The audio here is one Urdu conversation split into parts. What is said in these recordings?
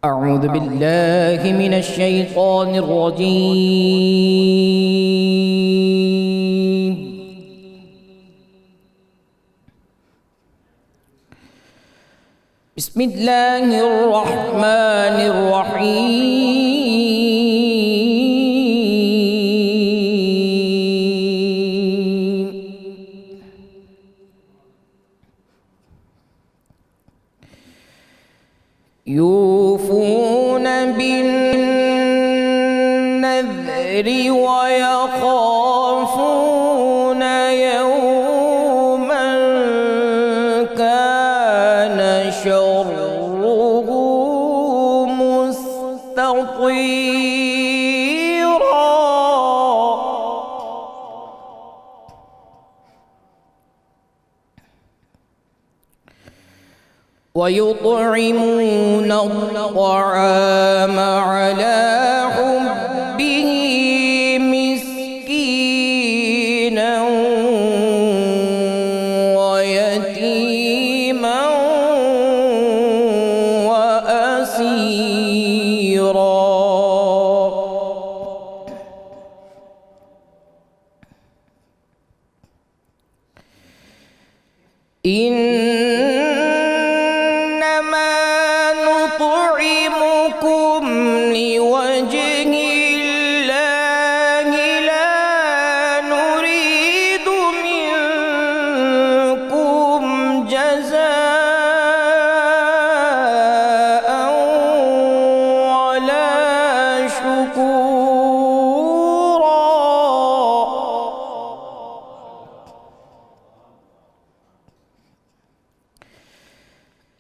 أعوذ بالله من الشيطان الرجيم. بسم الله الرحمن الرحيم. يوفون بالنذر ويخافون يوما كان شره مستطيرا. ويطعمون الطعام على حبه مسكينا ويتيما وأسيرا. إنما نطعمكم لوجه الله لا نريد منكم جزاء ولا شكورا.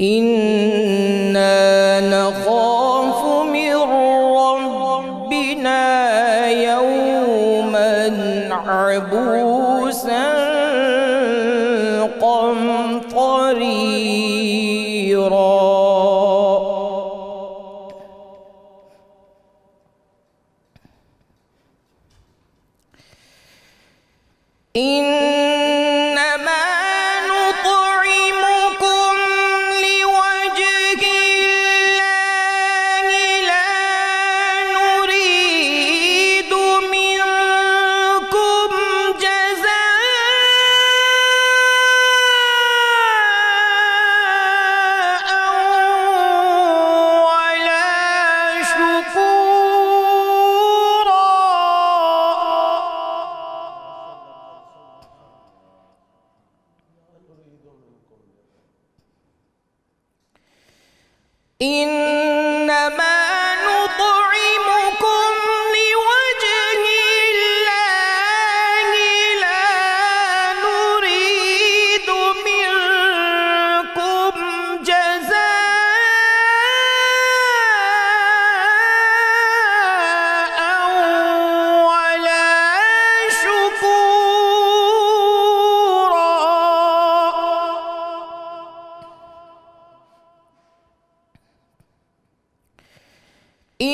إنا نخاف من ربنا يوما عبوسا قمطريرا. إنما نطعمكم لوجه الله لا نريد منكم جزاء ولا شكورا. إنما نطعمكم لوجه الله لا نريد منكم جزاء ولا شكورا.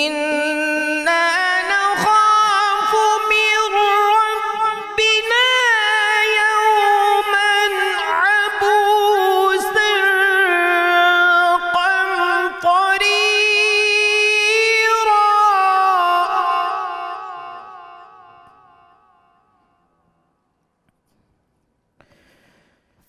إنا نخاف من ربنا يوما عبوسا قمطريرا.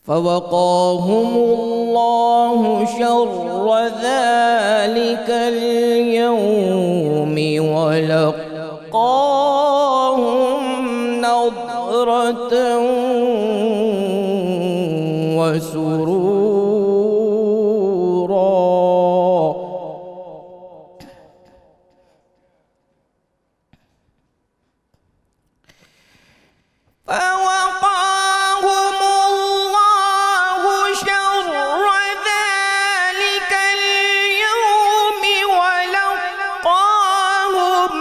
فوقاهم الله شر ذلك اليوم ولقاهم نضرة وسرورا. فوقاهم الله شر ذلك اليوم ولقاهم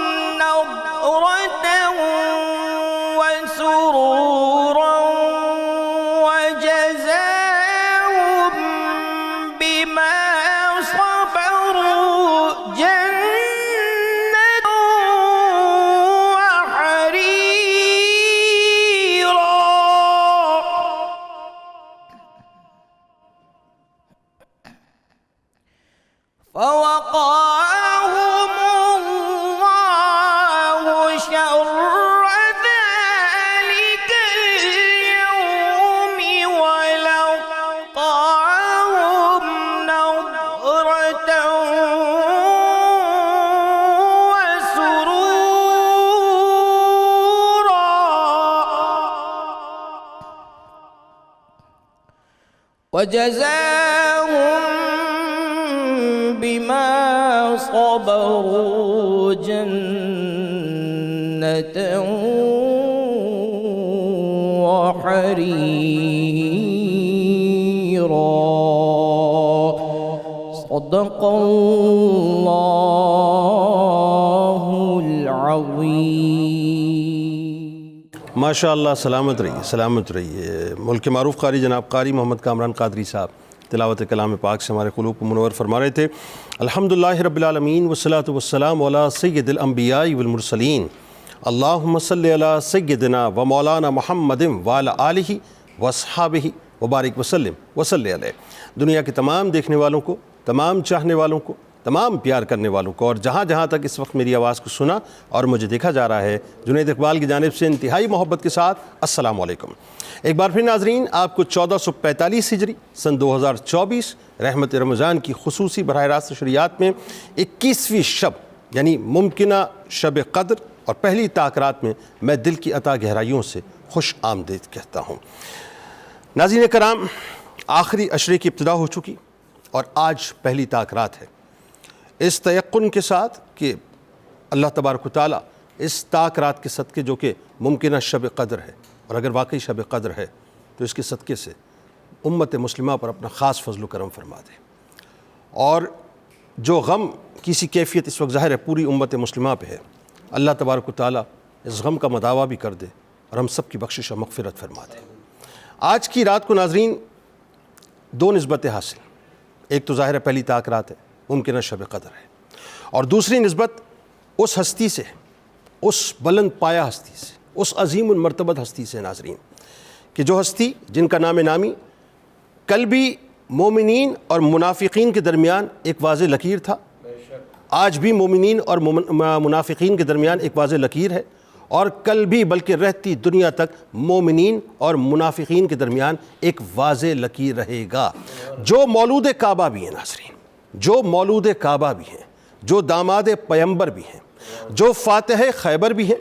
وجزاهم بما صبروا جنة وحريرا صدق اللہ العظیم۔ ماشاء اللہ، سلامت رہیے، سلامت رہیے۔ ملک معروف قاری جناب قاری محمد کامران قادری صاحب تلاوت کلام پاک سے ہمارے قلوب کو منور فرما رہے تھے۔ الحمدللہ رب العالمین والصلاۃ والسلام علی سید الانبیاء والمرسلین، اللہم صلی علی سیدنا و مولانا محمد وعلی آلہ واصحابہ وبارک وسلم وصلی علیہ۔ دنیا کے تمام دیکھنے والوں کو، تمام چاہنے والوں کو، تمام پیار کرنے والوں کو، اور جہاں جہاں تک اس وقت میری آواز کو سنا اور مجھے دیکھا جا رہا ہے، جنید اقبال کی جانب سے انتہائی محبت کے ساتھ السلام علیکم۔ ایک بار پھر ناظرین، آپ کو 1445 ہجری سن 2024 رحمت رمضان کی خصوصی براہ راست نشریات میں 21ویں شب یعنی ممکنہ شب قدر اور پہلی تاکرات میں میں دل کی عطا گہرائیوں سے خوش آمدید کہتا ہوں۔ ناظرین کرام، آخری عشرے کی ابتدا ہو چکی اور آج پہلی تاکرات ہے، اس تیقن کے ساتھ کہ اللہ تبارک و تعالیٰ اس تاکرات کے صدقے جو کہ ممکنہ شب قدر ہے، اور اگر واقعی شب قدر ہے تو اس کے صدقے سے امت مسلمہ پر اپنا خاص فضل و کرم فرما دے، اور جو غم کی سی کیفیت اس وقت ظاہر ہے پوری امت مسلمہ پہ ہے، اللہ تبارک و تعالیٰ اس غم کا مداوع بھی کر دے اور ہم سب کی بخشش و مغفرت فرما دے۔ آج کی رات کو ناظرین دو نسبتیں حاصل، ایک تو ظاہر ہے پہلی تاکرات ہے، ممکنہ شب قدر ہے، اور دوسری نسبت اس ہستی سے، اس بلند پایہ ہستی سے، اس عظیم المرتبت ہستی سے ناظرین، کہ جو ہستی جن کا نام نامی کل بھی مومنین اور منافقین کے درمیان ایک واضح لکیر تھا، آج بھی مومنین اور منافقین کے درمیان ایک واضح لکیر ہے، اور کل بھی بلکہ رہتی دنیا تک مومنین اور منافقین کے درمیان ایک واضح لکیر رہے گا۔ جو مولود کعبہ بھی ہیں ناظرین، جو مولود کعبہ بھی ہیں، جو داماد پیمبر بھی ہیں، جو فاتح خیبر بھی ہیں،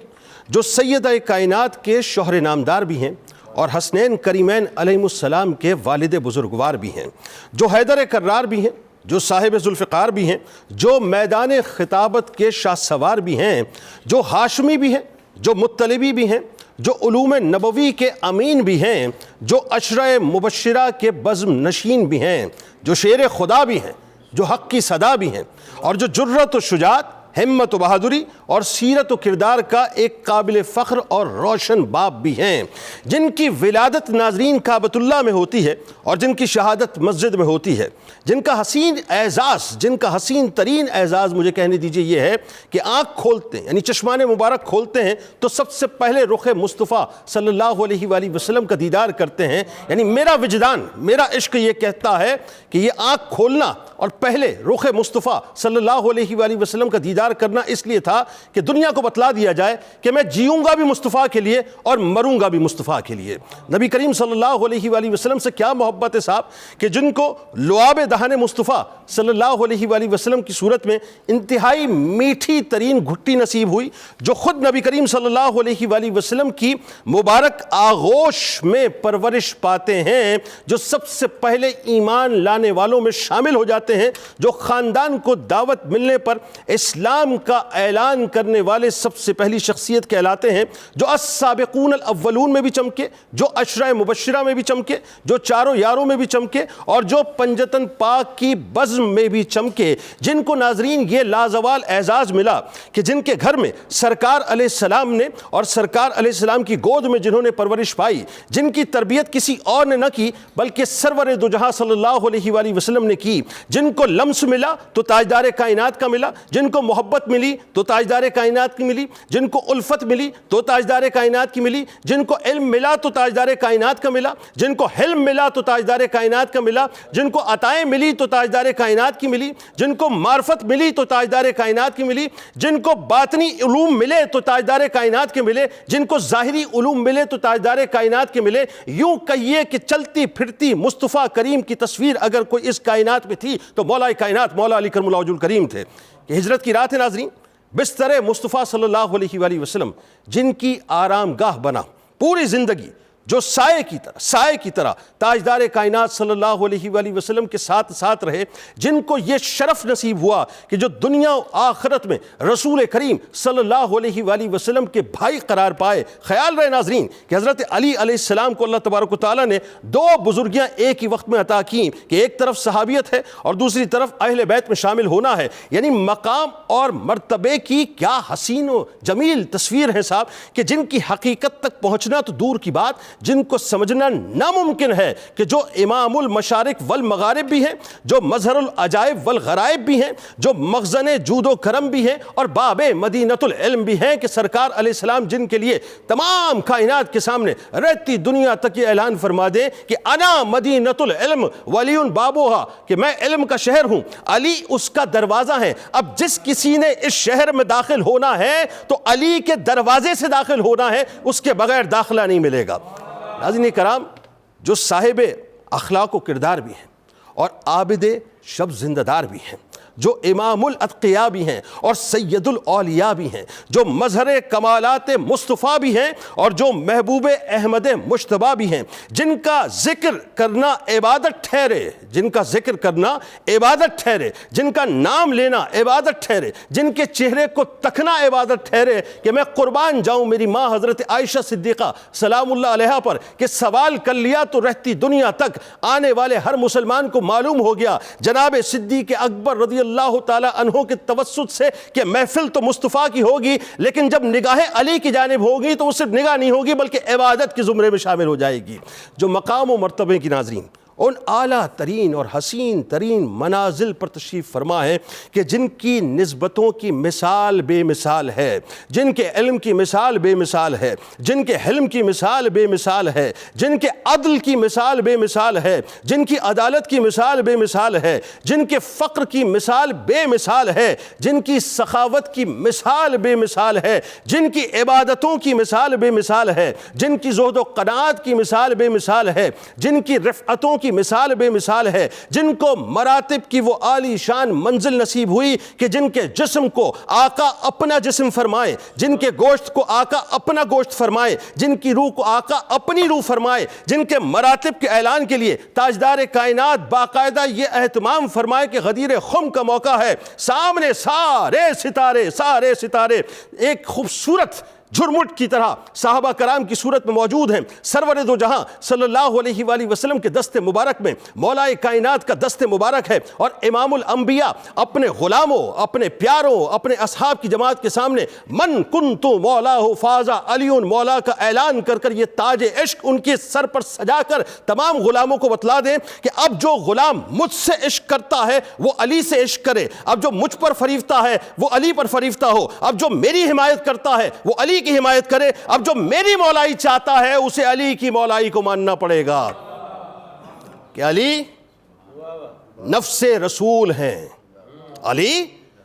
جو سیدہ کائنات کے شوہر نامدار بھی ہیں، اور حسنین کریمین علیہم السلام کے والد بزرگوار بھی ہیں، جو حیدر کرار بھی ہیں، جو صاحب ذوالفقار بھی ہیں، جو میدان خطابت کے شاہ سوار بھی ہیں، جو ہاشمی بھی ہیں، جو مطلبی بھی ہیں، جو علوم نبوی کے امین بھی ہیں، جو عشرہ مبشرہ کے بزم نشین بھی ہیں، جو شیر خدا بھی ہیں، جو حق کی صدا بھی ہیں، اور جو جرت و شجاعت، ہمت و بہادری اور سیرت و کردار کا ایک قابل فخر اور روشن باپ بھی ہیں، جن کی ولادت ناظرین کعبۃ اللہ میں ہوتی ہے اور جن کی شہادت مسجد میں ہوتی ہے، جن کا حسین اعزاز، جن کا حسین ترین اعزاز مجھے کہنے دیجئے یہ ہے کہ آنکھ کھولتے ہیں یعنی چشمان مبارک کھولتے ہیں تو سب سے پہلے رخ مصطفیٰ صلی اللہ علیہ وآلہ وسلم کا دیدار کرتے ہیں۔ یعنی میرا وجدان، میرا عشق یہ کہتا ہے کہ یہ آنکھ کھولنا اور پہلے رخ مصطفیٰ صلی اللہ علیہ وآلہ وسلم کا دیدار کرنا اس لیے تھا کہ دنیا کو بتلا دیا جائے کہ میں جیوں گا بھی مصطفیٰ کے لیے اور مروں گا بھی مصطفیٰ کے لیے۔ نبی کریم صلی اللہ علیہ وآلہ وسلم سے کیا محبت ہے صاحب کہ جن کو لعاب دہن مصطفیٰ صلی اللہ علیہ وآلہ وسلم کی صورت میں انتہائی میٹھی ترین گھٹی نصیب ہوئی، جو خود نبی کریم صلی اللہ علیہ وآلہ وسلم کی مبارک آغوش میں پرورش پاتے ہیں، جو سب سے پہلے ایمان لانے والوں میں شامل ہو جاتے ہیں، جو خاندان کو دعوت ملنے پر اسلام کا اعلان کرنے والے سب سے پہلی شخصیت کہلاتے ہیں، جو السابقون الاولون میں بھی چمکے، جو عشرہ مبشرہ میں بھی چمکے، جو چاروں یاروں میں بھی چمکے، اور جو پنجتن پاک کی بزم میں بھی چمکے، جن کو ناظرین یہ لازوال اعزاز ملا کہ جن کے گھر میں سرکار علیہ السلام نے اور سرکار علیہ السلام کی گود میں جنہوں نے پرورش پائی، جن کی تربیت کسی اور نے نہ کی بلکہ سرور دو جہاں صلی اللہ علیہ وآلہ وسلم نے کی، جن کو لمس ملا تو تاجدار کائنات کا ملا، جن کو محبت ملی تو تاجدار کائنات کی ملی، جن کو الفت ملی تو تاجدار کائنات کی ملی، جن کو علم ملا تو تاجدار کائنات کا ملا، جن کو حلم ملا تو تاجدار کائنات کا ملا، جن کو عطائیں ملی تو تاجدار کائنات کی ملی، جن کو معرفت ملی تو تاجدار کائنات کی ملی، جن کو باطنی علوم ملے تو تاجدار کائنات کے ملے، جن کو ظاہری علوم ملے تو تاجدار کائنات کے ملے۔ یوں کہیے کہ چلتی پھرتی مصطفیٰ کریم کی تصویر اگر کوئی اس کائنات میں تھی تو مولا کائنات مولا علی کرم اللہ وجہ الکریم تھے۔ کہ ہجرت کی رات ہے ناظرین، بستر مصطفیٰ صلی اللہ علیہ وآلہ وسلم جن کی آرام گاہ بنا، پوری زندگی جو سائے کی طرح تاجدار کائنات صلی اللہ علیہ وآلہ وسلم کے ساتھ ساتھ رہے، جن کو یہ شرف نصیب ہوا کہ جو دنیا و آخرت میں رسول کریم صلی اللہ علیہ وآلہ وسلم کے بھائی قرار پائے۔ خیال رہے ناظرین کہ حضرت علی علیہ السلام کو اللہ تبارک و تعالیٰ نے دو بزرگیاں ایک ہی وقت میں عطا کی کہ ایک طرف صحابیت ہے اور دوسری طرف اہل بیت میں شامل ہونا ہے۔ یعنی مقام اور مرتبے کی کیا حسین و جمیل تصویر ہے صاحب، کہ جن کی حقیقت تک پہنچنا تو دور کی بات، جن کو سمجھنا ناممکن ہے، کہ جو امام المشارق والمغارب بھی ہیں، جو مظہر العجائب والغرائب بھی ہیں، جو مخزن جود و کرم بھی ہیں اور باب مدینۃ العلم بھی ہیں، کہ سرکار علیہ السلام جن کے لیے تمام کائنات کے سامنے رہتی دنیا تک یہ اعلان فرما دیں کہ انا مدینۃ العلم ولی بابوہا، کہ میں علم کا شہر ہوں، علی اس کا دروازہ ہے۔ اب جس کسی نے اس شہر میں داخل ہونا ہے تو علی کے دروازے سے داخل ہونا ہے، اس کے بغیر داخلہ نہیں ملے گا۔ ناظرین کرام، جو صاحب اخلاق و کردار بھی ہیں اور عابد شب زندہ دار بھی ہیں، جو امام الاتقیاء بھی ہیں اور سید الاولیاء بھی ہیں، جو مظہر کمالات مصطفیٰ بھی ہیں اور جو محبوب احمد مجتبیٰ بھی ہیں، جن کا ذکر کرنا عبادت ٹھہرے، جن کا ذکر کرنا عبادت ٹھہرے، جن کا نام لینا عبادت ٹھہرے، جن کے چہرے کو تکنا عبادت ٹھہرے، کہ میں قربان جاؤں میری ماں حضرت عائشہ صدیقہ سلام اللہ علیہا پر کہ سوال کر لیا تو رہتی دنیا تک آنے والے ہر مسلمان کو معلوم ہو گیا جناب صدیق اکبر رضی اللہ تعالیٰ عنہ کے توسط سے کہ محفل تو مصطفیٰ کی ہوگی، لیکن جب نگاہ علی کی جانب ہوگی تو وہ صرف نگاہ نہیں ہوگی بلکہ عبادت کے زمرے میں شامل ہو جائے گی۔ جو مقام و مرتبے کی ناظرین ان اعلیٰ ترین اور حسین ترین منازل پر تشریف فرما ہے، کہ جن کی نسبتوں کی مثال بے مثال ہے، جن کے علم کی مثال بے مثال ہے، جن کے حلم کی مثال بے مثال ہے، جن کے عدل کی مثال بے مثال ہے، جن کی عدالت کی مثال بے مثال ہے، جن کے فقر کی مثال بے مثال ہے، جن کی سخاوت کی مثال بے مثال ہے، جن کی عبادتوں کی مثال بے مثال ہے، جن کی زہد و قناعت کی مثال بے مثال ہے، جن کی رفعتوں کی مثال بے مثال ہے، جن کو مراتب کی وہ عالی شان منزل نصیب ہوئی کہ جن کے جسم کو آقا اپنا جسم فرمائے، جن کے گوشت کو آقا اپنا گوشت فرمائے، جن کی روح کو آقا اپنی روح فرمائے، جن کے مراتب کے اعلان کے لیے تاجدار کائنات باقاعدہ یہ اہتمام فرمائے کہ غدیر خم کا موقع ہے، سامنے سارے ستارے ایک خوبصورت جھرمٹ کی طرح صحابہ کرام کی صورت میں موجود ہیں۔ سرور دو جہاں صلی اللہ علیہ وآلہ وسلم کے دست مبارک میں مولا کائنات کا دست مبارک ہے، اور امام الانبیاء اپنے غلاموں، اپنے پیاروں، اپنے اصحاب کی جماعت کے سامنے من کنت مولاہ فازا علی مولا کا اعلان کر کر یہ تاج عشق ان کے سر پر سجا کر تمام غلاموں کو بتلا دیں کہ اب جو غلام مجھ سے عشق کرتا ہے وہ علی سے عشق کرے، اب جو مجھ پر فریفتہ ہے وہ علی پر فریفتہ ہو، اب جو میری حمایت کرتا ہے وہ علی کی حمایت کرے، اب جو میری مولائی چاہتا ہے اسے علی کی مولائی کو ماننا پڑے گا، کہ علی نفس رسول ہیں، علی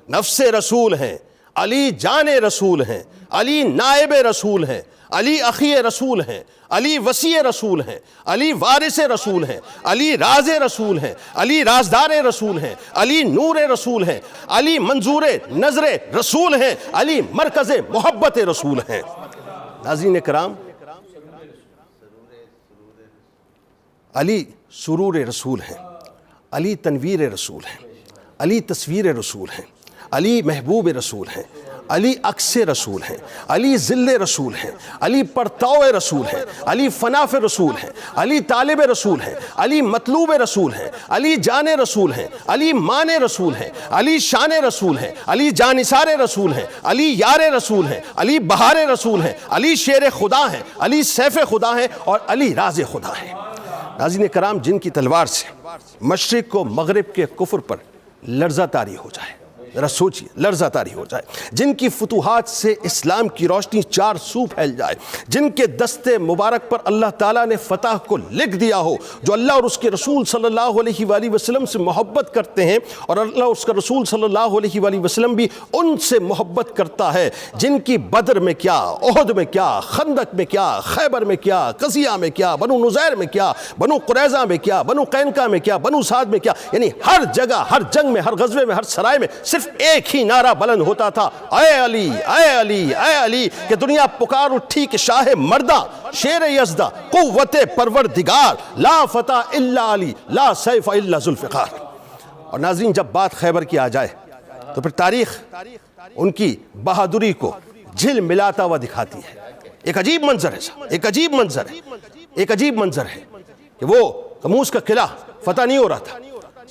نفس رسول ہیں، علی جان رسول ہیں، علی نائب رسول ہیں، علی اخی رسول ہیں، علی وسیع رسول ہیں، علی وارث رسول ہیں، علی راز رسول ہیں، علی رازدار رسول ہیں، علی نور رسول ہیں، علی منظور نظر رسول ہیں، علی مرکز محبت رسول ہیں۔ ناظرین کرام، علی سرور رسول ہیں، علی تنویر رسول ہیں، علی تصویر رسول ہیں، علی محبوب رسول ہیں، علی عکس رسول ہیں، علی ذل رسول ہیں، علی پرتاؤ رسول ہیں، علی فناف رسول ہیں، علی طالب رسول ہیں، علی مطلوب رسول ہیں، علی جان رسول ہیں، علی مان رسول ہیں، علی شان رسول ہیں، علی جانثار رسول ہیں، علی یار رسول ہیں، علی بہار رسول ہیں، علی شیر خدا ہیں، علی سیف خدا ہیں، اور علی راز خدا ہیں۔ ناظرین کرام، جن کی تلوار سے مشرق و مغرب کے کفر پر لرزہ طاری ہو جائے، ذرا سوچئے، لرزہ طاری ہو جائے، جن کی فتوحات سے اسلام کی روشنی چار سو پھیل جائے، جن کے دست مبارک پر اللہ تعالیٰ نے فتح کو لکھ دیا ہو، جو اللہ اور اس کے رسول صلی اللہ علیہ وآلہ وسلم سے محبت کرتے ہیں، اور اللہ اور اس کا رسول صلی اللہ علیہ وآلہ وسلم بھی ان سے محبت کرتا ہے، جن کی بدر میں کیا، احد میں کیا، خندق میں کیا، خیبر میں کیا، قضیہ میں کیا، بنو نذیر میں کیا، بنو قریظہ میں کیا، بنو قینقاع میں کیا، بنو سعد میں کیا، یعنی ہر جگہ، ہر جنگ میں، ہر غزوے میں، ہر سرائے میں صرف صرف ایک ہی نعرہ بلند ہوتا تھا، اے علی اے علی اے علی، کہ دنیا پکار اٹھی کہ شاہ مردہ شیر یزدہ قوت پروردگار، لا فتح الا علی لا سیف الا ذوالفقار۔ اور ناظرین، جب بات خیبر کی آ جائے تو پھر تاریخ ان کی بہادری کو جھل ملاتا ہوا دکھاتی ہے۔ ایک عجیب منظر ہے، ایک عجیب منظر ہے، ایک عجیب منظر ہے کہ وہ قموس کا قلعہ فتح نہیں ہو رہا تھا،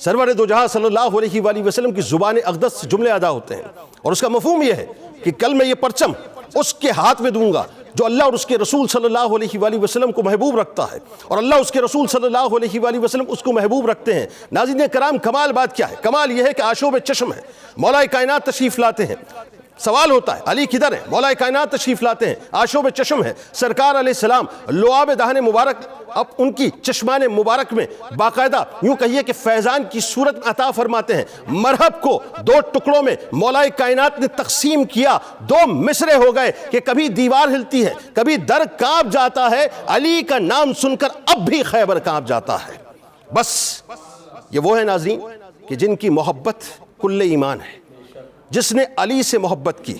سرور دو جہاں صلی اللہ علیہ وآلہ وسلم کی زبان اقدس سے جملے ادا ہوتے ہیں، اور اس کا مفہوم یہ ہے کہ کل میں یہ پرچم اس کے ہاتھ میں دوں گا جو اللہ اور اس کے رسول صلی اللہ علیہ وآلہ وسلم کو محبوب رکھتا ہے، اور اللہ اس کے رسول صلی اللہ علیہ وآلہ وسلم اس کو محبوب رکھتے ہیں۔ ناظرین کرام، کمال بات کیا ہے؟ کمال یہ ہے کہ آشوب چشم ہے، مولا کائنات تشریف لاتے ہیں۔ سوال ہوتا ہے علی کدھر ہے؟ مولا کائنات تشریف لاتے ہیں، آشوب چشم ہے، سرکار علیہ السلام لعاب دہن مبارک اب ان کی چشمان مبارک میں باقاعدہ یوں کہیے کہ فیضان کی صورت میں عطا فرماتے ہیں۔ مرحب کو دو ٹکڑوں میں مولا کائنات نے تقسیم کیا، دو مصرے ہو گئے کہ کبھی دیوار ہلتی ہے، کبھی در کانپ جاتا ہے، علی کا نام سن کر اب بھی خیبر کانپ جاتا ہے۔ بس یہ وہ ہے ناظرین کہ جن کی محبت کل ایمان ہے، جس نے علی سے محبت کی۔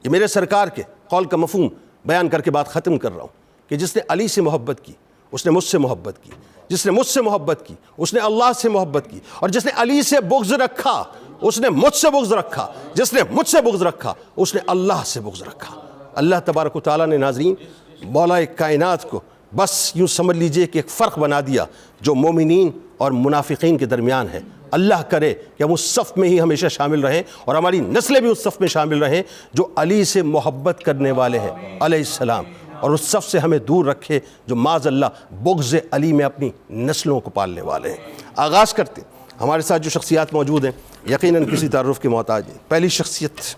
یہ میرے سرکار کے قول کا مفہوم بیان کر کے بات ختم کر رہا ہوں کہ جس نے علی سے محبت کی اس نے مجھ سے محبت کی، جس نے مجھ سے محبت کی اس نے اللہ سے محبت کی، اور جس نے علی سے بغض رکھا اس نے مجھ سے بغض رکھا، جس نے مجھ سے بغض رکھا اس نے اللہ سے بغض رکھا۔ اللہ تبارک و تعالیٰ نے ناظرین مولا کائنات کو بس یوں سمجھ لیجئے کہ ایک فرق بنا دیا جو مومنین اور منافقین کے درمیان ہے۔ اللہ کرے کہ ہم اس صف میں ہی ہمیشہ شامل رہیں اور ہماری نسلیں بھی اس صف میں شامل رہیں جو علی سے محبت کرنے والے ہیں علیہ السلام، اور اس صف سے ہمیں دور رکھے جو معاذ اللہ بغض علی میں اپنی نسلوں کو پالنے والے ہیں۔ آغاز کرتے ہیں، ہمارے ساتھ جو شخصیات موجود ہیں یقیناً کسی تعارف کے محتاج ہیں۔ پہلی شخصیت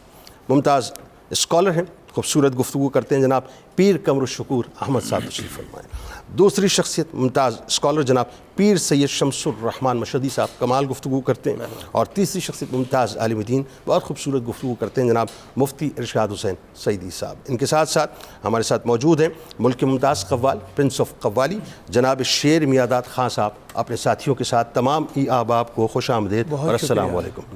ممتاز اسکالر ہیں، خوبصورت گفتگو کرتے ہیں، جناب پیر قمر الشکور احمد صاحب تشریف فرمائیں۔ دوسری شخصیت ممتاز اسکالر جناب پیر سید شمس الرحمن مشہدی صاحب، کمال گفتگو کرتے ہیں۔ اور تیسری شخصیت ممتاز عالم دین، بہت خوبصورت گفتگو کرتے ہیں، جناب مفتی ارشاد حسین سعیدی صاحب۔ ان کے ساتھ ساتھ ہمارے ساتھ موجود ہیں ملک کے ممتاز قوال، پرنس آف قوالی، جناب شیر میاداد خان صاحب۔ اپنے ساتھیوں کے ساتھ تمام ہی احباب کو خوش آمدید اور السلام علیکم۔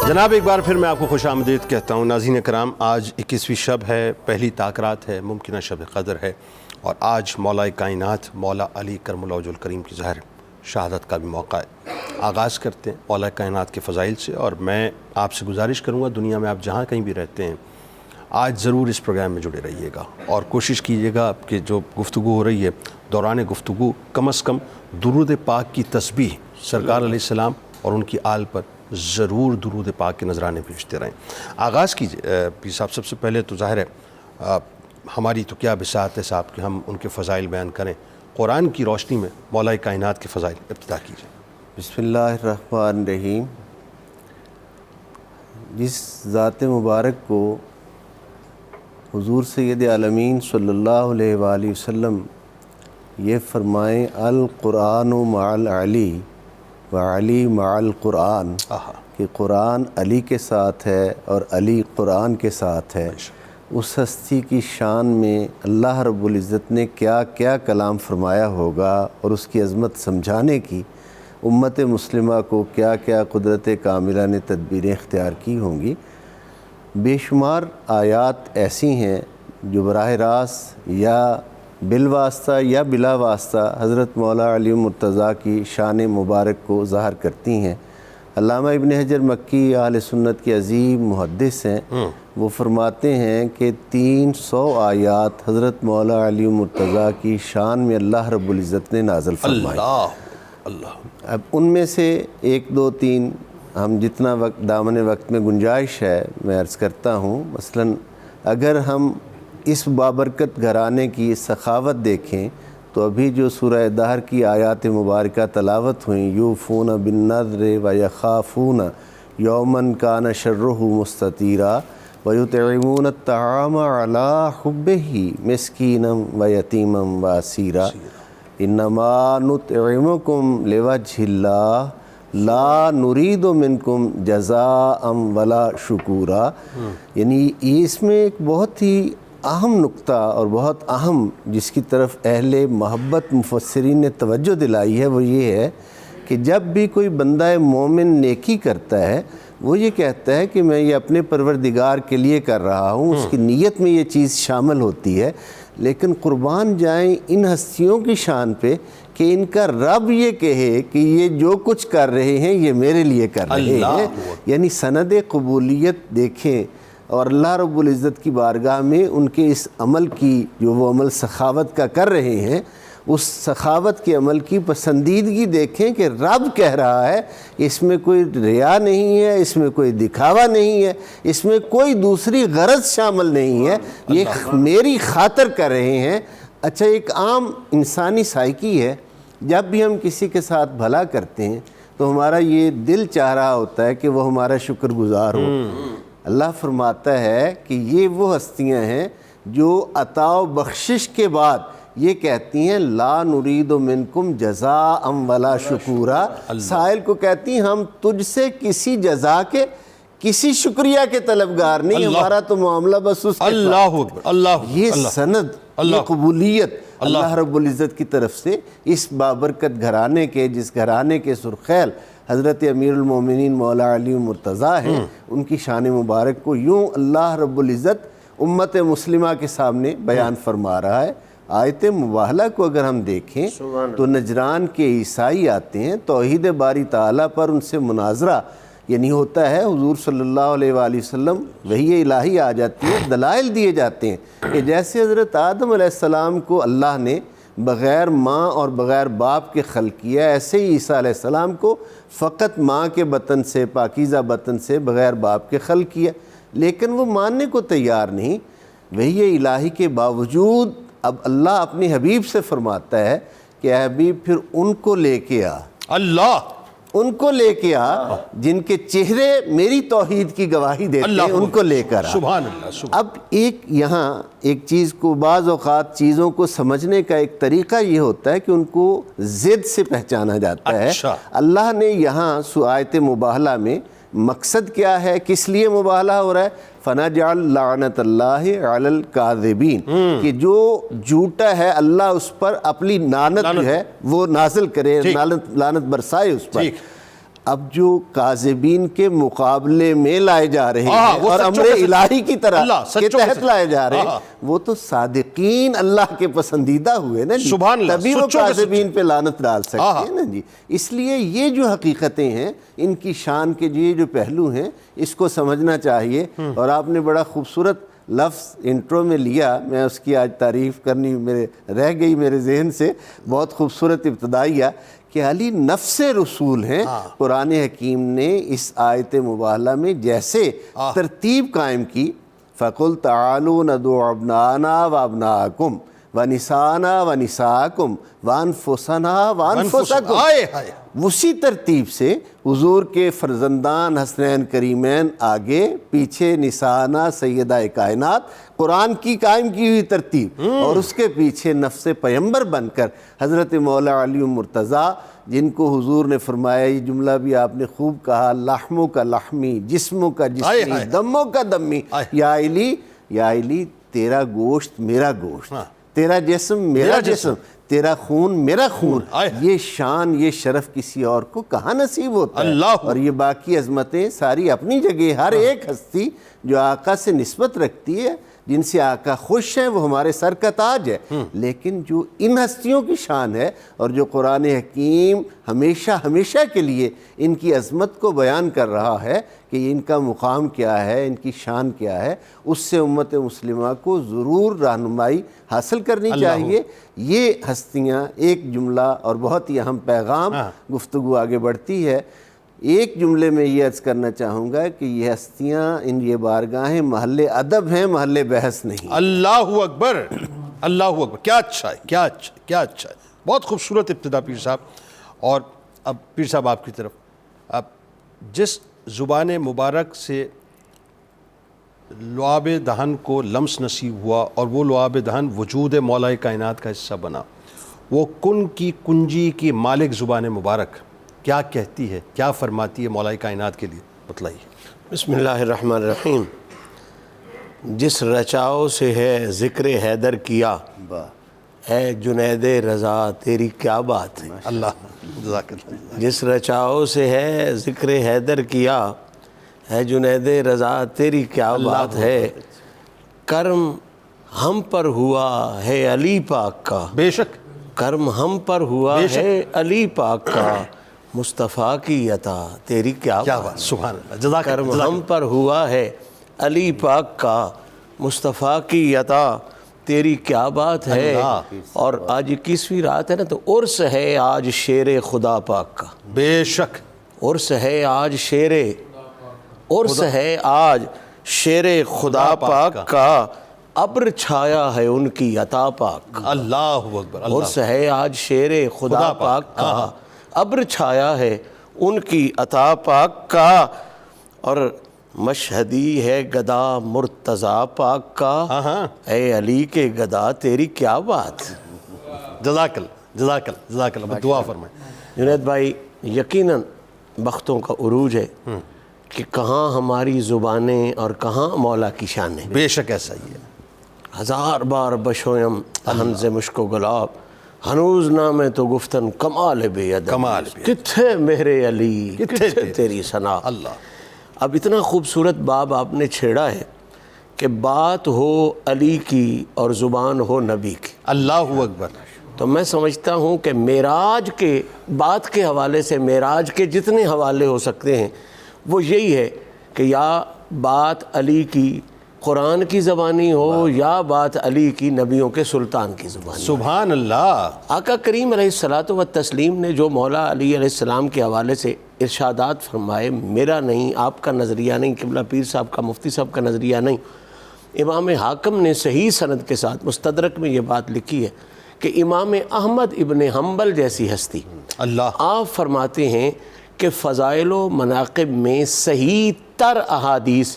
جناب ایک بار پھر میں آپ کو خوش آمدید کہتا ہوں۔ ناظرین کرام، آج 21ویں شب ہے، پہلی تاکرات ہے، ممکنہ شب قدر ہے، اور آج مولا کائنات مولا علی کرم اللہ وجہ الکریم کی ظاہر شہادت کا بھی موقع ہے۔ آغاز کرتے ہیں مولا کائنات کے فضائل سے، اور میں آپ سے گزارش کروں گا دنیا میں آپ جہاں کہیں بھی رہتے ہیں آج ضرور اس پروگرام میں جڑے رہیے گا، اور کوشش کیجیے گا کہ جو گفتگو ہو رہی ہے دوران گفتگو کم از کم درود پاک کی تسبیح سرکار علیہ السلام اور ان کی آل پر ضرور درود پاک کے نذرانے بھیجتے رہیں۔ آغاز کیجیے پیر صاحب، سب سے پہلے تو ظاہر ہے ہماری تو کیا بساط ہے صاحب کہ ہم ان کے فضائل بیان کریں، قرآن کی روشنی میں مولا کائنات کے فضائل ابتدا کیجیے۔ بسم اللہ الرحمن الرحیم۔ جس ذات مبارک کو حضور سید عالمین صلی اللہ علیہ وآلہ وسلم یہ فرمائیں القرآن مع العلی وعلی مع القرآن، کہ قرآن علی کے ساتھ ہے اور علی قرآن کے ساتھ ہے، اس ہستی کی شان میں اللہ رب العزت نے کیا کیا کلام فرمایا ہوگا، اور اس کی عظمت سمجھانے کی امت مسلمہ کو کیا کیا قدرت کاملہ نے تدبیریں اختیار کی ہوں گی۔ بے شمار آیات ایسی ہیں جو براہ راست یا بالواسطہ یا بلا واسطہ حضرت مولا علی مرتضیٰ کی شان مبارک کو ظاہر کرتی ہیں۔ علامہ ابن حجر مکی اہل سنت کے عظیم محدث ہیں، وہ فرماتے ہیں کہ 300 آیات حضرت مولا علی مرتضیٰ کی شان میں اللہ رب العزت نے نازل فرمائی۔ اب ان میں سے 1 2 3 ہم جتنا وقت دامن وقت میں گنجائش ہے میں عرض کرتا ہوں۔ مثلا اگر ہم اس بابرکت گھرانے کی سخاوت دیکھیں تو ابھی جو سورہ دہر کی آیات مبارکہ تلاوت ہوئیں، یوفون بالنذر ویخافون یومن کان شرہ مستطیرا ویطعمون الطعام علی حبہ مسکینا ویتیما واسیرا انما نطعمکم لوجہ اللہ لا نرید منکم جزاء ولا شکورا۔ یعنی اس میں ایک بہت ہی اہم نقطہ اور بہت اہم جس کی طرف اہل محبت مفسرین نے توجہ دلائی ہے وہ یہ ہے کہ جب بھی کوئی بندہ مومن نیکی کرتا ہے وہ یہ کہتا ہے کہ میں یہ اپنے پروردگار کے لیے کر رہا ہوں، اس کی نیت میں یہ چیز شامل ہوتی ہے۔ لیکن قربان جائیں ان ہستیوں کی شان پہ کہ ان کا رب یہ کہے کہ یہ جو کچھ کر رہے ہیں یہ میرے لیے کر رہے ہیں، یعنی سند قبولیت دیکھیں، اور اللہ رب العزت کی بارگاہ میں ان کے اس عمل کی جو وہ عمل سخاوت کا کر رہے ہیں، اس سخاوت کے عمل کی پسندیدگی دیکھیں کہ رب کہہ رہا ہے، اس میں کوئی ریا نہیں ہے، اس میں کوئی دکھاوا نہیں ہے، اس میں کوئی دوسری غرض شامل نہیں ہے، یہ میری خاطر کر رہے ہیں۔ اچھا، ایک عام انسانی سائیکی ہے، جب بھی ہم کسی کے ساتھ بھلا کرتے ہیں تو ہمارا یہ دل چاہ رہا ہوتا ہے کہ وہ ہمارا شکر گزار ہو۔ اللہ فرماتا ہے کہ یہ وہ ہستیاں ہیں جو عطا و بخشش کے بعد یہ کہتی ہیں لا نرید منکم جزاء ولا شکورا، سائل کو کہتی ہیں ہم تجھ سے کسی جزا کے کسی شکریہ کے طلبگار نہیں، ہمارا تو معاملہ بس اس کے اللہ اکبر، اللہ یہ سند، یہ قبولیت اللہ رب العزت کی طرف سے اس بابرکت گھرانے کے، جس گھرانے کے سرخیل حضرت امیر المومنین مولا علی مرتضیٰ ہیں، ان کی شان مبارک کو یوں اللہ رب العزت امت مسلمہ کے سامنے بیان فرما رہا ہے۔ آیت مباہلہ کو اگر ہم دیکھیں تو نجران کے عیسائی آتے ہیں، توحید باری تعالیٰ پر ان سے مناظرہ یعنی ہوتا ہے، حضور صلی اللہ علیہ وآلہ وسلم وحی الہی آ جاتی ہے، دلائل دیے جاتے ہیں کہ جیسے حضرت آدم علیہ السلام کو اللہ نے بغیر ماں اور بغیر باپ کے خلق کیا، ایسے ہی عیسیٰ علیہ السلام کو فقط ماں کے بطن سے، پاکیزہ بطن سے، بغیر باپ کے خلق کیا، لیکن وہ ماننے کو تیار نہیں۔ وحی الہی کے باوجود اب اللہ اپنی حبیب سے فرماتا ہے کہ اے حبیب پھر ان کو لے کے آ، اللہ ان کو لے کے آ جن کے چہرے میری توحید کی گواہی دیتے ہیں، ان کو لے کر آ۔ سبحان اللہ۔ اب ایک یہاں ایک چیز کو، بعض اوقات چیزوں کو سمجھنے کا ایک طریقہ یہ ہوتا ہے کہ ان کو ضد سے پہچانا جاتا ہے۔ اللہ نے یہاں آیت مباہلہ میں مقصد کیا ہے، کس لیے مباہلہ ہو رہا ہے؟ فَنَجْعَلْ لَعْنَةَ اللَّهِ عَلَى الْكَاذِبِينَ، کہ جو جھوٹا ہے اللہ اس پر اپنی لعنت جو ہے وہ نازل کرے، لعنت برسائے اس پر۔ اب جو کاذبین کے مقابلے میں لائے جا رہے ہیں اور امر الہی کی طرح کے تحت لائے جا رہے ہیں، وہ تو صادقین اللہ کے پسندیدہ ہوئے نا جی، تبھی وہ کاذبین پہ لعنت ڈال سکتے ہیں نا جی۔ اس لیے یہ جو حقیقتیں ہیں، ان کی شان کے یہ جو پہلو ہیں، اس کو سمجھنا چاہیے۔ اور آپ نے بڑا خوبصورت لفظ انٹرو میں لیا، میں اس کی آج تعریف کرنی رہ گئی میرے ذہن سے، بہت خوبصورت ابتدائیہ کہ علی نفس رسول ہیں۔ قرآن حکیم نے اس آیت مباہلہ میں جیسے ترتیب قائم کی، فَقُلْ تَعَالُوا نَدْعُ أَبْنَاءَنَا وَأَبْنَاءَكُمْ وَنِسَاءَنَا وَنِسَاءَكُمْ وَأَنفُسَنَا وَأَنفُسَكُمْ، اسی ترتیب سے حضور کے فرزندان حسنین کریمین آگے، پیچھے نساءنا سیدہ کائنات، قرآن کی قائم کی ہوئی ترتیب، اور اس کے پیچھے نفس پیمبر بن کر حضرت مولا علی مرتضیٰ، جن کو حضور نے فرمایا، یہ جملہ بھی آپ نے خوب کہا، لحموں کا لحمی، جسموں کا جسمی، دموں کا دمی، یا علی تیرا گوشت میرا گوشت، تیرا جسم میرا جسم، تیرا خون میرا خون۔ یہ شان، یہ شرف کسی اور کو کہاں نصیب ہوتا ہے؟ اور یہ باقی عظمتیں ساری اپنی جگہ، ہر ایک ہستی جو آقا سے نسبت رکھتی ہے، جن سے آقا خوش ہیں، وہ ہمارے سر کا تاج ہے۔ لیکن جو ان ہستیوں کی شان ہے اور جو قرآن حکیم ہمیشہ ہمیشہ کے لیے ان کی عظمت کو بیان کر رہا ہے کہ ان کا مقام کیا ہے، ان کی شان کیا ہے، اس سے امت مسلمہ کو ضرور رہنمائی حاصل کرنی چاہیے۔ یہ ہستیاں، ایک جملہ اور بہت ہی اہم پیغام، گفتگو آگے بڑھتی ہے۔ ایک جملے میں یہ عرض کرنا چاہوں گا کہ یہ ہستیاں، ان یہ بارگاہیں محل ادب ہیں، محل بحث نہیں۔ اللہ اکبر۔ اللہ اکبر، کیا اچھا ہے، کیا اچھا ہے، کیا اچھا ہے، بہت خوبصورت ابتدا پیر صاحب. اور اب پیر صاحب آپ کی طرف، اب جس زبان مبارک سے لعاب دہن کو لمس نصیب ہوا اور وہ لعاب دہن وجود مولا کائنات کا حصہ بنا، وہ کن کی کنجی کی مالک زبان مبارک کیا کہتی ہے، کیا فرماتی ہے مولا کائنات کے لیے، بتلائیے. بسم اللہ الرحمن الرحیم. جس رچاؤ سے ہے ذکر حیدر کیا، اے جنید رضا تیری کیا بات ہے. اللہ جزاک اللہ. جس رچاؤ سے ہے ذکر حیدر کیا، اے جنید رضا تیری کیا بات ہے. کرم ہم پر ہوا ہے علی پاک کا، بے شک، کرم ہم پر ہوا ہے علی پاک کا، مصطفیٰ کی عطا تیری کیا بات. سبحان اللہ، جزاک کرم اللہ. ہم پر ہوا ہے علی پاک کا، مصطفیٰ کی عطا تیری کیا بات ہے. اور آج 21ویں رات ہے نا، تو عرس ہے آج شیر خدا پاک کا. بے شک، عرس ہے آج عرس ہے آج شیر خدا پاک کا، ابر چھایا ہے ان کی عطا پاک کا. اللہ اکبر. عرس ہے آج شیر خدا پاک کا، ابر چھایا ہے ان کی عطا پاک کا. اور مشہدی ہے گدا مرتضیٰ پاک کا، اے علی کے گدا تیری کیا بات. جزاک اللہ، جزاک اللہ، جزاک اللہ. دعا فرمائیں. جنید بھائی، یقیناً بختوں کا عروج ہے کہ کہاں ہماری زبانیں اور کہاں مولا کی شانیں. بے شک ایسا ہی ہے. ہزار بار بشویم ہنز مشک و گلاب، ہنوز نام تو گفتن کمال بے ادب. کمال بے کتھے میرے علی، کتھے تیری ثنا. اللہ. اب اتنا خوبصورت باب آپ نے چھیڑا ہے کہ بات ہو علی کی اور زبان ہو نبی کی. اللہ اکبر. تو میں سمجھتا ہوں کہ معراج کے بات کے حوالے سے معراج کے جتنے حوالے ہو سکتے ہیں وہ یہی ہے کہ یا بات علی کی قرآن کی زبانی ہو یا بات علی کی نبیوں کے سلطان کی زبانی. سبحان اللہ. آقا کریم علیہ الصلاۃ والتسلیم نے جو مولا علی علیہ السلام کے حوالے سے ارشادات فرمائے، میرا نہیں، آپ کا نظریہ نہیں، قبلہ پیر صاحب کا، مفتی صاحب کا نظریہ نہیں. امام حاکم نے صحیح سند کے ساتھ مستدرک میں یہ بات لکھی ہے کہ امام احمد ابن حنبل جیسی ہستی، اللہ، آپ فرماتے ہیں کہ فضائل و مناقب میں صحیح تر احادیث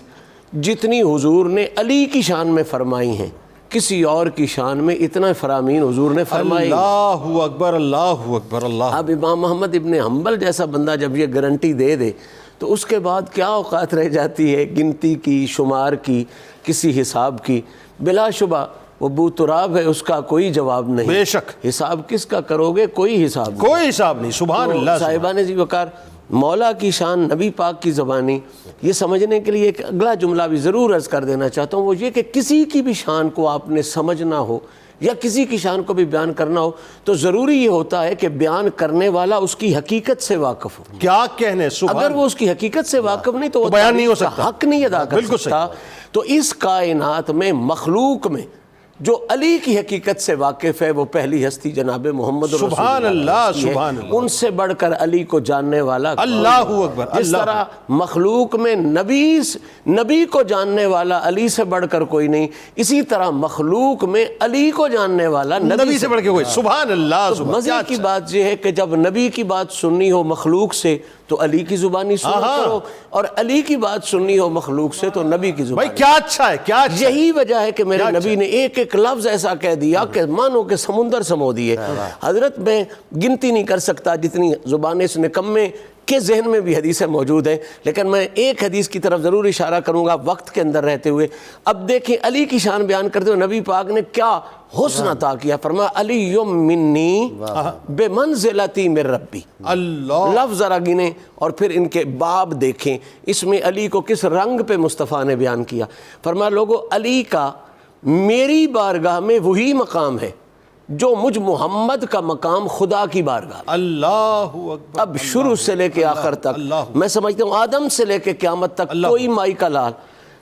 جتنی حضور نے علی کی شان میں فرمائی ہیں، کسی اور کی شان میں اتنا فرامین حضور نے فرمائی. اللہ اکبر، اللہ اکبر. اللہ. اب امام محمد ابن حنبل جیسا بندہ جب یہ گارنٹی دے دے تو اس کے بعد کیا اوقات رہ جاتی ہے گنتی کی، شمار کی، کسی حساب کی. بلا شبہ وہ بو تراب ہے، اس کا کوئی جواب نہیں. بے شک. حساب کس کا کرو گے؟ کوئی حساب نہیں، کوئی حساب نہیں. سبحان اللہ. صاحبان ذی وقار، مولا کی شان نبی پاک کی زبانی، یہ سمجھنے کے لیے ایک اگلا جملہ بھی ضرور عرض کر دینا چاہتا ہوں، وہ یہ کہ کسی کی بھی شان کو آپ نے سمجھنا ہو یا کسی کی شان کو بھی بیان کرنا ہو تو ضروری یہ ہوتا ہے کہ بیان کرنے والا اس کی حقیقت سے واقف ہو. کیا کہنے. اگر وہ اس کی حقیقت سے واقف نہیں تو وہ بیان نہیں ہو سکتا، حق نہیں ادا کر بالکل سکتا. تو اس کائنات میں، مخلوق میں، جو علی کی حقیقت سے واقف ہے وہ پہلی ہستی جناب محمد رسول سبحان اللہ. سبحان اللہ. ان سے بڑھ کر علی کو جاننے والا اللہ اکبر. جس طرح مخلوق میں نبی کو جاننے والا علی سے بڑھ کر کوئی نہیں، اسی طرح مخلوق میں علی کو جاننے والا نبی سے بڑھ کے کوئی. سبحان اللہ. مزے کی بات یہ ہے کہ جب نبی کی بات سننی ہو مخلوق سے تو علی کی زبانی سنا کرو، اور علی کی بات سننی ہو مخلوق سے تو نبی کی زبانی. بھائی کیا اچھا ہے، کیا اچھا ہے. یہی وجہ ہے کہ میرے نبی نے ایک ایک لفظ ایسا کہہ دیا کہ مانو کہ سمندر سمو دیے. حضرت میں گنتی نہیں کر سکتا جتنی زبان اس نکمے کے ذہن میں بھی حدیثیں موجود ہیں، لیکن میں ایک حدیث کی طرف ضرور اشارہ کروں گا وقت کے اندر رہتے ہوئے. اب دیکھیں علی کی شان بیان کرتے ہوئے نبی پاک نے کیا حسن عطا کیا. فرمایا علی منی بے منزلتی من ربی. اللہ. لفظ ذرا گنیں اور پھر ان کے باب دیکھیں، اس میں علی کو کس رنگ پہ مصطفیٰ نے بیان کیا. فرمایا لوگو، علی کا میری بارگاہ میں وہی مقام ہے جو مجھ محمد کا مقام خدا کی بارگاہ. اللہ اکبر. اب شروع سے لے کے آخر تک میں سمجھتا ہوں آدم سے لے کے قیامت تک کوئی مائی کا لال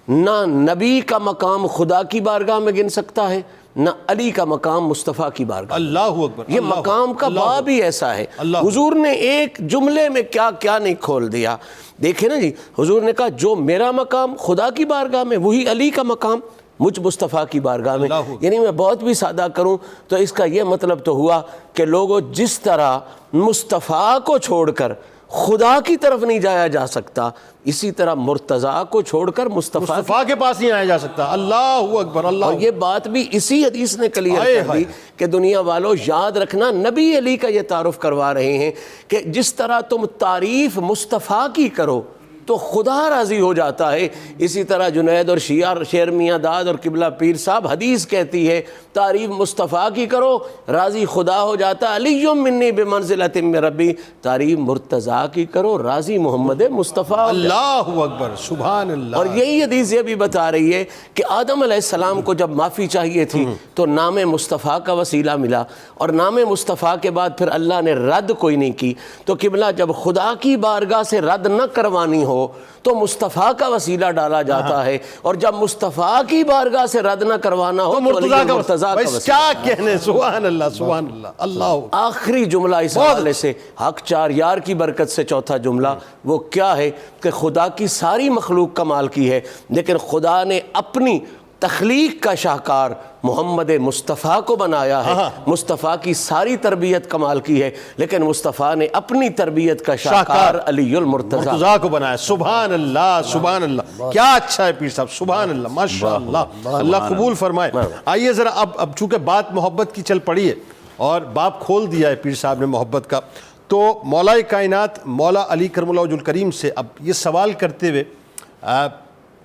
نہ نبی کا مقام خدا کی بارگاہ میں گن سکتا ہے، نہ علی کا مقام مصطفیٰ کی بارگاہ. اللہ اکبر. یہ مقام کا باب ہی ایسا ہے. حضور نے ایک جملے میں کیا کیا نہیں کھول دیا. دیکھیں نا جی، حضور نے کہا جو میرا مقام خدا کی بارگاہ میں وہی علی کا مقام. مجھ مصطفیٰ کی بارگاہ میں. یعنی میں بہت بھی سادہ کروں تو اس کا یہ مطلب تو ہوا کہ لوگوں جس طرح مصطفیٰ کو چھوڑ کر خدا کی طرف نہیں جایا جا سکتا، اسی طرح مرتضیٰ کو چھوڑ کر مصطفیٰ کے پاس نہیں آیا جا سکتا. اللہ اکبر. اللہ. اور یہ بات بھی اسی حدیث نے کلیئر کر دی کہ دنیا والوں یاد رکھنا، نبی علی کا یہ تعارف کروا رہے ہیں کہ جس طرح تم تعریف مصطفیٰ کی کرو تو خدا راضی ہو جاتا ہے، اسی طرح جنید اور شیر میاں داد اور قبلہ پیر صاحب حدیث کہتی ہے تعریف مصطفیٰ کی کرو راضی خدا ہو جاتا. علی منی بمنزلۃ من ربی، تعریف مرتضیٰ کی کرو راضی محمد مصطفیٰ. اللہ اکبر. سبحان اللہ. اور یہی حدیث یہ بھی بتا رہی ہے کہ آدم علیہ السلام کو جب معافی چاہیے تھی تو نام مصطفیٰ کا وسیلہ ملا، اور نام مصطفیٰ کے بعد پھر اللہ نے رد کوئی نہیں کی. تو قبلہ جب خدا کی بارگاہ سے رد نہ کروانی ہو تو مصطفیٰ کا وسیلہ ڈالا جاتا ہے، اور جب مصطفیٰ کی بارگاہ سے رد نہ کروانا ہو تو مرتضیٰ کا وسیلہ. کیا کہنے. سبحان اللہ. سبحان اللہ. اللہ. آخری جملہ اس حوالے سے حق چار یار کی برکت سے چوتھا جملہ وہ کیا ہے کہ خدا کی ساری مخلوق کمال کی ہے، لیکن خدا نے اپنی تخلیق کا شاہکار محمد مصطفیٰ کو بنایا ہے. مصطفیٰ کی ساری تربیت کمال کی ہے، لیکن مصطفیٰ نے اپنی تربیت کا شاہکار علی المرتضیٰ کو بنایا. سبحان اللہ. سبحان اللہ. کیا اچھا ہے پیر صاحب. سبحان اللہ. ماشاءاللہ. اللہ قبول فرمائے. آئیے ذرا اب چونکہ بات محبت کی چل پڑی ہے اور باب کھول دیا ہے پیر صاحب نے محبت کا، تو مولا کائنات مولا علی کرم اللہ وجہ الکریم سے اب یہ سوال کرتے ہوئے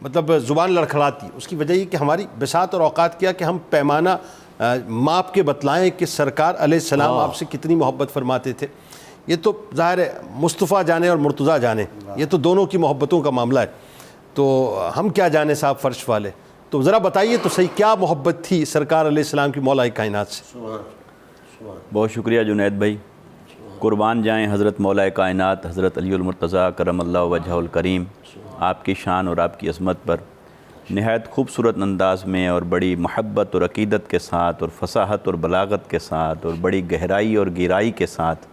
مطلب زبان لڑکھڑاتی. اس کی وجہ یہ کہ ہماری بساط اور اوقات کیا کہ ہم پیمانہ ماپ کے بتلائیں کہ سرکار علیہ السلام آپ سے کتنی محبت فرماتے تھے. یہ تو ظاہر ہے مصطفیٰ جانے اور مرتضیٰ جانے، یہ تو دونوں کی محبتوں کا معاملہ ہے، تو ہم کیا جانے صاحب فرش والے. تو ذرا بتائیے تو صحیح کیا محبت تھی سرکار علیہ السلام کی مولا کائنات سے. بہت شکریہ جنید بھائی. قربان جائیں حضرت مولا کائنات حضرت علی المرتضیٰ کرم اللہ وجہ الکریم. آپ کی شان اور آپ کی عظمت پر نہایت خوبصورت انداز میں اور بڑی محبت اور عقیدت کے ساتھ اور فصاحت اور بلاغت کے ساتھ اور بڑی گہرائی اور گہرائی کے ساتھ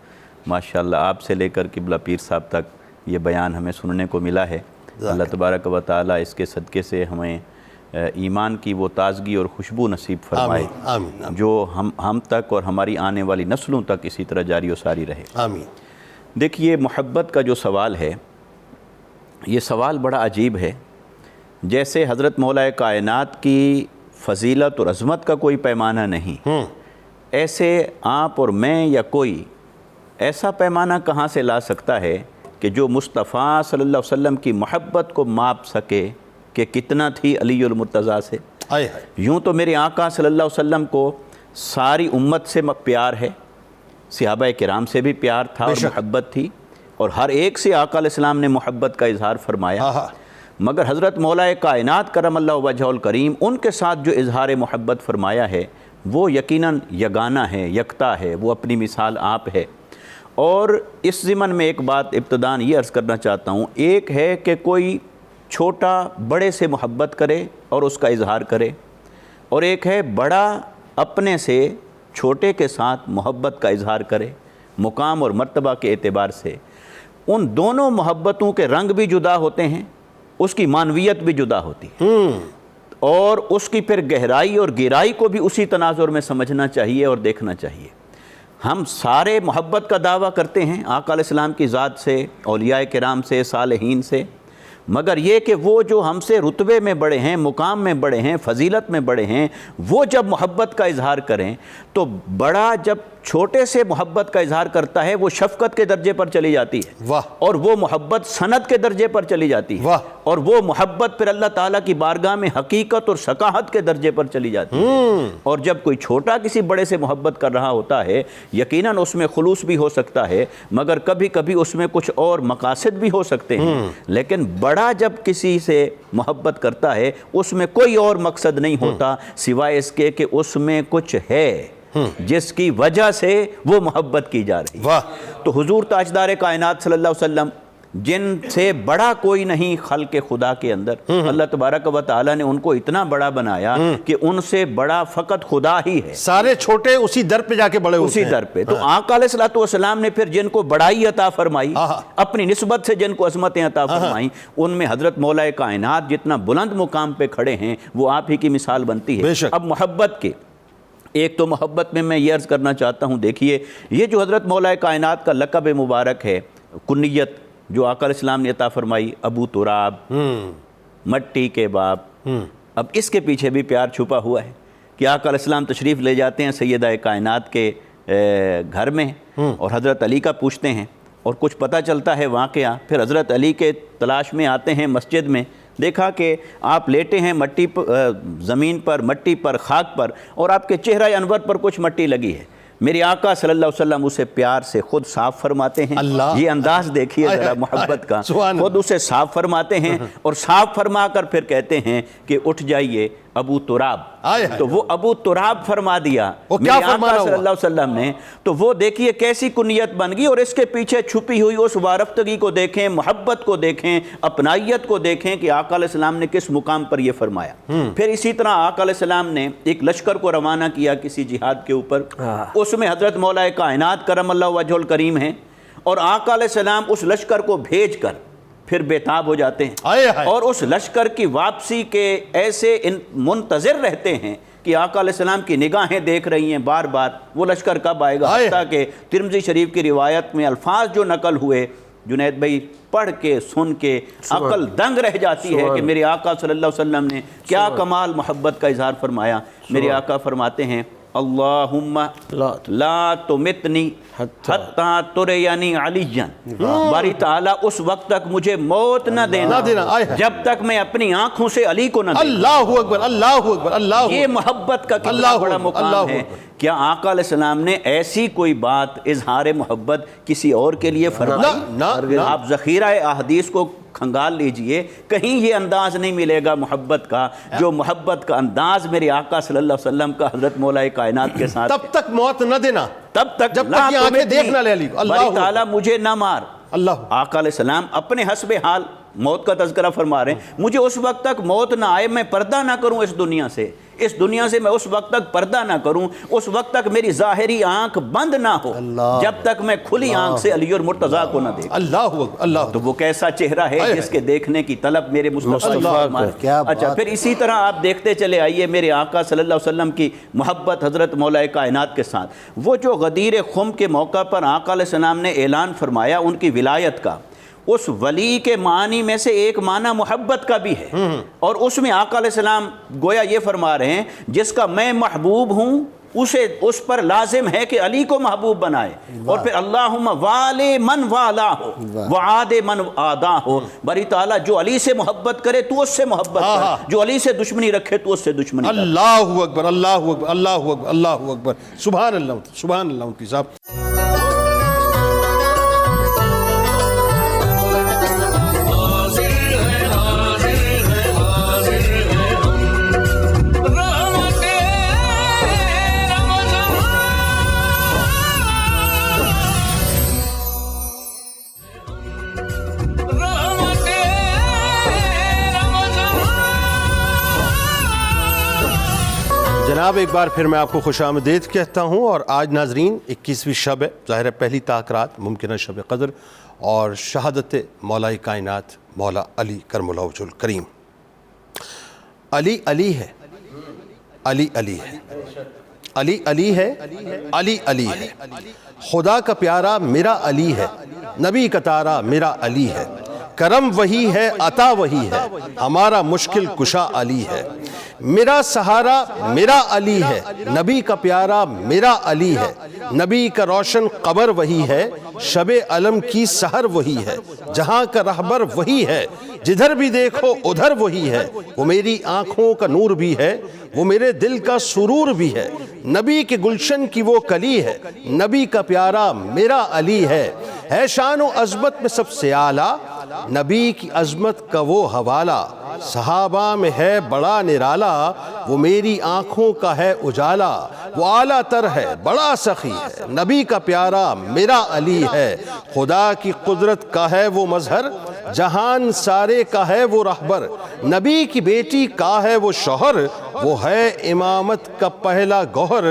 ماشاءاللہ آپ سے لے کر قبلہ پیر صاحب تک یہ بیان ہمیں سننے کو ملا ہے. اللہ تبارک و تعالیٰ اس کے صدقے سے ہمیں ایمان کی وہ تازگی اور خوشبو نصیب فرمائے جو ہم تک اور ہماری آنے والی نسلوں تک اسی طرح جاری و ساری رہے. آمین. دیکھیے محبت کا جو سوال ہے یہ سوال بڑا عجیب ہے. جیسے حضرت مولا کائنات کی فضیلت اور عظمت کا کوئی پیمانہ نہیں، ایسے آپ اور میں یا کوئی ایسا پیمانہ کہاں سے لا سکتا ہے کہ جو مصطفیٰ صلی اللہ علیہ وسلم کی محبت کو ماپ سکے کہ کتنا تھی علی المرتضیٰ سے. یوں تو میرے آقا صلی اللہ علیہ وسلم کو ساری امت سے پیار ہے، صحابہ کرام سے بھی پیار تھا اور محبت تھی، اور ہر ایک سے آقا علیہ السلام نے محبت کا اظہار فرمایا. مگر حضرت مولا کائنات کرم اللہ وجہ الکریم ان کے ساتھ جو اظہار محبت فرمایا ہے وہ یقیناً یگانہ ہے، یکتا ہے، وہ اپنی مثال آپ ہے. اور اس ضمن میں ایک بات ابتداً یہ عرض کرنا چاہتا ہوں. ایک ہے کہ کوئی چھوٹا بڑے سے محبت کرے اور اس کا اظہار کرے، اور ایک ہے بڑا اپنے سے چھوٹے کے ساتھ محبت کا اظہار کرے مقام اور مرتبہ کے اعتبار سے. ان دونوں محبتوں کے رنگ بھی جدا ہوتے ہیں، اس کی معنویت بھی جدا ہوتی ہے، اور اس کی پھر گہرائی اور گہرائی کو بھی اسی تناظر میں سمجھنا چاہیے اور دیکھنا چاہیے. ہم سارے محبت کا دعویٰ کرتے ہیں آقا علیہ السلام کی ذات سے، اولیاء کرام سے، صالحین سے، مگر یہ کہ وہ جو ہم سے رتبے میں بڑے ہیں، مقام میں بڑے ہیں، فضیلت میں بڑے ہیں، وہ جب محبت کا اظہار کریں تو بڑا جب چھوٹے سے محبت کا اظہار کرتا ہے وہ شفقت کے درجے پر چلی جاتی ہے، اور وہ محبت سند کے درجے پر چلی جاتی ہے، اور وہ محبت پھر اللہ تعالیٰ کی بارگاہ میں حقیقت اور ثقافت کے درجے پر چلی جاتی ہے. اور جب کوئی چھوٹا کسی بڑے سے محبت کر رہا ہوتا ہے یقیناً اس میں خلوص بھی ہو سکتا ہے، مگر کبھی کبھی اس میں کچھ اور مقاصد بھی ہو سکتے ہیں. لیکن بڑا جب کسی سے محبت کرتا ہے اس میں کوئی اور مقصد نہیں ہوتا سوائے اس کے کہ اس میں کچھ ہے جس کی وجہ سے وہ محبت کی جا رہی ہے. تو حضور تاجدار کائنات صلی اللہ علیہ وسلم جن سے بڑا کوئی نہیں خلق خدا کے اندر، اللہ تبارک و تعالیٰ نے ان کو اتنا بڑا بنایا کہ ان سے بڑا فقط خدا ہی ہے، سارے چھوٹے اسی در پہ جا کے بڑے ہوتے اسی ہیں۔ در پہ۔ تو آقا علیہ الصلوۃ والسلام نے پھر جن کو بڑائی عطا فرمائی، اپنی نسبت سے جن کو عظمتیں عطا فرمائیں، ان میں حضرت مولا کائنات جتنا بلند مقام پہ کھڑے ہیں وہ آپ ہی کی مثال بنتی ہے۔ بے شک۔ اب محبت کے ایک تو محبت میں یہ عرض کرنا چاہتا ہوں، دیکھیے یہ جو حضرت مولا کائنات کا لقب مبارک ہے، کنیت جو آقا علیہ السلام نے عطا فرمائی، ابو تراب، مٹی کے باپ، اب اس کے پیچھے بھی پیار چھپا ہوا ہے کہ آقا علیہ السلام تشریف لے جاتے ہیں سیدہ کائنات کے گھر میں اور حضرت علی کا پوچھتے ہیں اور کچھ پتہ چلتا ہے واقعہ، پھر حضرت علی کے تلاش میں آتے ہیں مسجد میں، دیکھا کہ آپ لیٹے ہیں مٹی پر، زمین پر، مٹی پر، خاک پر، اور آپ کے چہرہ انور پر کچھ مٹی لگی ہے۔ میرے آقا صلی اللہ علیہ وسلم اسے پیار سے خود صاف فرماتے ہیں، یہ انداز دیکھیے ذرا محبت کا، خود اسے صاف فرماتے ہیں اور صاف فرما کر پھر کہتے ہیں کہ اٹھ جائیے ابو تراب، تو وہ ابو تراب فرما دیا میرے آقا صلی اللہ علیہ وسلم نے۔ تو وہ دیکھیے کیسی کنیت بن گئی، اور اس کے پیچھے چھپی ہوئی اس وارفتگی کو دیکھیں، محبت کو دیکھیں، اپنائیت کو دیکھیں کہ آقا علیہ السلام نے کس مقام پر یہ فرمایا۔ پھر اسی طرح آقا علیہ السلام نے ایک لشکر کو روانہ کیا کسی جہاد کے اوپر، اس میں حضرت مولا کائنات کرم اللہ وجہ الکریم ہیں، اور آقا علیہ السلام اس لشکر کو بھیج کر پھر بےتاب ہو جاتے ہیں اور اس لشکر کی واپسی کے ایسے منتظر رہتے ہیں کہ آقا علیہ السلام کی نگاہیں دیکھ رہی ہیں بار بار وہ لشکر کب آئے گا، حتیٰ کہ ترمذی شریف کی روایت میں الفاظ جو نقل ہوئے، جنید بھائی پڑھ کے سن کے عقل دنگ رہ جاتی ہے کہ میرے آقا صلی اللہ علیہ وسلم نے کیا کمال محبت کا اظہار فرمایا۔ میرے آقا فرماتے ہیں اللہم لا تمتنی حتی ترینی علیاً، باری تعالیٰ اس وقت تک مجھے موت نہ دینا جب تک میں اپنی آنکھوں سے علی کو نہ دیکھوں۔ اللہ اکبر، اللہ اکبر، اللہ یہ محبت کا کتنا بڑا مقام ہے۔ کیا آقا علیہ السلام نے ایسی کوئی بات اظہار محبت کسی اور کے لیے فرمائی؟ آپ ذخیرہ احادیث کو کھنگال لیجئے، کہیں یہ انداز نہیں ملے گا محبت کا جو محبت کا انداز میرے آقا صلی اللہ علیہ وسلم کا حضرت مولا کائنات کے ساتھ۔ تب تک موت نہ دینا، تب تک جب تک یہ آنکھیں دیکھ نہ لے علی، باری تعالیٰ مجھے نہ مار۔ اللہ آقا علیہ السلام اپنے حسب حال موت کا تذکرہ فرما رہے ہیں، مجھے اس وقت تک موت نہ آئے، میں پردہ نہ کروں اس دنیا سے میں اس وقت تک پردہ نہ کروں، اس وقت تک میری ظاہری آنکھ بند نہ ہو جب تک میں کھلی آنکھ سے علی اور مرتضیٰ کو نہ دیکھوں۔ اللہ اللہ، تو وہ کیسا چہرہ ہے جس کے دیکھنے کی طلب میرے مصطفیٰ۔ اچھا پھر اسی طرح آپ دیکھتے چلے آئیے میرے آقا صلی اللہ علیہ وسلم کی محبت حضرت مولا کائنات کے ساتھ۔ وہ جو غدیر خم کے موقع پر آقا علیہ السلام نے اعلان فرمایا ان کی ولایت کا، اس ولی کے معنی میں سے ایک معنی محبت کا بھی ہے، اور اس میں آقا علیہ السلام گویا یہ فرما رہے ہیں جس کا میں محبوب ہوں اس پر لازم ہے کہ علی کو محبوب بنائے، اور پھر اللہم والی من والا ہو وعاد من آدا ہو، باری تعالیٰ جو علی سے محبت کرے تو اس سے محبت کر، جو علی سے دشمنی رکھے تو اس سے دشمنی رکھے۔ اللہ اکبر، اللہ اکبر، اللہ اکبر، اللہ اکبر، سبحان اللہ، سبحان اللہ مفتی صاحب۔ جناب ایک بار پھر میں آپ کو خوش آمدید کہتا ہوں، اور آج ناظرین 21ویں شب ہے، ظاہر ہے پہلی تاکرات ممکنہ شب قدر اور شہادت مولا کائنات مولا علی کرم اللہ وجہ الکریم۔ علی علی ہے، علی علی ہے، علی علی ہے، علی علی ہے، خدا کا پیارا میرا علی ہے، نبی کا تارا میرا علی ہے، کرم وہی ہے عطا وہی ہے، ہمارا مشکل کشا علی ہے، میرا سہارا میرا علی ہے، نبی کا پیارا میرا علی ہے، نبی کا روشن قبر وہی ہے، شب علم کی سحر وہی ہے، جہاں کا رہبر وہی ہے، جدھر بھی دیکھو ادھر وہی ہے، وہ میری آنکھوں کا نور بھی ہے، وہ میرے دل کا سرور بھی ہے، نبی کے گلشن کی وہ کلی ہے، نبی کا پیارا میرا علی ہے شان و عظمت میں سب سے اعلیٰ، نبی کی عظمت کا وہ حوالہ، صحابہ میں ہے بڑا نرالا، وہ میری آنکھوں کا ہے اجالا، وہ اعلیٰ تر ہے بڑا سخی ہے، نبی کا پیارا میرا علی ہے، خدا کی قدرت کا ہے وہ مظہر، جہان سارے کا ہے وہ رہبر، نبی کی بیٹی کا ہے وہ شوہر، وہ ہے امامت کا پہلا گوہر،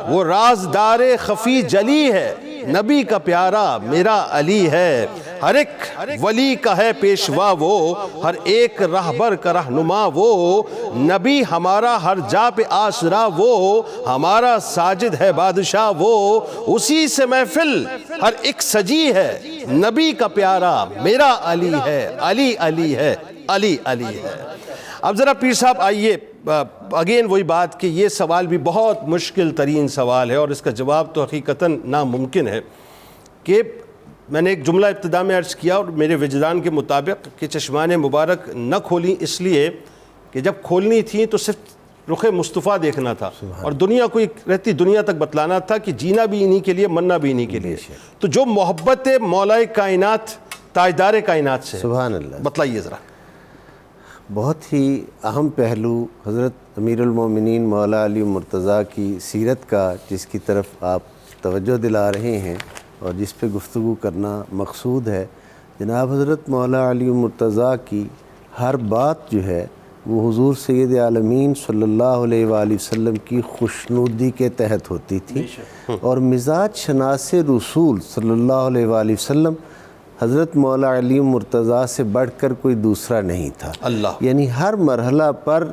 وہ رازدار خفی جلی ہے، نبی کا پیارا میرا علی ہے، ہر ایک ولی کا ہے پیشوا وہ، ہر ایک رہبر کا رہنما وہ، نبی ہمارا ہر جا پہ آسرا وہ، ہمارا ساجد ہے بادشاہ وہ، اسی سے محفل ہر ایک سجی ہے، نبی کا پیارا میرا علی ہے، علی علی ہے، علی علی ہے۔ اب ذرا پیر صاحب آئیے، اگین وہی بات کہ یہ سوال بھی بہت مشکل ترین سوال ہے اور اس کا جواب تو حقیقتاً ناممکن ہے، کہ میں نے ایک جملہ ابتدا میں عرض کیا اور میرے وجدان کے مطابق کہ چشمان مبارک نہ کھولیں اس لیے کہ جب کھولنی تھیں تو صرف رخ مصطفیٰ دیکھنا تھا اور دنیا کو رہتی دنیا تک بتلانا تھا کہ جینا بھی انہی کے لیے، مرنا بھی انہی کے لیے۔ تو جو محبت مولا کائنات تاجدار کائنات سے، سبحان اللہ، بتلائیے ذرا۔ بہت ہی اہم پہلو حضرت امیر المومنین مولا علی مرتضیٰ کی سیرت کا، جس کی طرف آپ توجہ دلا رہے ہیں اور جس پہ گفتگو کرنا مقصود ہے، جناب حضرت مولا علی مرتضیٰ کی ہر بات جو ہے وہ حضور سید عالمین صلی اللہ علیہ وآلہ وسلم کی خوشنودی کے تحت ہوتی تھی، اور مزاج شناس رسول صلی اللہ علیہ وآلہ وسلم حضرت مولا علی مرتضیٰ سے بڑھ کر کوئی دوسرا نہیں تھا۔ اللہ، یعنی ہر مرحلہ پر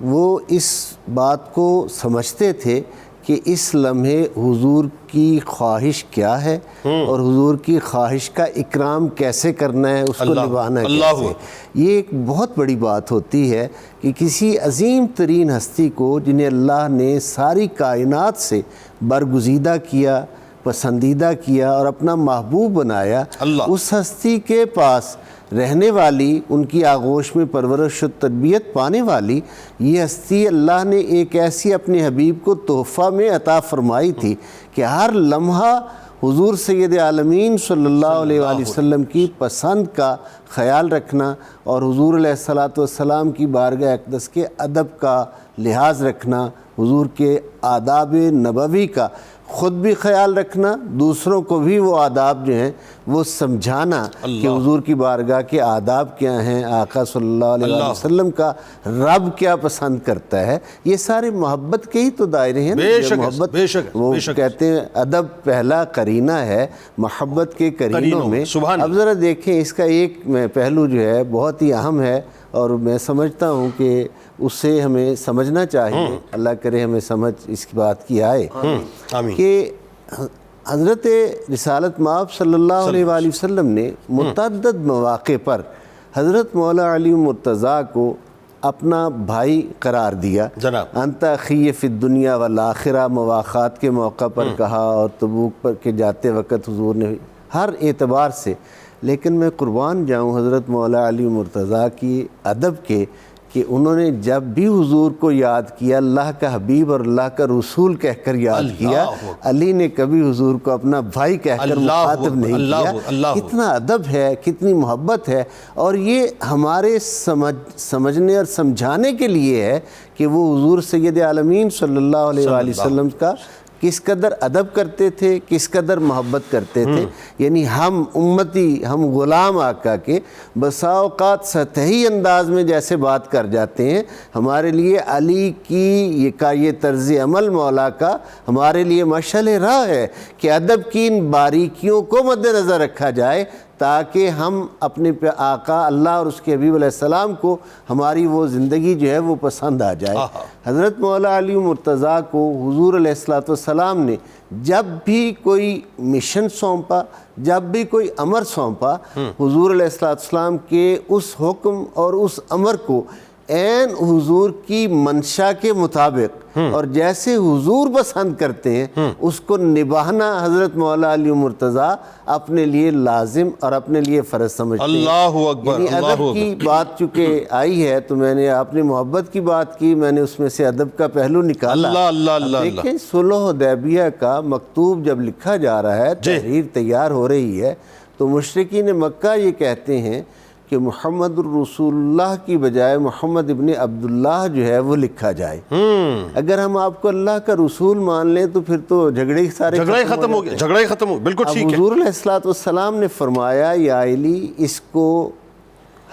وہ اس بات کو سمجھتے تھے کہ اس لمحے حضور کی خواہش کیا ہے اور حضور کی خواہش کا اکرام کیسے کرنا ہے، اس کو نبھانا کیسے۔ یہ ایک بہت بڑی بات ہوتی ہے کہ کسی عظیم ترین ہستی کو جنہیں اللہ نے ساری کائنات سے برگزیدہ کیا، پسندیدہ کیا اور اپنا محبوب بنایا، اس ہستی کے پاس رہنے والی، ان کی آغوش میں پرورش و تربیت پانے والی یہ ہستی اللہ نے ایک ایسی اپنے حبیب کو تحفہ میں عطا فرمائی تھی کہ ہر لمحہ حضور سید عالمین صلی اللہ علیہ وآلہ وسلم کی پسند کا خیال رکھنا اور حضور علیہ السلام کی بارگاہ اقدس کے ادب کا لحاظ رکھنا، حضور کے آداب نبوی کا خود بھی خیال رکھنا، دوسروں کو بھی وہ آداب جو ہیں وہ سمجھانا کہ حضور کی بارگاہ کے آداب کیا ہیں، آقا صلی اللہ علیہ وآلہ وسلم کا رب کیا پسند کرتا ہے۔ یہ سارے محبت کے ہی تو دائرے ہیں، محبت وہ کہتے ہیں ادب پہلا قرینہ ہے محبت کے قرینوں میں۔ اب ذرا دیکھیں اس کا ایک پہلو جو ہے بہت ہی اہم ہے اور میں سمجھتا ہوں کہ اس سے ہمیں سمجھنا چاہیے، اللہ کرے ہمیں سمجھ اس کی بات کی آئے، کہ حضرت رسالت مآب صلی اللہ علیہ وآلہ وسلم نے متعدد مواقع پر حضرت مولا علی مرتضیٰ کو اپنا بھائی قرار دیا۔ انت اخی فی الدنیا والآخرہ مواخات کے موقع پر کہا اور تبوک پر کے جاتے وقت حضور نے ہر اعتبار سے، لیکن میں قربان جاؤں حضرت مولا علی مرتضیٰ کی ادب کے کہ انہوں نے جب بھی حضور کو یاد کیا اللہ کا حبیب اور اللہ کا رسول کہہ کر یاد کیا، علی نے کبھی حضور کو اپنا بھائی کہہ کر مخاطب نہیں کیا۔ کتنا ادب ہے، کتنی محبت ہے، اور یہ ہمارے سمجھنے اور سمجھانے کے لیے ہے کہ وہ حضور سید عالمین صلی اللہ علیہ وآلہ وسلم کا کس قدر ادب کرتے تھے، کس قدر محبت کرتے تھے۔ یعنی ہم امتی، ہم غلام آقا کے بسا اوقات سطحی انداز میں جیسے بات کر جاتے ہیں، ہمارے لیے علی کی یہ طرز عمل مولا کا ہمارے لیے مشعل راہ ہے کہ ادب کی ان باریکیوں کو مد نظر رکھا جائے تاکہ ہم اپنے آقا اللہ اور اس کے حبیب علیہ السلام کو ہماری وہ زندگی جو ہے وہ پسند آ جائے۔ حضرت مولا علی مرتضیٰ کو حضور علیہ السلام نے جب بھی کوئی مشن سونپا، جب بھی کوئی امر سونپا، حضور علیہ السلام کے اس حکم اور اس امر کو عین حضور کی منشا کے مطابق اور جیسے حضور پسند کرتے ہیں اس کو نبھانا حضرت مولا علی مرتضیٰ اپنے لیے لازم اور اپنے لیے فرض سمجھتے ہیں۔ اللہ اکبر، یعنی ادب کی بات چونکہ آئی ہے تو میں نے آپ نے محبت کی بات کی، میں نے اس میں سے ادب کا پہلو نکالا۔ دیکھیں صلح حدیبیہ کا مکتوب جب لکھا جا رہا ہے، تحریر تیار ہو رہی ہے، تو مشرکین مکہ یہ کہتے ہیں کہ محمد الرسول اللہ کی بجائے محمد ابن عبداللہ جو ہے وہ لکھا جائے۔ اگر ہم آپ کو اللہ کا رسول مان لیں تو پھر تو جھگڑے ختم ہو گیا، جھگڑا ہی ختم ہو، بالکل ٹھیک ہے۔ حضور علیہ السلام نے فرمایا یا علی اس کو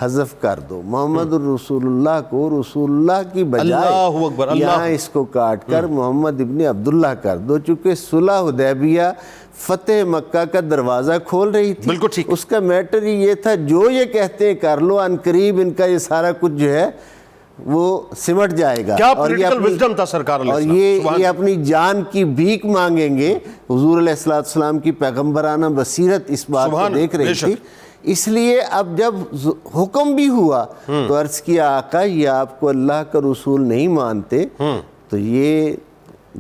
حذف کر دو، محمد الرسول اللہ کو رسول اللہ کی بجائے یہاں اس کو کاٹ کر محمد ابن عبداللہ کر دو، چونکہ صلح حدیبیہ فتح مکہ کا دروازہ کھول رہی تھی۔ بالکل ٹھیک۔ اس کا میٹر ہی یہ تھا جو یہ کہتے ہیں کر لو، ان قریب ان کا یہ سارا کچھ جو ہے وہ سمٹ جائے گا، کیا پولیٹیکل وزڈم تھا سرکار علیہ السلام، اور یہ اپنی جان کی بھیک مانگیں گے۔ حضور علیہ السلام کی پیغمبرانہ بصیرت اس بات کو دیکھ رہی تھی، اس لیے اب جب حکم بھی ہوا تو عرض کیا آقا یہ آپ کو اللہ کا رسول نہیں مانتے تو یہ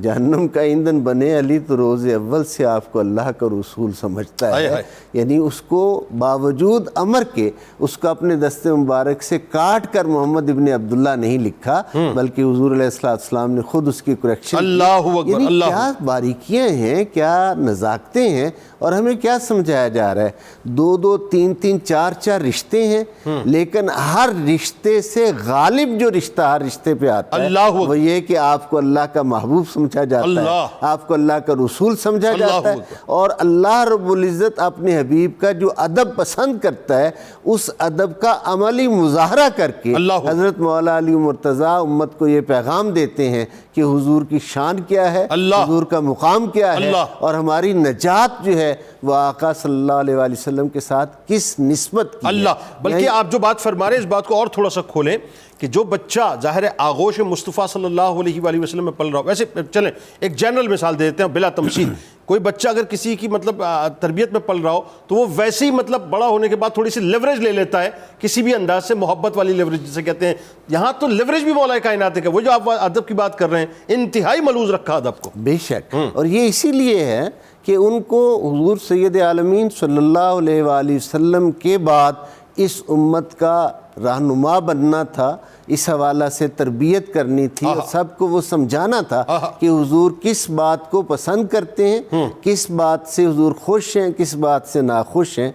جہنم کا ایندھن بنے، علی تو روز اول سے آپ کو اللہ کا رسول سمجھتا ہے، یعنی اس کو باوجود امر کے اس کو اپنے دست مبارک سے کاٹ کر محمد ابن عبداللہ نہیں لکھا، بلکہ حضور علیہ السلام نے خود اس کی کریکشن کی۔ اللہ اکبر، یعنی اللہ کیا باریکیاں ہیں، کیا نزاکتیں ہیں، اور ہمیں کیا سمجھایا جا رہا ہے؟ دو دو تین تین چار چار رشتے ہیں، لیکن ہر رشتے سے غالب جو رشتہ ہر رشتے پہ آتا ہے وہ یہ کہ آپ کو اللہ کا محبوب سمجھا جاتا ہے، آپ کو اللہ کا رسول سمجھا جاتا ہے، اور اللہ رب العزت اپنے حبیب کا جو ادب پسند کرتا ہے اس ادب کا عملی مظاہرہ کر کے حضرت مولا علی مرتضیٰ امت کو یہ پیغام دیتے ہیں کہ حضور کی شان کیا ہے، حضور کا مقام کیا ہے، اور ہماری نجات جو ہے وہ آقا صلی اللہ علیہ وآلہ وسلم کے ساتھ کس نسبت کی ہے۔ بلکہ آپ جو بات فرما رہے ہیں اس بات کو اور تھوڑا سا کھولیں کہ جو بچہ ظاہر آغوش مصطفیٰ صلی اللہ علیہ وآلہ وسلم میں پل رہا ہو، ویسے چلیں ایک جنرل مثال دے دیتے ہیں بلا تمثیل، کوئی بچہ اگر کسی کی مطلب تربیت میں پل رہا ہو تو وہ ویسے ہی مطلب بڑا ہونے کے بعد تھوڑی سی لیوریج لے لیتا ہے کسی بھی انداز سے، محبت والی لیوریج جسے کہتے ہیں، یہاں تو لیوریج بھی مولا کائنات ہے، وہ جو آپ ادب کی بات کر رہے ہیں انتہائی ملوث رکھا ادب کو۔ بے شک، اور یہ اسی لیے ہے کہ ان کو حضور سید عالمین صلی اللہ علیہ وآلہ وسلم کے بعد اس امت کا رہنما بننا تھا، اس حوالہ سے تربیت کرنی تھی، اور سب کو وہ سمجھانا تھا کہ حضور کس بات کو پسند کرتے ہیں، کس بات سے حضور خوش ہیں، کس بات سے ناخوش ہیں۔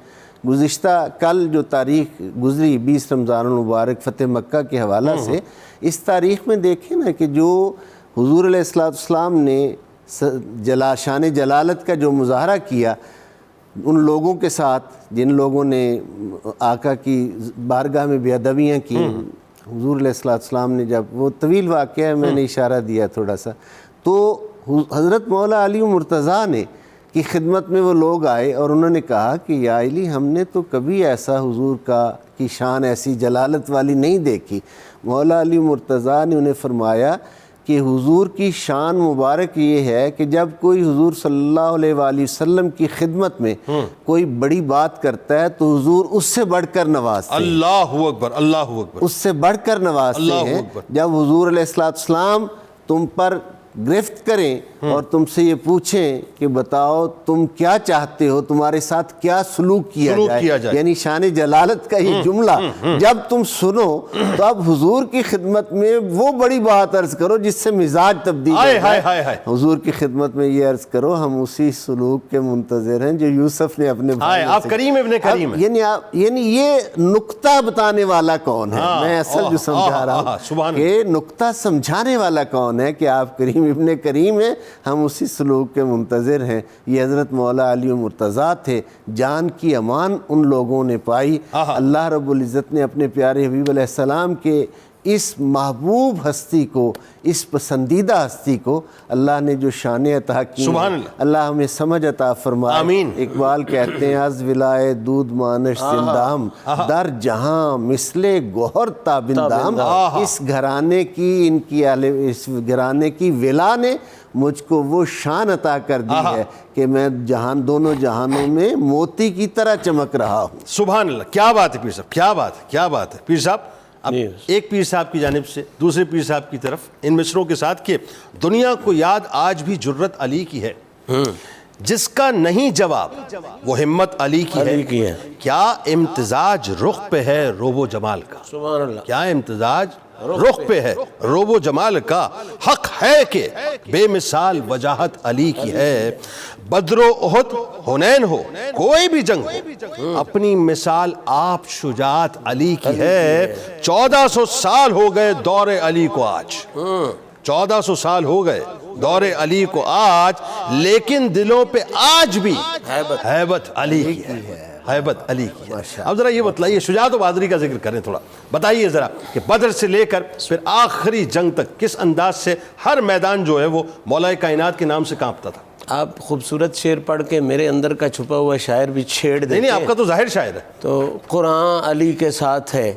گزشتہ کل جو تاریخ گزری 20 رمضان المبارک فتح مکہ کے حوالہ سے، اس تاریخ میں دیکھیں نا کہ جو حضور علیہ السلام نے شان جلالت کا جو مظاہرہ کیا ان لوگوں کے ساتھ جن لوگوں نے آقا کی بارگاہ میں بے ادبیاں کی، حضور علیہ السلام نے جب وہ طویل واقعہ ہے، میں نے اشارہ دیا تھوڑا سا، تو حضرت مولا علی مرتضیٰ نے کی خدمت میں وہ لوگ آئے اور انہوں نے کہا کہ یا علی ہم نے تو کبھی ایسا حضور کی شان ایسی جلالت والی نہیں دیکھی۔ مولا علی مرتضیٰ نے انہیں فرمایا کہ حضور کی شان مبارک یہ ہے کہ جب کوئی حضور صلی اللہ علیہ وآلہ وسلم کی خدمت میں کوئی بڑی بات کرتا ہے تو حضور اس سے بڑھ کر نوازتے ہیں، اللہ اکبر، اللہ اکبر، اس سے بڑھ کر نوازتے ہیں۔ جب حضور علیہ السلام تم پر گرفت کریں اور تم سے یہ پوچھیں کہ بتاؤ تم کیا چاہتے ہو، تمہارے ساتھ کیا سلوک کیا جائے، یعنی شان جلالت کا یہ جملہ جب تم سنو تو اب حضور کی خدمت میں وہ بڑی بات عرض کرو جس سے مزاج تبدیل ہو جائے۔ حضور کی خدمت میں یہ عرض کرو ہم اسی سلوک کے منتظر ہیں جو یوسف نے اپنے بھائی سے، آپ کریم ابن کریم ہیں۔ یعنی یہ نقطہ بتانے والا کون ہے، میں اصل جو سمجھا رہا ہوں کہ نقطہ سمجھانے والا کون ہے کہ آپ کریم ابن کریم ہیں، ہم اسی سلوک کے منتظر ہیں۔ یہ حضرت مولا علی مرتضیٰ تھے، جان کی امان ان لوگوں نے پائی۔ اللہ رب العزت نے اپنے پیارے حبیب علیہ السلام کے اس محبوب ہستی کو، اس پسندیدہ ہستی کو اللہ نے جو شان عطا کی، اللہ ہمیں سمجھ عطا فرمائے۔ آمین۔ اقبال کہتے ہیں از ولائے دودھ مانش زندام، در جہاں مثل گوہر تابندام۔ اس گھرانے کی اس گھرانے کی ولا نے مجھ کو وہ شان عطا کر دی ہے کہ میں دونوں جہانوں میں موتی کی طرح چمک رہا ہوں۔ سبحان اللہ، کیا بات ہے پیر صاحب، کیا بات ہے، کیا بات ہے پیر صاحب۔ اب ایک پیر صاحب کی جانب سے دوسرے پیر صاحب کی طرف ان مصروں کے ساتھ کہ دنیا کو یاد آج بھی جرت علی کی ہے جس کا نہیں جواب وہ ہمت علی کی ہے کیا امتزاج رخ پہ ہے روب و جمال کا سبحان اللہ کیا امتزاج رخ پہ ہے روب و جمال کا حق ہے کہ بے مثال وجاہت علی کی ہے بدر و احد حنین ہو کوئی بھی جنگ ہو اپنی مثال آپ شجاعت علی کی ہے 1400 سال ہو گئے دور علی کو آج 1400 سال ہو گئے دور علی کو آج لیکن دلوں پہ آج بھی ہیبت علی کی ہے ہیبت علی کی ہے اب ذرا یہ بتلائیے شجاعت و بہادری کا ذکر کریں تھوڑا بتائیے ذرا کہ بدر سے لے کر پھر آخری جنگ تک کس انداز سے ہر میدان جو ہے وہ مولا کائنات کے نام سے کانپتا تھا آپ خوبصورت شعر پڑھ کے میرے اندر کا چھپا ہوا شاعر بھی چھیڑ دیتے نہیں آپ کا تو ظاہر شاعر ہے تو قرآن علی کے ساتھ ہے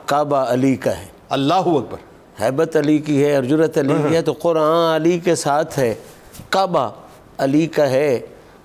کعبہ علی کا ہے اللہ اکبر ہیبت علی کی ہے اور جرأت علی کی ہے تو قرآن علی کے ساتھ ہے کعبہ علی کا ہے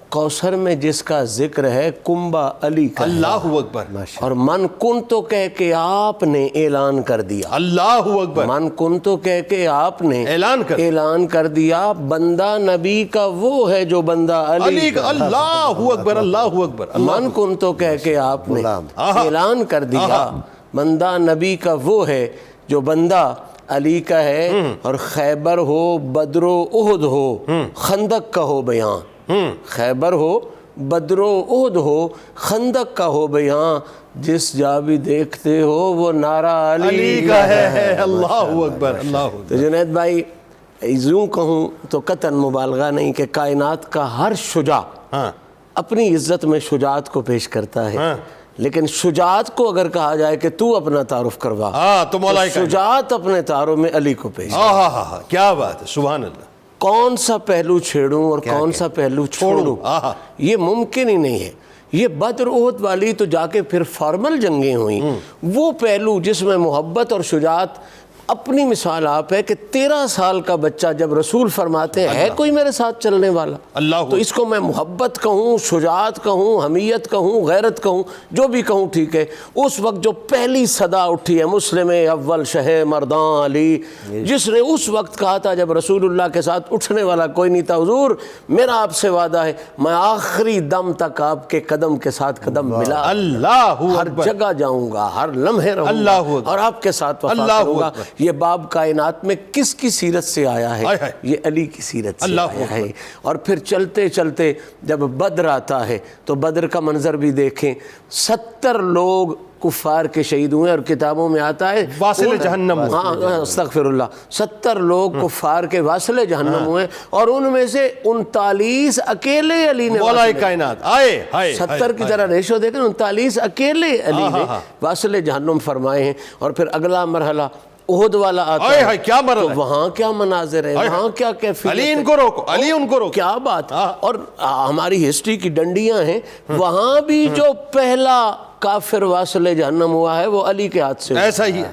کوثر میں جس کا ذکر ہے کنبہ علی کا اللہ اکبر اور من کن تو کہہ کے آپ نے اعلان کر دیا اللہ اکبر من کن تو کہہ کے آپ نے اعلان کر دیا بندہ نبی کا وہ ہے جو بندہ علی کا اللہ اکبر اللہ اکبر من کن تو کہہ کے آپ نے اعلان کر دیا بندہ نبی کا وہ ہے جو بندہ علی کا ہے اور خیبر ہو بدر و احد ہو خندق کا ہو بیان خیبر ہو بدر و احد ہو خندق کا ہو بیان جس جا بھی دیکھتے ہو وہ نعرہ علی کا ہے اللہ اکبر اللہ اکبر تو جنید بھائی یوں کہوں تو قطعاً مبالغہ نہیں کہ کائنات کا ہر شجاع اپنی عزت میں شجاعت کو پیش کرتا ہے لیکن شجاعت کو اگر کہا جائے کہ تو اپنا تعارف کروا تو مولا شجاعت اپنے تعارف میں علی کو پیش کیا بات ہے سبحان اللہ کون سا پہلو چھیڑوں اور کون سا پہلو چھوڑوں یہ ممکن ہی نہیں ہے یہ بدر احد والی تو جا کے پھر فارمل جنگیں ہوئیں وہ پہلو جس میں محبت اور شجاعت اپنی مثال آپ ہے کہ 13 سال کا بچہ جب رسول فرماتے ہیں کوئی میرے ساتھ چلنے والا تو اس کو میں محبت کہوں شجاعت کہوں حمیت کہوں غیرت کہوں جو بھی کہوں ٹھیک ہے اس وقت جو پہلی صدا اٹھی ہے مسلم اول شہ مردان علی جس نے اس وقت کہا تھا جب رسول اللہ کے ساتھ اٹھنے والا کوئی نہیں تھا حضور میرا آپ سے وعدہ ہے میں آخری دم تک آپ کے قدم کے ساتھ قدم ملا ہر جگہ جاؤں گا ہر لمحے رہوں گا اور آپ کے ساتھ وفا کروں گا یہ باب کائنات میں کس کی سیرت سے آیا ہے یہ علی کی سیرت سے آیا ہے اور پھر چلتے چلتے جب بدر آتا ہے تو بدر کا منظر بھی دیکھیں 70 لوگ کفار کے شہید ہوئے اور کتابوں میں آتا ہے واصل جہنم استغفر اللہ 70 لوگ کفار کے واصل جہنم ہوئے اور ان میں سے 39 اکیلے علی نے مولا کائنات 70 کی طرح ریشو دیکھیں 39 اکیلے علی نے واصل جہنم فرمائے ہیں اور پھر اگلا مرحلہ احد والا آتا ہے کیا تو وہاں کیا مناظر ہے وہاں کیا کیفیت علی ان کو روکو علی ان کو روکو کیا بات اور ہماری ہسٹری کی ڈنڈیاں ہیں وہاں بھی جو پہلا کافر واصل جہنم ہوا ہے وہ علی کے ہاتھ سے ایسا ہی ہے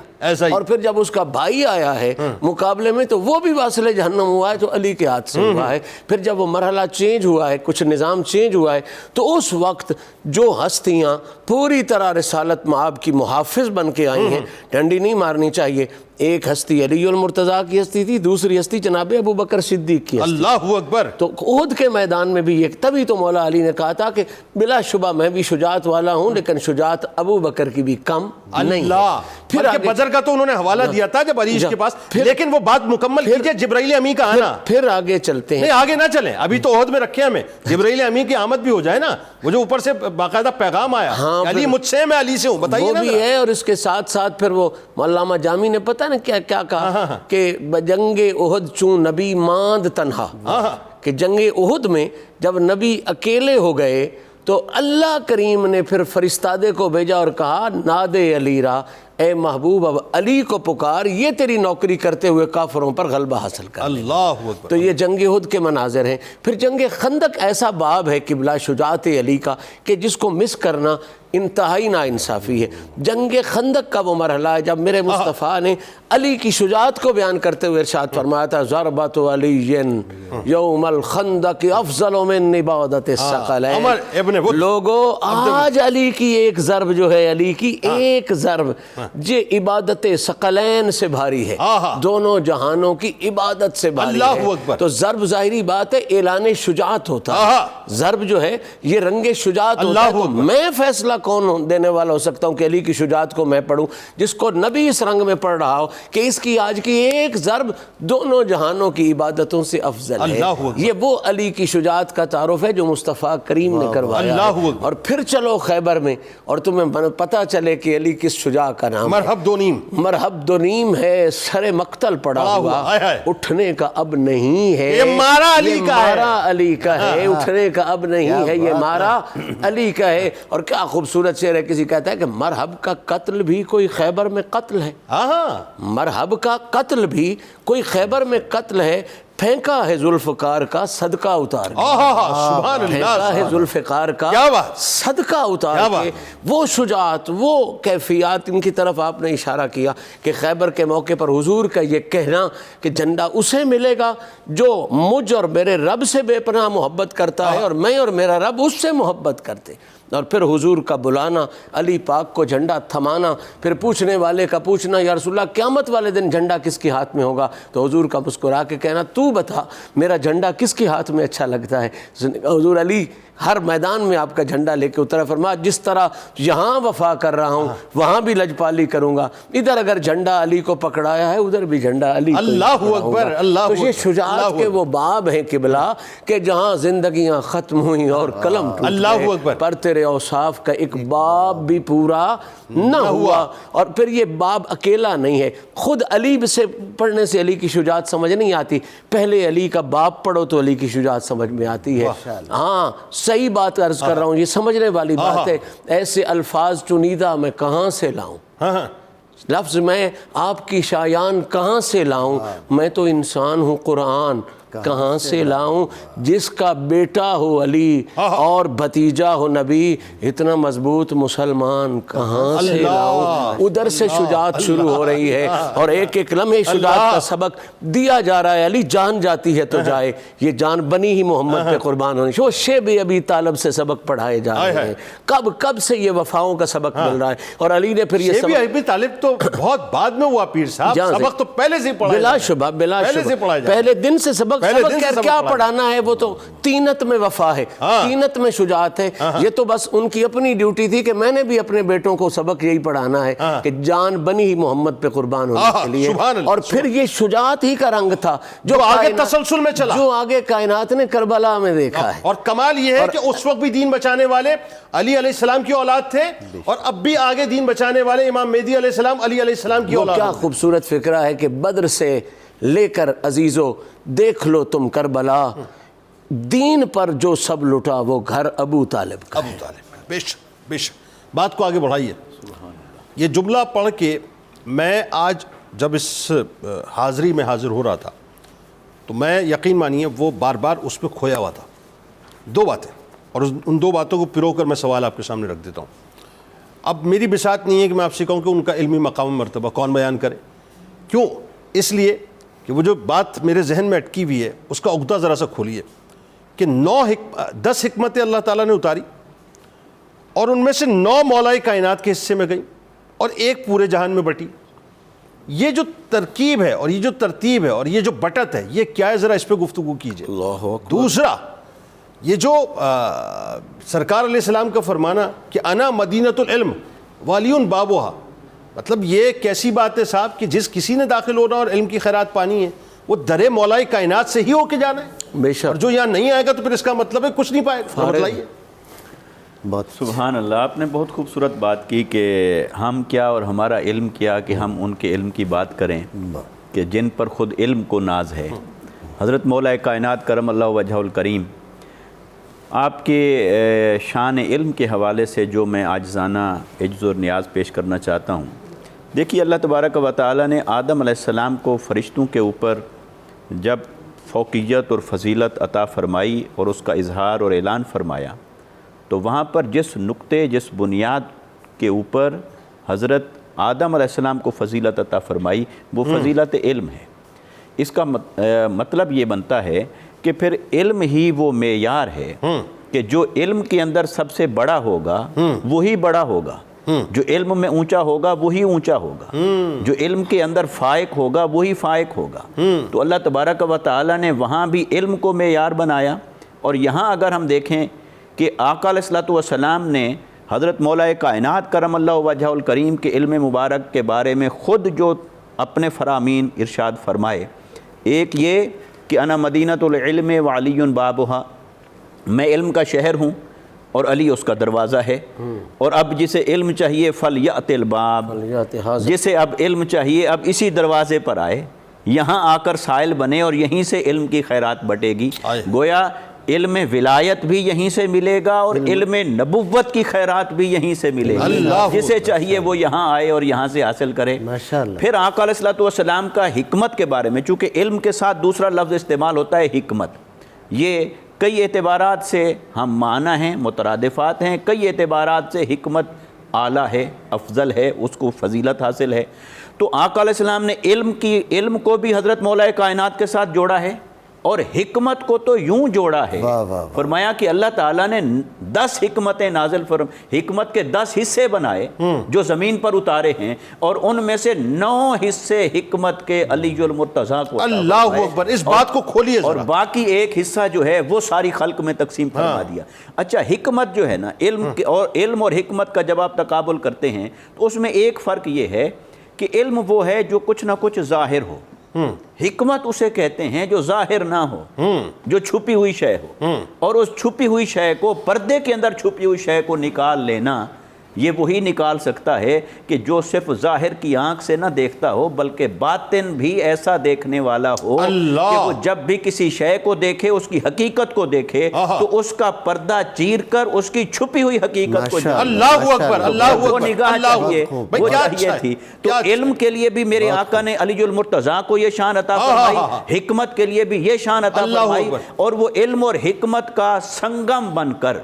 اور پھر جب اس کا بھائی آیا ہے مقابلے میں تو وہ بھی واصل جہنم ہوا ہے تو علی کے ہاتھ سے ہوا ہے پھر جب وہ مرحلہ چینج ہوا ہے کچھ نظام چینج ہوا ہے تو اس وقت جو ہستیاں پوری طرح رسالت مآب کی محافظ بن کے آئی ہیں ڈنڈی نہیں مارنی چاہیے ایک ہستی علی المرتضیٰ کی ہستی تھی دوسری ہستی جناب ابو بکر صدیق کی ہستی اللہ اکبر تو احد کے میدان میں بھی یہ تبھی تو مولا علی نے کہا تھا کہ بلا شبہ میں بھی شجاعت والا ہوں لیکن شجاعت ابو بکر کی بھی کم نہیں ہے پھر بدر کا تو انہوں نے حوالہ دیا تھا جب عریش کے پاس لیکن وہ بات مکمل کیجئے جبرائیل امی کا آنا پھر آگے چلتے ہیں نہیں آگے نہ چلیں ابھی تو احد میں رکھے ہمیں جبرائیل امی کی آمد بھی ہو جائے نا وہ جو اوپر سے باقاعدہ پیغام آیا علی مجھ سے میں علی سے ہوں بتائیے وہ بھی ہے اور اس کے ساتھ ساتھ پھر وہ علامہ جامی نے پتہ نا کیا کیا کہا کہ جنگ احد چون نبی ماند تنہا کہ جنگ احد میں جب نبی اکیلے ہو گئے تو اللہ کریم نے پھر فرستادے کو بھیجا اور کہا نادے علی را اے محبوب اب علی کو پکار یہ تیری نوکری کرتے ہوئے کافروں پر غلبہ حاصل کر اللہ اکبر تو یہ جنگ احد کے مناظر ہیں پھر جنگ خندق ایسا باب ہے کہ بلا شجاعت علی کا کہ جس کو مس کرنا انتہائی ناانصافی ہے۔ جنگ خندق کا وہ مرحلہ ہے جب میرے مصطفیٰ نے علی کی شجاعت کو بیان کرتے ہوئے ارشاد فرمایا تھا ضربۃ علی یوم الخندق افضل من عبادت الثقلین۔ لوگوں آج علی کی ایک ضرب جو ہے، علی کی ایک ضرب یہ عبادت ثقلین سے بھاری ہے، دونوں جہانوں کی عبادت سے بھاری ہے۔ تو ضرب ظاہری بات ہے اعلان شجاعت ہوتا ہے، ضرب جو ہے یہ رنگ شجاعت ہوتا ہے۔ تو میں فیصلہ کون دینے والا ہو سکتا ہوں کہ علی کی شجاعت کو میں پڑھوں، جس کو نبی اس رنگ میں پڑھ رہا ہو کہ اس کی آج کی ایک ضرب دونوں جہانوں کی عبادتوں سے افضل ہے۔ یہ وہ علی کی شجاعت کا تعارف ہے جو مصطفیٰ کریم نے کروایا ہے۔ اور پھر چلو خیبر میں اور تمہیں پتہ چلے کہ علی کس شجاع کا نام مرحب دو نیم ہے، سر مقتل پڑا ہوا، اٹھنے کا اب نہیں ہے، یہ مارا علی کا ہے، اٹھنے کا اب نہیں ہے، یہ مارا علی کا ہے۔ اور کیا خوبصورت شعر ہے، کسی کہتا ہے کہ مرحب کا قتل بھی کوئی خیبر میں قتل ہے، مرحب کا قتل بھی کوئی خیبر میں قتل ہے، پھینکا ہے ذوالفقار کا صدقہ اتار کے، پھینکا ہے ذوالفقار کا صدقہ اتار کے۔ وہ شجاعت، وہ کیفیات، ان کی طرف آپ نے اشارہ کیا کہ خیبر کے موقع پر حضور کا یہ کہنا کہ جھنڈا اسے ملے گا جو مجھ اور میرے رب سے بے پناہ محبت کرتا ہے، اور میں اور میرا رب اس سے محبت کرتے۔ اور پھر حضور کا بلانا، علی پاک کو جھنڈا تھمانا، پھر پوچھنے والے کا پوچھنا یا رسول اللہ قیامت والے دن جھنڈا کس کے ہاتھ میں ہوگا؟ تو حضور کا مسکرا کے کہنا تو بتا میرا جھنڈا کس کے ہاتھ میں اچھا لگتا ہے؟ حضور علی ہر میدان میں آپ کا جھنڈا لے کے اترا، فرمایا جس طرح یہاں وفا کر رہا ہوں وہاں بھی لجپالی کروں گا، ادھر اگر جھنڈا علی کو پکڑایا ہے ادھر بھی جھنڈا علی کو۔ اللہ اکبر، اللہ اکبر۔ تو یہ شجاعت کے وہ باب ہیں قبلہ کہ جہاں زندگیاں ختم ہوئیں اور قلم ٹوٹ گئے، پر تیرے اوصاف کا ایک باب بھی پورا نہ ہوا۔ اور پھر یہ باب اکیلا نہیں ہے، خود علی سے پڑھنے سے علی کی شجاعت سمجھ نہیں آتی، پہلے علی کا باب پڑھو تو علی کی شجاعت سمجھ میں آتی ہے۔ ہاں صحیح بات عرض کر رہا ہوں، یہ سمجھنے والی بات ہے۔ ایسے الفاظ چنیدہ میں کہاں سے لاؤں، لفظ میں آپ کی شایان کہاں سے لاؤں، میں تو انسان ہوں قرآن کہاں سے لاؤں، جس کا بیٹا ہو علی اور بھتیجا ہو نبی، اتنا مضبوط مسلمان کہاں سے لاؤں۔ ادھر سے شجاعت شروع ہو رہی ہے اور ایک ایک لمحے شجاعت کا سبق دیا جا رہا ہے۔ علی جان جاتی ہے تو جائے، یہ جان بنی ہی محمد پہ قربان ہونے، وہ شیب ابی طالب سے سبق پڑھائے جا رہے ہیں، کب سے یہ وفاؤں کا سبق مل رہا ہے۔ اور علی نے پھر یہ شیب ابی طالب تو بہت بعد میں ہوا پیر صاحب، سبق تو پہلے سے پڑھایا، بلا شبہ پہلے دن سے سبق کیا پڑھانا ہے، وہ تو تینت میں وفا ہے، تینت میں شجاعت ہے۔ یہ تو بس ان کی اپنی ڈیوٹی تھی کہ میں نے بھی اپنے بیٹوں کو سبق یہی پڑھانا ہے کہ جان بنی ہی محمد پہ قربان ہونے کے لیے۔ اور پھر یہ شجاعت ہی کا رنگ تھا جو آگے تسلسل میں چلا، جو آگے کائنات نے کربلا میں دیکھا ہے۔ اور کمال یہ ہے کہ اس وقت بھی دین بچانے والے علی علیہ السلام کی اولاد تھے، اور اب بھی آگے دین بچانے والے امام مہدی علیہ السلام علی علیہ السلام کی اولاد۔ کیا خوبصورت فکرہ ہے کہ بدر سے لے کر عزیزو دیکھ لو تم کربلا، دین پر جو سب لٹا وہ گھر ابو طالب کا ہے۔ بے شک بات کو آگے بڑھائیے۔ یہ جملہ پڑھ کے میں آج جب اس حاضری میں حاضر ہو رہا تھا تو میں یقین مانیے وہ بار بار اس پہ کھویا ہوا تھا۔ دو باتیں، اور ان دو باتوں کو پرو کر میں سوال آپ کے سامنے رکھ دیتا ہوں۔ اب میری بساط نہیں ہے کہ میں آپ سے کہوں کہ ان کا علمی مقام مرتبہ کون بیان کرے، کیوں؟ اس لیے کہ وہ جو بات میرے ذہن میں اٹکی ہوئی ہے اس کا عقدہ ذرا سا کھولیے کہ 10 حکمتیں اللہ تعالیٰ نے اتاری، اور ان میں سے 9 مولائے کائنات کے حصے میں گئیں اور ایک پورے جہان میں بٹی۔ یہ جو ترکیب ہے اور یہ جو ترتیب ہے اور یہ جو بٹت ہے، یہ کیا ہے، ذرا اس پہ گفتگو کیجئے۔ دوسرا، یہ جو سرکار علیہ السلام کا فرمانا کہ انا مدینۃ العلم والیون بابوہا، مطلب یہ کیسی بات ہے صاحب کہ جس کسی نے داخل ہونا اور علم کی خیرات پانی ہے وہ درے مولائے کائنات سے ہی ہو کے جانا ہے، بے شک، اور جو یہاں نہیں آئے گا تو پھر اس کا مطلب ہے کچھ نہیں پائے گا۔ بتلائیے۔ سبحان اللہ، آپ نے بہت خوبصورت بات کی کہ ہم کیا اور ہمارا علم کیا کہ ہم ان کے علم کی بات کریں کہ جن پر خود علم کو ناز ہے۔ حضرت مولا کائنات کرم اللہ وجہہ الکریم، آپ کے شان علم کے حوالے سے جو میں عاجزانہ عجز اور نیاز پیش کرنا چاہتا ہوں۔ دیکھیے، اللہ تبارک و تعالیٰ نے آدم علیہ السلام کو فرشتوں کے اوپر جب فوقیت اور فضیلت عطا فرمائی اور اس کا اظہار اور اعلان فرمایا، تو وہاں پر جس نقطے جس بنیاد کے اوپر حضرت آدم علیہ السلام کو فضیلت عطا فرمائی وہ فضیلت علم ہے. اس کا مطلب یہ بنتا ہے کہ پھر علم ہی وہ معیار ہے کہ جو علم کے اندر سب سے بڑا ہوگا وہی بڑا ہوگا, جو علم میں اونچا ہوگا وہی اونچا ہوگا, جو علم کے اندر فائق ہوگا وہی فائق ہوگا. تو اللہ تبارک و تعالی نے وہاں بھی علم کو معیار بنایا. اور یہاں اگر ہم دیکھیں کہ آقا علیہ الصلوۃ والسلام نے حضرت مولا کائنات کرم اللہ وجہہ الکریم کے علم مبارک کے بارے میں خود جو اپنے فرامین ارشاد فرمائے, ایک یہ کہ انا مدینۃ العلم وعلی بابھا, میں علم کا شہر ہوں اور علی اس کا دروازہ ہے. اور اب جسے علم چاہیے فلیأت الباب, جسے اب علم چاہیے اب اسی دروازے پر آئے, یہاں آ کر سائل بنے اور یہیں سے علم کی خیرات بٹے گی. گویا علم ولایت بھی یہیں سے ملے گا اور علم نبوت کی خیرات بھی یہیں سے ملے گی. جسے چاہیے وہ یہاں آئے اور یہاں سے حاصل کرے. پھر آقا علیہ الصلوۃ والسلام کا حکمت کے بارے میں, چونکہ علم کے ساتھ دوسرا لفظ استعمال ہوتا ہے حکمت, یہ کئی اعتبارات سے ہم معنی ہیں, مترادفات ہیں, کئی اعتبارات سے حکمت اعلیٰ ہے, افضل ہے, اس کو فضیلت حاصل ہے. تو آقا علیہ السلام نے علم کو بھی حضرت مولا کائنات کے ساتھ جوڑا ہے اور حکمت کو تو یوں جوڑا ہے. فرمایا کہ اللہ تعالیٰ نے 10 حکمتیں نازل حکمت کے 10 حصے بنائے جو زمین پر اتارے ہیں, اور ان میں سے 9 حصے حکمت کے علی المرتضیٰ کو. اللہ اکبر, اس بات کو کھولیے. اور باقی ایک حصہ جو ہے وہ ساری خلق میں تقسیم فرما دیا. اچھا, حکمت جو ہے نا, علم اور حکمت کا جب آپ تقابل کرتے ہیں تو اس میں ایک فرق یہ ہے کہ علم وہ ہے جو کچھ نہ کچھ ظاہر ہو, حکمت اسے کہتے ہیں جو ظاہر نہ ہو, جو چھپی ہوئی شے ہو. اور اس چھپی ہوئی شے کو, پردے کے اندر چھپی ہوئی شے کو نکال لینا, یہ وہی نکال سکتا ہے کہ جو صرف ظاہر کی آنکھ سے نہ دیکھتا ہو بلکہ باطن بھی ایسا دیکھنے والا ہو کہ وہ جب بھی کسی شے کو دیکھے اس کی حقیقت کو دیکھے تو اس کا پردہ چیر کر اس کی چھپی ہوئی حقیقت کو جانے. اللہ اکبر, اللہ اکبر, وہ نگاہ چاہیے, وہ چاہیے تھی. تو علم کے لیے بھی میرے آقا نے علی المرتضیٰ کو یہ شان عطا فرمائی, حکمت کے لیے بھی یہ شان عطا فرمائی. اور وہ علم اور حکمت کا سنگم بن کر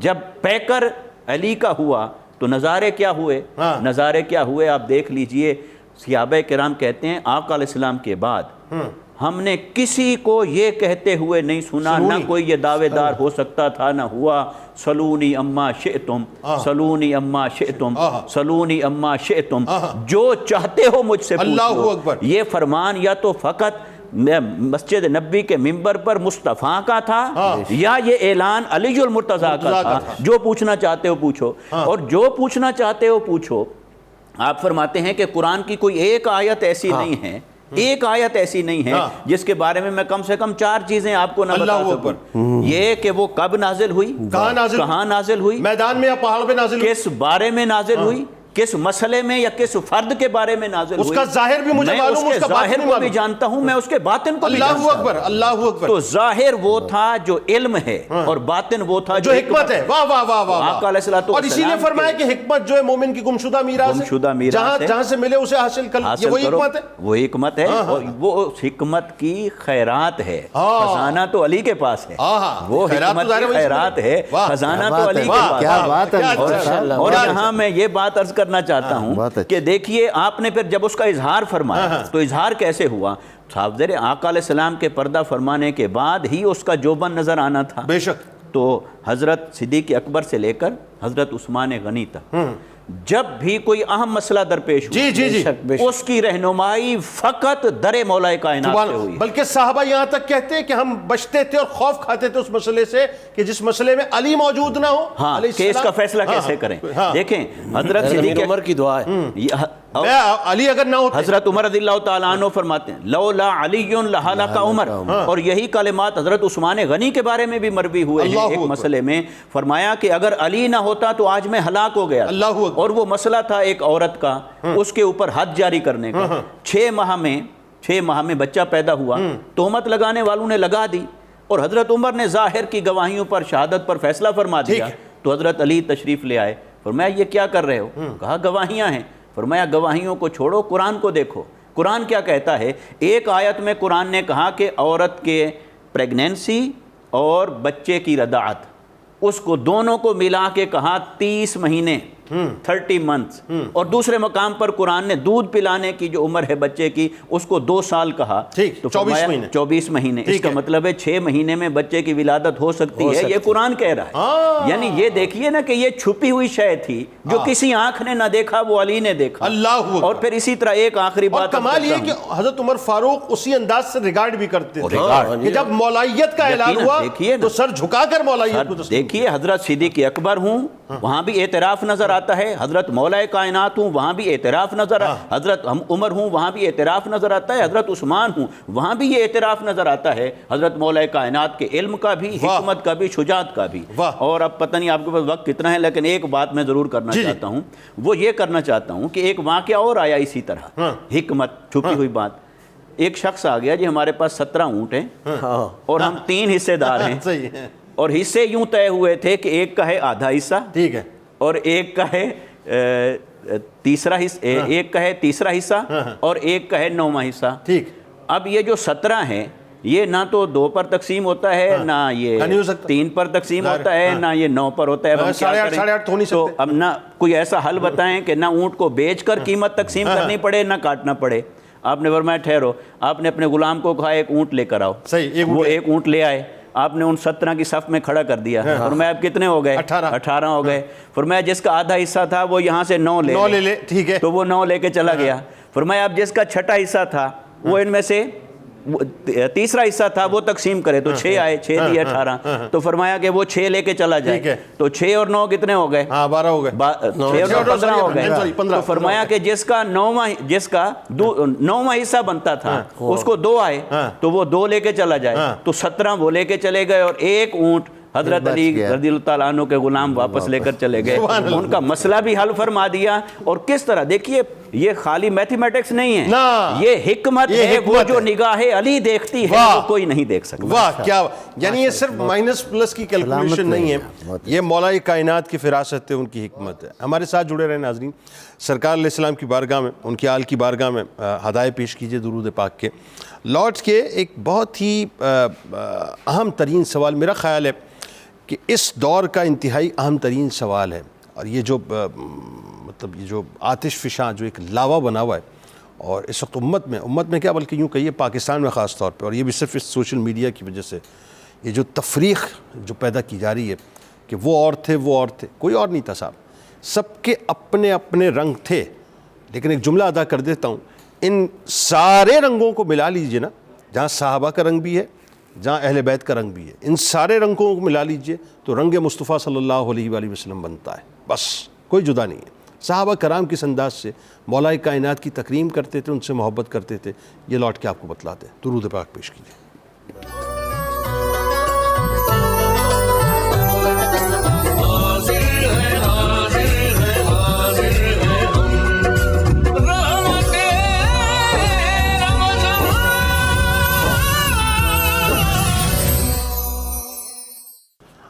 جب پیکر علی کا ہوا تو نظارے کیا ہوئے, نظارے کیا ہوئے آپ دیکھ لیجئے. صحابہ کرام کہتے ہیں آقا علیہ السلام کے بعد ہم نے کسی کو یہ کہتے ہوئے نہیں سنا, نہ کوئی یہ دعوے دار ہو سکتا تھا نہ ہوا, سلونی اما شئتم, سلونی اما شئتم, سلونی اما شئتم, جو چاہتے ہو مجھ سے پوچھو. یہ فرمان یا تو فقط مسجد نبی کے منبر پر مصطفیٰ کا تھا یا یہ اعلان علی المرتضیٰ کا تھا, جو پوچھنا چاہتے ہو پوچھو. اور جو پوچھنا چاہتے ہو پوچھو. آپ فرماتے ہیں کہ قرآن کی کوئی ایک آیت ایسی نہیں ہے, ایک آیت ایسی نہیں ہے جس کے بارے میں میں کم سے کم 4 چیزیں آپ کو نہ بتا سکوں. یہ کہ وہ کب نازل ہوئی, کہاں نازل ہوئی, میدان میں یا پہاڑ پہ نازل ہوئی, کس بارے میں نازل ہوئی, کس مسئلے میں یا کس فرد کے بارے میں نازل ہوئی. اس کا ظاہر بھی مجھے معلوم, اس کے ظاہر کو بھی جانتا ہوں, میں اس کے باطن کو بھی جانتا ہوں. اللہ اکبر, اللہ اکبر. تو ظاہر وہ تھا جو علم ہے اور باطن وہ تھا جو حکمت ہے. واہ واہ واہ واہ. آقا علیہ الصلوۃ والسلام, اور اسی لیے فرمایا کہ حکمت جو ہے مومن کی گمشدہ میراث ہے, جہاں سے ملے اسے حاصل کر, یہ وہی حکمت ہے. وہ حکمت ہے اور وہ حکمت کی خیرات ہے. خزانہ تو علی کے پاس ہے, وہ حکمت کی خیرات ہے, خزانہ تو علی کے پاس ہے. اور یہاں میں یہ بات عرض کرنا چاہتا ہوں کہ دیکھیے آپ نے پھر جب اس کا اظہار فرمایا تو اظہار کیسے ہوا. حافظ آقا علیہ السلام کے پردہ فرمانے کے بعد ہی اس کا جوبن نظر آنا تھا. بے شک. تو حضرت صدیق اکبر سے لے کر حضرت عثمان غنی تک جب بھی کوئی اہم مسئلہ درپیش ہوا اس کی رہنمائی فقط در مولا کائنات سے ہوئی. بلکہ صحابہ یہاں تک کہتے ہیں کہ ہم بچتے تھے اور خوف کھاتے تھے اس مسئلے سے کہ جس مسئلے میں علی موجود نہ ہو, کہ اس کا فیصلہ کیسے کریں. دیکھیں حضرت صدیق عمر کی دعا ہے, علی اگر نہ ہوتے, حضرت عمر رضی اللہ تعالیٰ عنہ فرماتے ہیں لولا علی لہلک عمر. اور یہی کلمات حضرت عثمان غنی کے بارے میں بھی مروی ہوئے ہیں ایک مسئلے میں. فرمایا کہ اگر علی نہ ہوتا تو آج میں ہلاک ہو گیا. اور وہ مسئلہ تھا ایک عورت کا, اس کے اوپر حد جاری کرنے کا. 6 ماہ میں بچہ پیدا ہوا, تہمت لگانے والوں نے لگا دی اور حضرت عمر نے ظاہر کی گواہیوں پر, شہادت پر فیصلہ فرما دیا. تو حضرت علی تشریف لے آئے. فرمایا یہ کیا کر رہے ہو؟ کہا گواہیاں ہیں. فرمایا گواہیوں کو چھوڑو, قرآن کو دیکھو. قرآن کیا کہتا ہے؟ ایک آیت میں قرآن نے کہا کہ عورت کے پریگنینسی اور بچے کی رضاعت, اس کو دونوں کو ملا کے کہا 30 مہینے 30 months، اور دوسرے مقام پر قرآن نے دودھ پلانے کی جو عمر ہے بچے کی اس کو 2 سال کہا، ٹھیک، تو 24 مہینے اس کا مطلب ہے 6 مہینے میں بچے کی ولادت ہو سکتی ہے، یہ قرآن کہہ رہا ہے۔ یعنی یہ دیکھیے نا کہ یہ چھپی ہوئی شے تھی جو کسی آنکھ نے نہ دیکھا، وہ علی نے دیکھا۔ اللہ اور پھر اسی طرح ایک آخری اور بات کمال یہ کہ حضرت عمر فاروق اسی انداز سے ریگارڈ بھی کرتے تھے کہ جب مولائیت کا اعلان ہوا تو سر جھکا کر مولائیت کو تسلیم۔ دیکھیے حضرت صدیق اکبر ہوں وہاں بھی اعتراف نظر آتا ہے، حضرت مولا کائنات ہوں وہاں بھی اعتراف نظر آتا ہے، حضرت عمر ہوں وہاں بھی اعتراف نظر آتا ہے، حضرت عثمان ہوں وہاں بھی یہ اعتراف نظر آتا ہے، حضرت مولا کائنات کے علم کا بھی، حکمت کا بھی، شجاعت کا بھی۔ اور اب پتہ نہیں آپ کے پاس وقت کتنا ہے، لیکن ایک بات میں ضرور کرنا چاہتا ہوں، وہ یہ کرنا چاہتا ہوں کہ ایک واقعہ اور آیا اسی طرح، حکمت چھپی ہوئی بات۔ ایک شخص آ گیا جی ہمارے پاس 17 اونٹ ہیں اور ہم 3 حصے دار ہیں، اور حصے یوں طے ہوئے تھے کہ ایک کا ہے آدھا حصہ، ٹھیک ہے، اور ایک کا ہے تیسرا حصہ، ایک کا ہے تیسرا حصہ اور ایک کا ہے 9واں حصہ، ٹھیک۔ اب یہ جو 17 ہیں یہ نہ تو 2 پر تقسیم ہوتا ہے، نہ یہ 3 پر تقسیم ہوتا ہے، نہ یہ 9 پر ہوتا ہے۔ تو اب نہ کوئی ایسا حل بتائیں کہ نہ اونٹ کو بیچ کر قیمت تقسیم کرنی پڑے نہ کاٹنا پڑے۔ آپ نے فرمایا ٹھہرو، آپ نے اپنے غلام کو کہا ایک اونٹ لے کر آؤ، وہ ایک اونٹ لے آئے، آپ نے ان 17 کی صف میں کھڑا کر دیا، فرمایا اب کتنے ہو گئے؟ 18 ہو گئے۔ فرمایا جس کا آدھا حصہ تھا وہ یہاں سے 9 لے، ٹھیک ہے، تو وہ 9 لے کے چلا گیا۔ فرمایا اب جس کا چھٹا حصہ تھا وہ ان میں سے تیسرا حصہ تھا وہ تقسیم کرے، تو 6 آئے، 6 دیے 18، تو فرمایا کہ وہ 6 لے کے چلا جائے، تو 6 اور 9 کتنے ہو گئے؟ 12 ہو گئے، 6 اور 15 ہو گئے۔ تو فرمایا کہ جس کا 9واں حصہ بنتا تھا اس کو 2 آئے، تو وہ 2 لے کے چلا جائے، تو 17 وہ لے کے چلے گئے، اور ایک اونٹ حضرت علی رضی اللہ تعالیٰ عنہ کے غلام واپس لے کر چلے گئے۔ ان کا مسئلہ بھی حل فرما دیا، اور کس طرح دیکھیے یہ خالی میتھمیٹکس نہیں ہے، یہ حکمت ہے، وہ جو نگاہ علی دیکھتی ہے وہ کوئی نہیں دیکھ سکتا۔ واہ کیا، یعنی یہ صرف مائنس پلس کی کیلکولیشن نہیں ہے، یہ مولا کائنات کی فراست ہے، ان کی حکمت ہے۔ ہمارے ساتھ جڑے رہے ناظرین، سرکار علیہ السلام کی بارگاہ میں، ان کی آل کی بارگاہ میں ہدایے پیش کیجئے درود پاک کے۔ لوٹ کے ایک بہت ہی اہم ترین سوال، میرا خیال ہے کہ اس دور کا انتہائی اہم ترین سوال ہے، اور یہ جو مطلب یہ جو آتش فشاں جو ایک لاوا بنا ہوا ہے، اور اس وقت امت میں کیا بلکہ یوں کہیے پاکستان میں خاص طور پہ، اور یہ بھی صرف اس سوشل میڈیا کی وجہ سے، یہ جو تفریق جو پیدا کی جا رہی ہے کہ وہ اور تھے، کوئی اور نہیں تھا صاحب، سب کے اپنے اپنے رنگ تھے۔ لیکن ایک جملہ ادا کر دیتا ہوں، ان سارے رنگوں کو ملا لیجئے نا، جہاں صحابہ کا رنگ بھی ہے، جہاں اہل بیت کا رنگ بھی ہے، ان سارے رنگوں کو ملا لیجئے تو رنگ مصطفیٰ صلی اللہ علیہ وآلہ وسلم بنتا ہے، بس کوئی جدا نہیں ہے۔ صحابہ کرام کس انداز سے مولا کائنات کی تکریم کرتے تھے، ان سے محبت کرتے تھے، یہ لوٹ کے آپ کو بتلاتے ہیں۔ درود پاک پیش کیجیے۔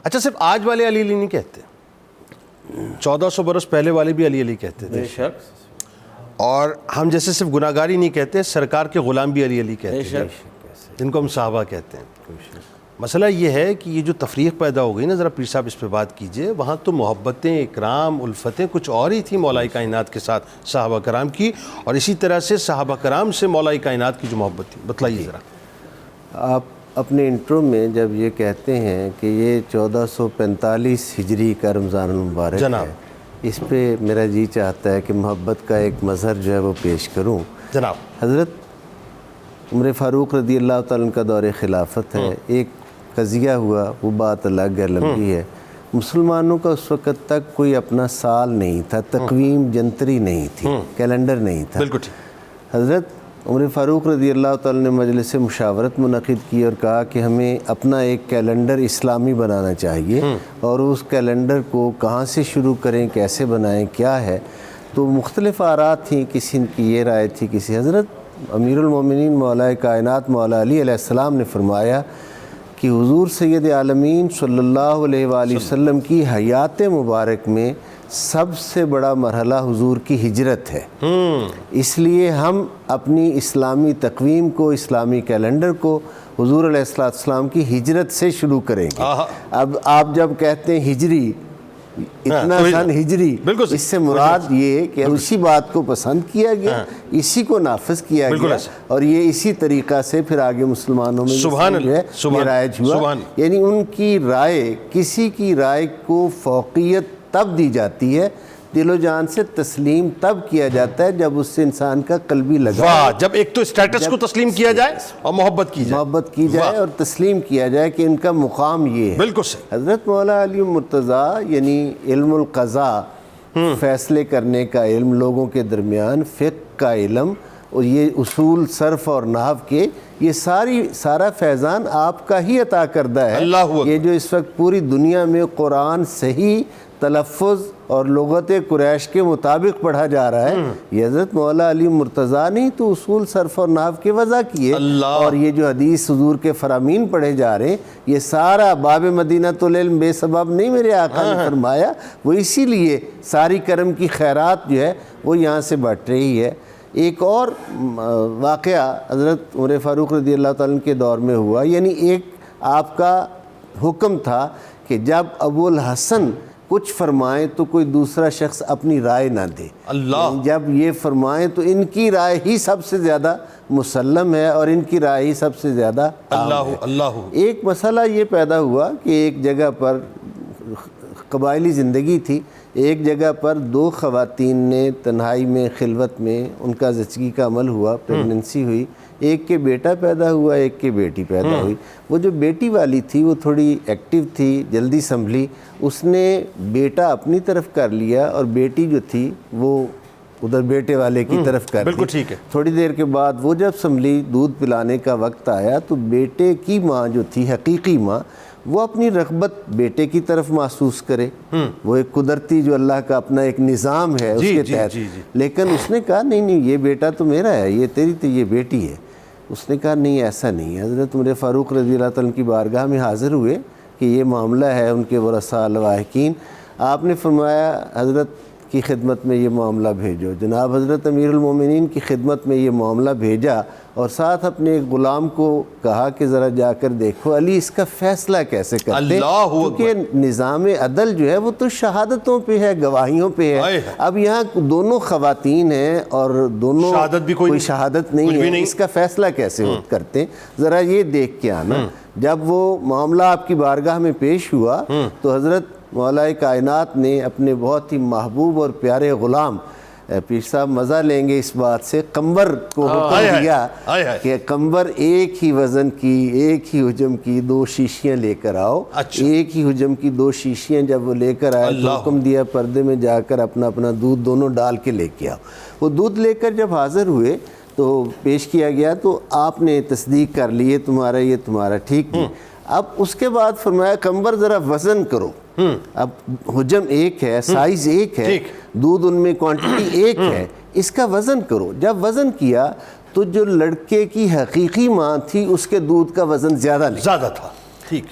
اچھا صرف آج والے علی علی نہیں کہتے، 1400 برس پہلے والے بھی علی علی کہتے تھے، اور ہم جیسے صرف گناہگاری نہیں کہتے، سرکار کے غلام بھی علی علی کہتے ہیں، جن کو ہم صحابہ کہتے ہیں۔ مسئلہ یہ ہے کہ یہ جو تفریق پیدا ہو گئی نا، ذرا پیر صاحب اس پہ بات کیجئے، وہاں تو محبتیں، اکرام، الفتیں کچھ اور ہی تھی مولا کائنات کے ساتھ صحابہ کرام کی، اور اسی طرح سے صحابہ کرام سے مولا کائنات کی جو محبت تھی، بتلائیے ذرا۔ آپ اپنے انٹرو میں جب یہ کہتے ہیں کہ یہ 1445 ہجری کا رمضان المبارک ہے، اس پہ میرا جی چاہتا ہے کہ محبت کا ایک مظہر جو ہے وہ پیش کروں۔ جناب حضرت عمر فاروق رضی اللہ تعالیٰ کا دور خلافت ہے، ایک قضیہ ہوا، وہ بات الگ ہے، لمبی ہے۔ مسلمانوں کا اس وقت تک کوئی اپنا سال نہیں تھا، تقویم جنتری نہیں تھی، کیلنڈر نہیں تھا۔ بالکل ٹھیک۔ حضرت عمر فاروق رضی اللہ تعالیٰ نے مجلس مشاورت منعقد کی اور کہا کہ ہمیں اپنا ایک کیلنڈر اسلامی بنانا چاہیے، اور اس کیلنڈر کو کہاں سے شروع کریں، کیسے بنائیں، کیا ہے۔ تو مختلف آراء تھیں، کسی کی یہ رائے تھی، کسی۔ حضرت امیر المومنین مولا کائنات مولا علی علیہ السلام نے فرمایا کہ حضور سید عالمین صلی اللہ علیہ وآلہ وسلم کی حیات مبارک میں سب سے بڑا مرحلہ حضور کی ہجرت ہے، اس لیے ہم اپنی اسلامی تقویم کو، اسلامی کیلنڈر کو حضور علیہ السلام کی ہجرت سے شروع کریں گے۔ اب آپ جب کہتے ہیں ہجری، اتنا سن ہجری، اس سے مراد یہ کہ اسی بات کو پسند کیا گیا، اسی کو نافذ کیا گیا، اور یہ اسی طریقہ سے پھر آگے مسلمانوں میں جو ہے یہ رائج ہوا۔ یعنی ان کی رائے، کسی کی رائے کو فوقیت تب دی جاتی ہے، دل و جان سے تسلیم تب کیا جاتا ہے جب اس سے انسان کا قلبی لگا، جب ایک تو اسٹیٹس کو تسلیم کیا جائے اور محبت کی جائے اور تسلیم کیا جائے کہ ان کا مقام یہ ہے۔ بالکل صحیح۔ حضرت مولا علی مرتضیٰ یعنی علم القضاء، فیصلے کرنے کا علم، لوگوں کے درمیان فقہ کا علم، اور یہ اصول صرف اور نحو کے، یہ سارا فیضان آپ کا ہی عطا کردہ ہے۔ یہ جو اس وقت پوری دنیا میں قرآن صحیح تلفظ اور لغت قریش کے مطابق پڑھا جا رہا ہے، یہ حضرت مولا علی مرتضیٰ نے تو اصول صرف اور نحو کے وضع کیے، اور یہ جو حدیث حضور کے فرامین پڑھے جا رہے ہیں، یہ سارا باب مدینۃ العلم بے سبب نہیں میرے آقا نے فرمایا، وہ اسی لیے ساری کرم کی خیرات جو ہے وہ یہاں سے بٹ رہی ہے۔ ایک اور واقعہ حضرت عمر فاروق رضی اللہ تعالیٰ کے دور میں ہوا، یعنی ایک آپ کا حکم تھا کہ جب ابو الحسن کچھ فرمائیں تو کوئی دوسرا شخص اپنی رائے نہ دے، یعنی جب یہ فرمائیں تو ان کی رائے ہی سب سے زیادہ مسلم ہے اور ان کی رائے ہی سب سے زیادہ عام ہے۔ ایک مسئلہ یہ پیدا ہوا کہ ایک جگہ پر قبائلی زندگی تھی، ایک جگہ پر دو خواتین نے تنہائی میں، خلوت میں، ان کا زچگی کا عمل ہوا، پریگننسی ہوئی، ایک کے بیٹا پیدا ہوا، ایک کے بیٹی پیدا ہوئی۔ وہ جو بیٹی والی تھی وہ تھوڑی ایکٹیو تھی، جلدی سنبھلی، اس نے بیٹا اپنی طرف کر لیا اور بیٹی جو تھی وہ ادھر بیٹے والے کی طرف کر لی۔ ٹھیک ہے۔ تھوڑی دیر کے بعد وہ جب سنبھلی، دودھ پلانے کا وقت آیا تو بیٹے کی ماں جو تھی، حقیقی ماں، وہ اپنی رغبت بیٹے کی طرف محسوس کرے، وہ ایک قدرتی جو اللہ کا اپنا ایک نظام ہے اس کے تحت، لیکن اس نے کہا نہیں یہ بیٹا تو میرا ہے، یہ تیری تو یہ بیٹی ہے۔ اس نے کہا نہیں ایسا نہیں ہے۔ حضرت عمر فاروق رضی اللہ تعالیٰ کی بارگاہ میں حاضر ہوئے کہ یہ معاملہ ہے، ان کے ورثاء لواحقین۔ آپ نے فرمایا حضرت کی خدمت میں یہ معاملہ بھیجو۔ جناب حضرت امیر المومنین کی خدمت میں یہ معاملہ بھیجا اور ساتھ اپنے ایک غلام کو کہا کہ ذرا جا کر دیکھو علی اس کا فیصلہ کیسے کرتے، کیونکہ نظام عدل جو ہے وہ تو شہادتوں پہ ہے، گواہیوں پہ ہے۔ اب یہاں دونوں خواتین ہیں اور دونوں کوئی شہادت نہیں ہے، اس کا فیصلہ کیسے کرتے، ذرا یہ دیکھ کے آنا۔ جب وہ معاملہ آپ کی بارگاہ میں پیش ہوا تو حضرت مولا کائنات نے اپنے بہت ہی محبوب اور پیارے غلام، پیر صاحب مزہ لیں گے اس بات سے، قنبر کو حکم دیا کہ قنبر ایک ہی وزن کی، ایک ہی حجم کی 2 شیشیاں لے کر آؤ۔ ایک ہی حجم کی 2 شیشیاں جب وہ لے کر آئے تو حکم دیا پردے میں جا کر اپنا دودھ دونوں ڈال کے لے کے آؤ۔ وہ دودھ لے کر جب حاضر ہوئے تو پیش کیا گیا تو آپ نے تصدیق کر لی، یہ تمہارا ٹھیک ہے۔ اب اس کے بعد فرمایا قنبر ذرا وزن کرو، اب حجم ایک ہے، سائز ایک ہے، دودھ ان میں کوانٹٹی ایک ہے، اس کا وزن کرو۔ جب وزن کیا تو جو لڑکے کی حقیقی ماں تھی اس کے دودھ کا وزن زیادہ تھا۔ ٹھیک،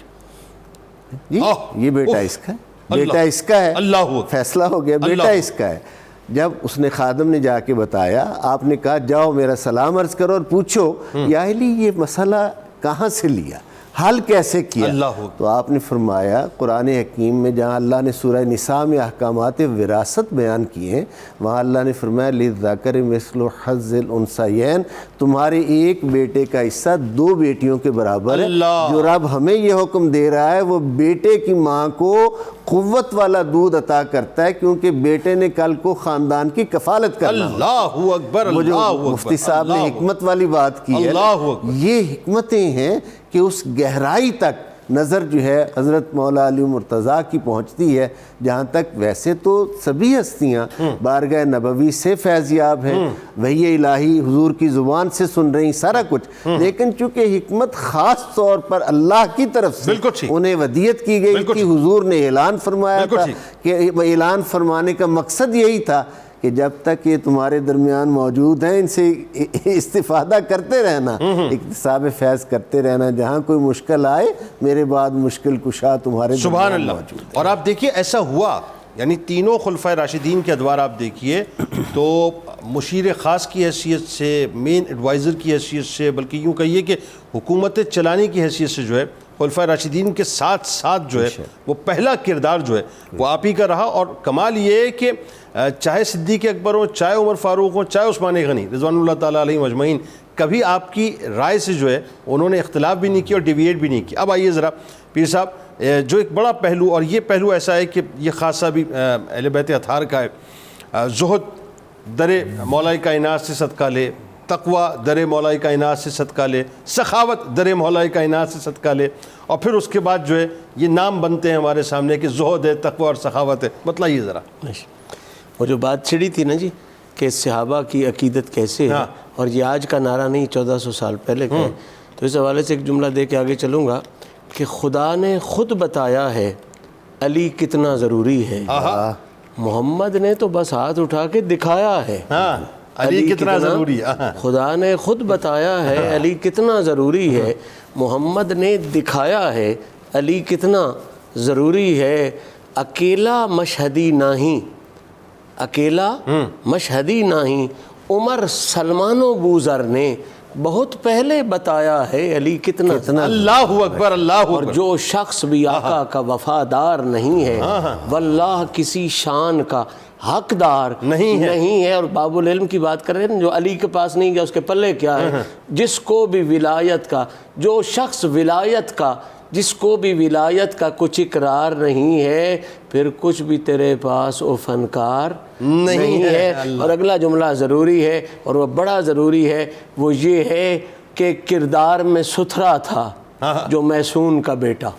یہ بیٹا اس کا ہے، بیٹا اس کا ہے، فیصلہ ہو گیا، بیٹا اس کا ہے۔ جب اس نے خادم نے جا کے بتایا، آپ نے کہا جاؤ میرا سلام عرض کرو اور پوچھو یا علی یہ مسئلہ کہاں سے لیا، حل کیسے کیا؟ تو آپ نے فرمایا قرآن حکیم میں جہاں اللہ نے سورہ نساء میں احکامات وراثت بیان کیے ہیں، وہاں اللہ نے فرمایا للذکر مثل حظ الانثیین، تمہارے ایک بیٹے کا حصہ 2 بیٹیوں کے برابر ہے۔ جو رب ہمیں یہ حکم دے رہا ہے وہ بیٹے کی ماں کو قوت والا دودھ عطا کرتا ہے، کیونکہ بیٹے نے کل کو خاندان کی کفالت کرنا۔ اللہ اکبر، وہ جو مفتی صاحب نے حکمت والی بات کی ہے، یہ حکمتیں ہیں کہ اس گہرائی تک نظر جو ہے حضرت مولا علی مرتضیٰ کی پہنچتی ہے، جہاں تک ویسے تو سبھی ہستیاں بارگاہ نبوی سے فیضیاب ہیں، وحی الہی حضور کی زبان سے سن رہی سارا کچھ، لیکن چونکہ حکمت خاص طور پر اللہ کی طرف سے انہیں ودیت کی گئی تھی، حضور نے اعلان فرمایا تھا کہ اعلان فرمانے کا مقصد یہی تھا کہ جب تک یہ تمہارے درمیان موجود ہیں ان سے استفادہ کرتے رہنا، اکتساب فیض کرتے رہنا، جہاں کوئی مشکل آئے میرے بعد مشکل کشا تمہارے درمیان موجود ہے۔ اور آپ دیکھیے ایسا ہوا یعنی تینوں خلفائے راشدین کے ادوار آپ دیکھیے تو مشیر خاص کی حیثیت سے، مین ایڈوائزر کی حیثیت سے، بلکہ یوں کہیے کہ حکومت چلانے کی حیثیت سے جو ہے خلفائے راشدین کے ساتھ ساتھ جو ہے وہ پہلا کردار جو ہے وہ آپ ہی کا رہا. اور کمال یہ ہے کہ چاہے صدیق اکبر ہوں، چاہے عمر فاروق ہوں، چاہے عثمان غنی رضوان اللہ تعالیٰ علیہ مجمعین، کبھی آپ کی رائے سے جو ہے انہوں نے اختلاف بھی نہیں کیا اور ڈیویٹ بھی نہیں کیا. اب آئیے ذرا پیر صاحب، جو ایک بڑا پہلو، اور یہ پہلو ایسا ہے کہ یہ خاصہ بھی اہل بیت اطہار کا ہے، زہد در مولا کائنات سے صدقہ لے، تقوی در مولا کائنات سے صدقہ لے، سخاوت در مولا کائنات سے صدقہ لے، اور پھر اس کے بعد جو ہے یہ نام بنتے ہیں ہمارے سامنے کہ زہد ہے، تقوی اور سخاوت ہے. بتلائیے ذرا. وہ جو بات چھڑی تھی نا جی کہ صحابہ کی عقیدت کیسے ہے، اور یہ آج کا نعرہ نہیں 1400 سال پہلے کا ہے، تو اس حوالے سے ایک جملہ دے کے آگے چلوں گا کہ خدا نے خود بتایا ہے علی کتنا ضروری ہے، محمد نے تو بس ہاتھ اٹھا کے دکھایا ہے علی کتنا ضروری ہے. خدا نے خود بتایا ہے علی کتنا ضروری ہے، محمد نے دکھایا ہے علی کتنا ضروری ہے. اکیلا مشہدی نہیں، اکیلا مشہدی نہیں، عمر سلمان و بوذر نے بہت پہلے بتایا ہے علی کتنا. اللہ اکبر، اللہ اور اکبر. جو شخص بھی آقا کا وفادار نہیں ہے واللہ کسی شان کا حقدار نہیں ہے. اور باب العلم کی بات کر رہے ہیں، جو علی کے پاس نہیں گیا اس کے پلے کیا ہے. جس کو بھی ولایت کا، جو شخص ولایت کا، جس کو بھی ولایت کا کچھ اقرار نہیں ہے، پھر کچھ بھی تیرے پاس وہ فنکار نہیں ہے. اور اگلا جملہ ضروری ہے اور وہ بڑا ضروری ہے، وہ یہ ہے کہ کردار میں ستھرا تھا جو میسون کا بیٹا،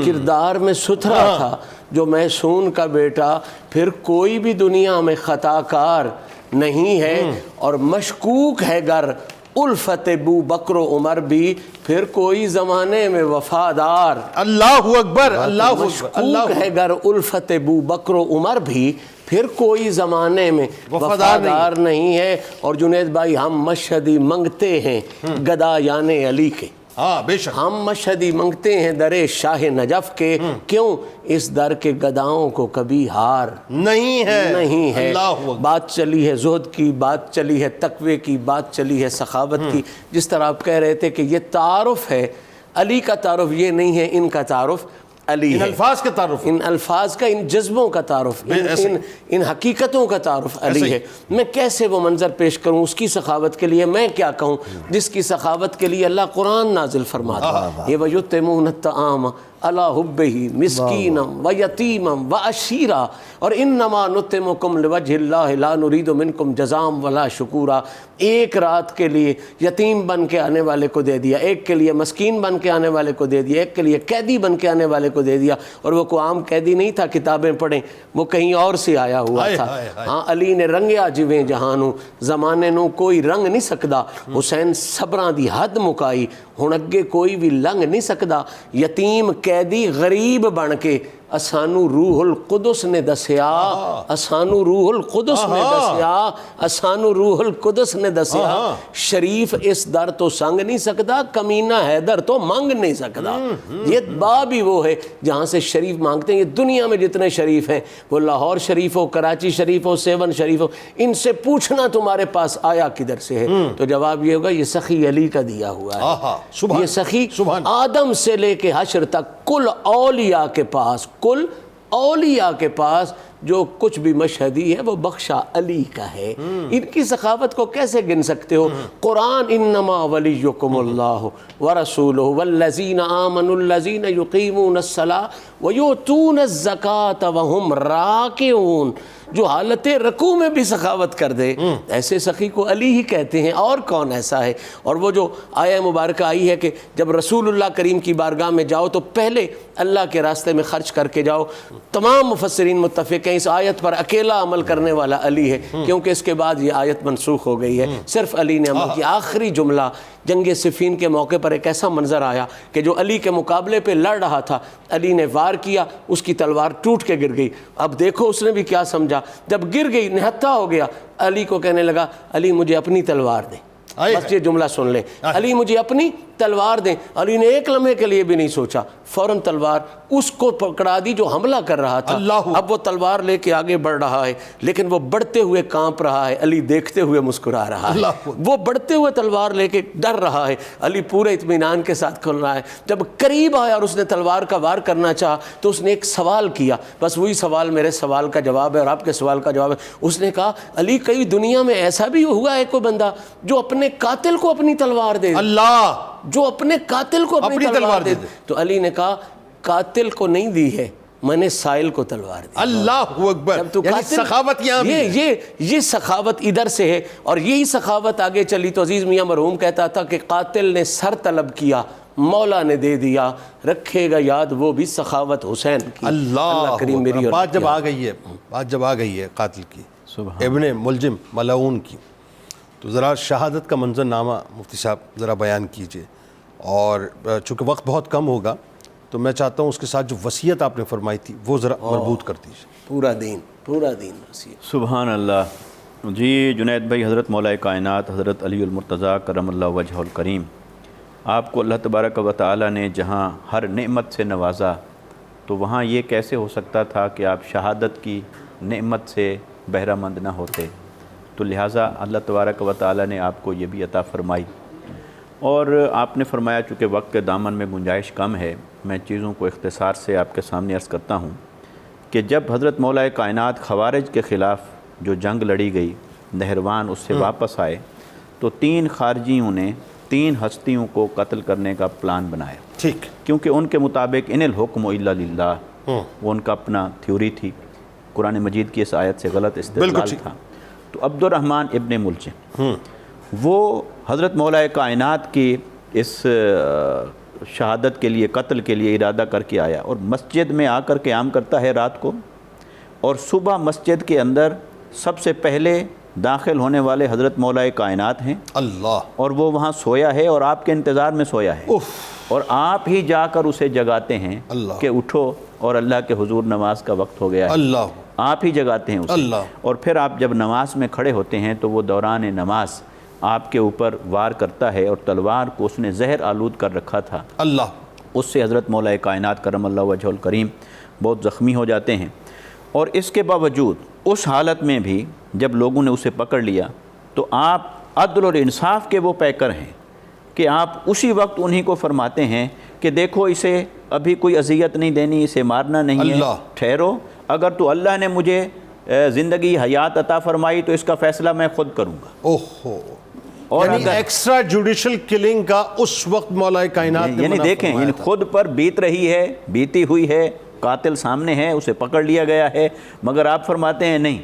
کردار میں ستھرا تھا جو میسون کا بیٹا، پھر کوئی بھی دنیا میں خطا کار نہیں ہے. اور مشکوک ہے گر الفت بو بکر و عمر بھی، پھر کوئی زمانے میں وفادار. اللہ اکبر، اللہ اکبر. مشکوک ہے گر الفت بو بکر و عمر بھی، پھر کوئی زمانے میں وفادار نہیں ہے. اور جنید بھائی، ہم مشہدی منگتے ہیں گدا یعنی علی کے، ہاں بے شک ہم مشہدی منگتے ہیں در شاہ نجف کے. کیوں؟ اس در کے گداؤں کو کبھی ہار نہیں ہے. اللہ بات چلی ہے زہد کی، بات چلی ہے تقوی کی، بات چلی ہے سخاوت کی. جس طرح آپ کہہ رہے تھے کہ یہ تعارف ہے، علی کا تعارف یہ نہیں ہے، ان کا تعارف علی ہے. ان الفاظ کا تعارف، ان الفاظ کا، ان جذبوں کا تعارف، ان حقیقتوں کا تعارف علی ہے. میں کیسے وہ منظر پیش کروں اس کی سخاوت کے لیے؟ میں کیا کہوں جس کی سخاوت کے لیے اللہ قرآن نازل فرماتا ہے، یہ وَيُطْعِمُونَ الطَّعَامَ عَلَىٰ حُبِّهِ مِسْكِينًا وَيَتِيمًا وَأَسِيرًا اور إِنَّمَا نُطْعِمُكُمْ لِوَجْهِ اللَّهِ لَا نُرِيدُ مِنكُمْ جَزَاءً وَلَا شُكُورًا. ایک رات کے لیے یتیم بن کے آنے والے کو دے دیا، ایک کے لیے مسکین بن کے آنے والے کو دے دیا، ایک کے لیے قیدی بن کے آنے والے کو دے دیا. اور وہ کوئی عام قیدی نہیں تھا کتابیں پڑھیں، وہ کہیں اور سے آیا ہوا تھا. ہاں، علی نے رنگیا جویں جہانوں، زمانے نوں کوئی رنگ نہیں سکدا. حسین صبراں دی حد مکائی، ہن اگے کوئی بھی لنگ نہیں سکدا. یتیم قیدی غریب بن کے اسانو روح القدس نے دسیا، اسانو روح القدس نے دسیا، اسانو روح القدس نے دسیا. شریف اس در تو سنگ نہیں سکدا، کمینہ حیدر تو مانگ نہیں سکدا. یہ باب ہی وہ ہے جہاں سے شریف مانگتے ہیں. یہ دنیا میں جتنے شریف ہیں، وہ لاہور شریف ہو، کراچی شریف ہو، سیون شریف ہو، ان سے پوچھنا تمہارے پاس آیا کدھر سے ہے، تو جواب یہ ہوگا یہ سخی علی کا دیا ہوا ہے. یہ سخی آدم سے لے کے حشر تک کل اولیاء کے پاس، کل اولیاء کے پاس جو کچھ بھی مشہدی ہے وہ بخشا علی کا ہے. ان کی سخاوت کو کیسے گن سکتے ہو؟ قرآن انما ولیکم اللہ ورسولہ والذین آمنوا الذین یقیمون الصلاۃ ویؤتون الزکاۃ وہم راکعون. جو حالت رکوع میں بھی سخاوت کر دے، ایسے سخی کو علی ہی کہتے ہیں، اور کون ایسا ہے؟ اور وہ جو آیہ مبارکہ آئی ہے کہ جب رسول اللہ کریم کی بارگاہ میں جاؤ تو پہلے اللہ کے راستے میں خرچ کر کے جاؤ. تمام مفسرین متفق ہیں اس آیت پر اکیلا عمل کرنے والا علی ہے، کیونکہ اس کے بعد یہ آیت منسوخ ہو گئی ہے، صرف علی نے عمل کیا. آخری جملہ جنگ صفین کے موقع پر ایک ایسا منظر آیا کہ جو علی کے مقابلے پہ لڑ رہا تھا، علی نے وار کیا، اس کی تلوار ٹوٹ کے گر گئی. اب دیکھو اس نے بھی کیا سمجھا، جب گر گئی نہتھا ہو گیا، علی کو کہنے لگا علی مجھے اپنی تلوار دے. بس یہ جملہ سن لیں، علی مجھے اپنی تلوار دیں۔ علی نے ایک لمحے کے لیے بھی نہیں سوچا، فوراً تلوار اس کو پکڑا دی جو حملہ کر رہا تھا۔ اب وہ تلوار لے کے آگے بڑھ رہا ہے، لیکن وہ بڑھتے ہوئے کانپ رہا ہے، علی دیکھتے ہوئے مسکرا رہا ہے۔ وہ بڑھتے ہوئے تلوار لے کے ڈر رہا ہے، علی پورے اطمینان کے ساتھ کھل رہا ہے۔ جب قریب آیا اور اس نے تلوار کا وار کرنا چاہا تو اس نے ایک سوال کیا، بس وہی سوال میرے سوال کا جواب ہے اور آپ کے سوال کا جواب ہے۔ اس نے کہا علی کئی دنیا میں ایسا بھی ہوا ہے کوئی بندہ جو اپنے قاتل کو اپنی تلوار دے، اللہ جو اپنے قاتل کو اپنی تلوار دے؟ تو علی نے کہا قاتل کو نہیں دی ہے، میں نے سائل کو تلوار دی۔ اللہ اکبر، یعنی سخاوت یہاں بھی ہے۔ یہ سخاوت ادھر سے ہے، اور یہی سخاوت آگے چلی تو عزیز میاں مرحوم کہتا تھا کہ قاتل نے سر طلب کیا، مولا نے دے دیا، رکھے گا یاد وہ بھی سخاوت حسین کی۔ اللہ کریم میری اور بات جب آ گئی ہے قاتل کی، ابن ملجم ملعون کی، تو ذرا شہادت کا منظرنامہ مفتی صاحب ذرا بیان کیجئے، اور چونکہ وقت بہت کم ہوگا تو میں چاہتا ہوں اس کے ساتھ جو وصیت آپ نے فرمائی تھی وہ ذرا مربوط کر دیجئے۔ پورا دین وصیت۔ سبحان اللہ۔ جی جنید بھائی، حضرت مولا کائنات حضرت علی المرتضیٰ کرم اللہ وجہ الکریم، آپ کو اللہ تبارک و تعالی نے جہاں ہر نعمت سے نوازا تو وہاں یہ کیسے ہو سکتا تھا کہ آپ شہادت کی نعمت سے بہرہ مند نہ ہوتے؟ تو لہٰذا اللہ تبارک و تعالی نے آپ کو یہ بھی عطا فرمائی، اور آپ نے فرمایا چونکہ وقت کے دامن میں گنجائش کم ہے، میں چیزوں کو اختصار سے آپ کے سامنے عرض کرتا ہوں کہ جب حضرت مولا کائنات خوارج کے خلاف جو جنگ لڑی گئی، نہروان اس سے واپس آئے تو 3 خارجیوں نے 3 ہستیوں کو قتل کرنے کا پلان بنایا، ٹھیک، کیونکہ ان کے مطابق ان الحکم الا للہ، وہ ان کا اپنا تھیوری تھی، قرآن مجید کی اس آیت سے غلط استدلال تھا۔ تو عبد الرحمن ابن ملجم وہ حضرت مولا کائنات کی اس شہادت کے لیے، قتل کے لیے ارادہ کر کے آیا، اور مسجد میں آ کر قیام کرتا ہے رات کو، اور صبح مسجد کے اندر سب سے پہلے داخل ہونے والے حضرت مولا کائنات ہیں، اللہ، اور وہ وہاں سویا ہے اور آپ کے انتظار میں سویا ہے، اور آپ ہی جا کر اسے جگاتے ہیں کہ اٹھو اور اللہ کے حضور نماز کا وقت ہو گیا ہے، اللہ، آپ ہی جگاتے ہیں اسے، اور پھر آپ جب نماز میں کھڑے ہوتے ہیں تو وہ دوران نماز آپ کے اوپر وار کرتا ہے، اور تلوار کو اس نے زہر آلود کر رکھا تھا، اللہ، اس سے حضرت مولا کائنات کرم اللہ وجہ الکریم بہت زخمی ہو جاتے ہیں، اور اس کے باوجود اس حالت میں بھی جب لوگوں نے اسے پکڑ لیا تو آپ عدل اور انصاف کے وہ پیکر ہیں کہ آپ اسی وقت انہی کو فرماتے ہیں کہ دیکھو اسے ابھی کوئی اذیت نہیں دینی، اسے مارنا نہیں ہے، ٹھہرو، اگر تو اللہ نے مجھے زندگی حیات عطا فرمائی تو اس کا فیصلہ میں خود کروں گا۔ اوہو، اور یعنی ایکسٹرا جوڈیشل کلنگ کا اس وقت مولا کائنات نے یعنی دیکھیں، یعنی خود پر بیت رہی ہے، بیتی ہوئی ہے، قاتل سامنے ہے، اسے پکڑ لیا گیا ہے، مگر آپ فرماتے ہیں نہیں،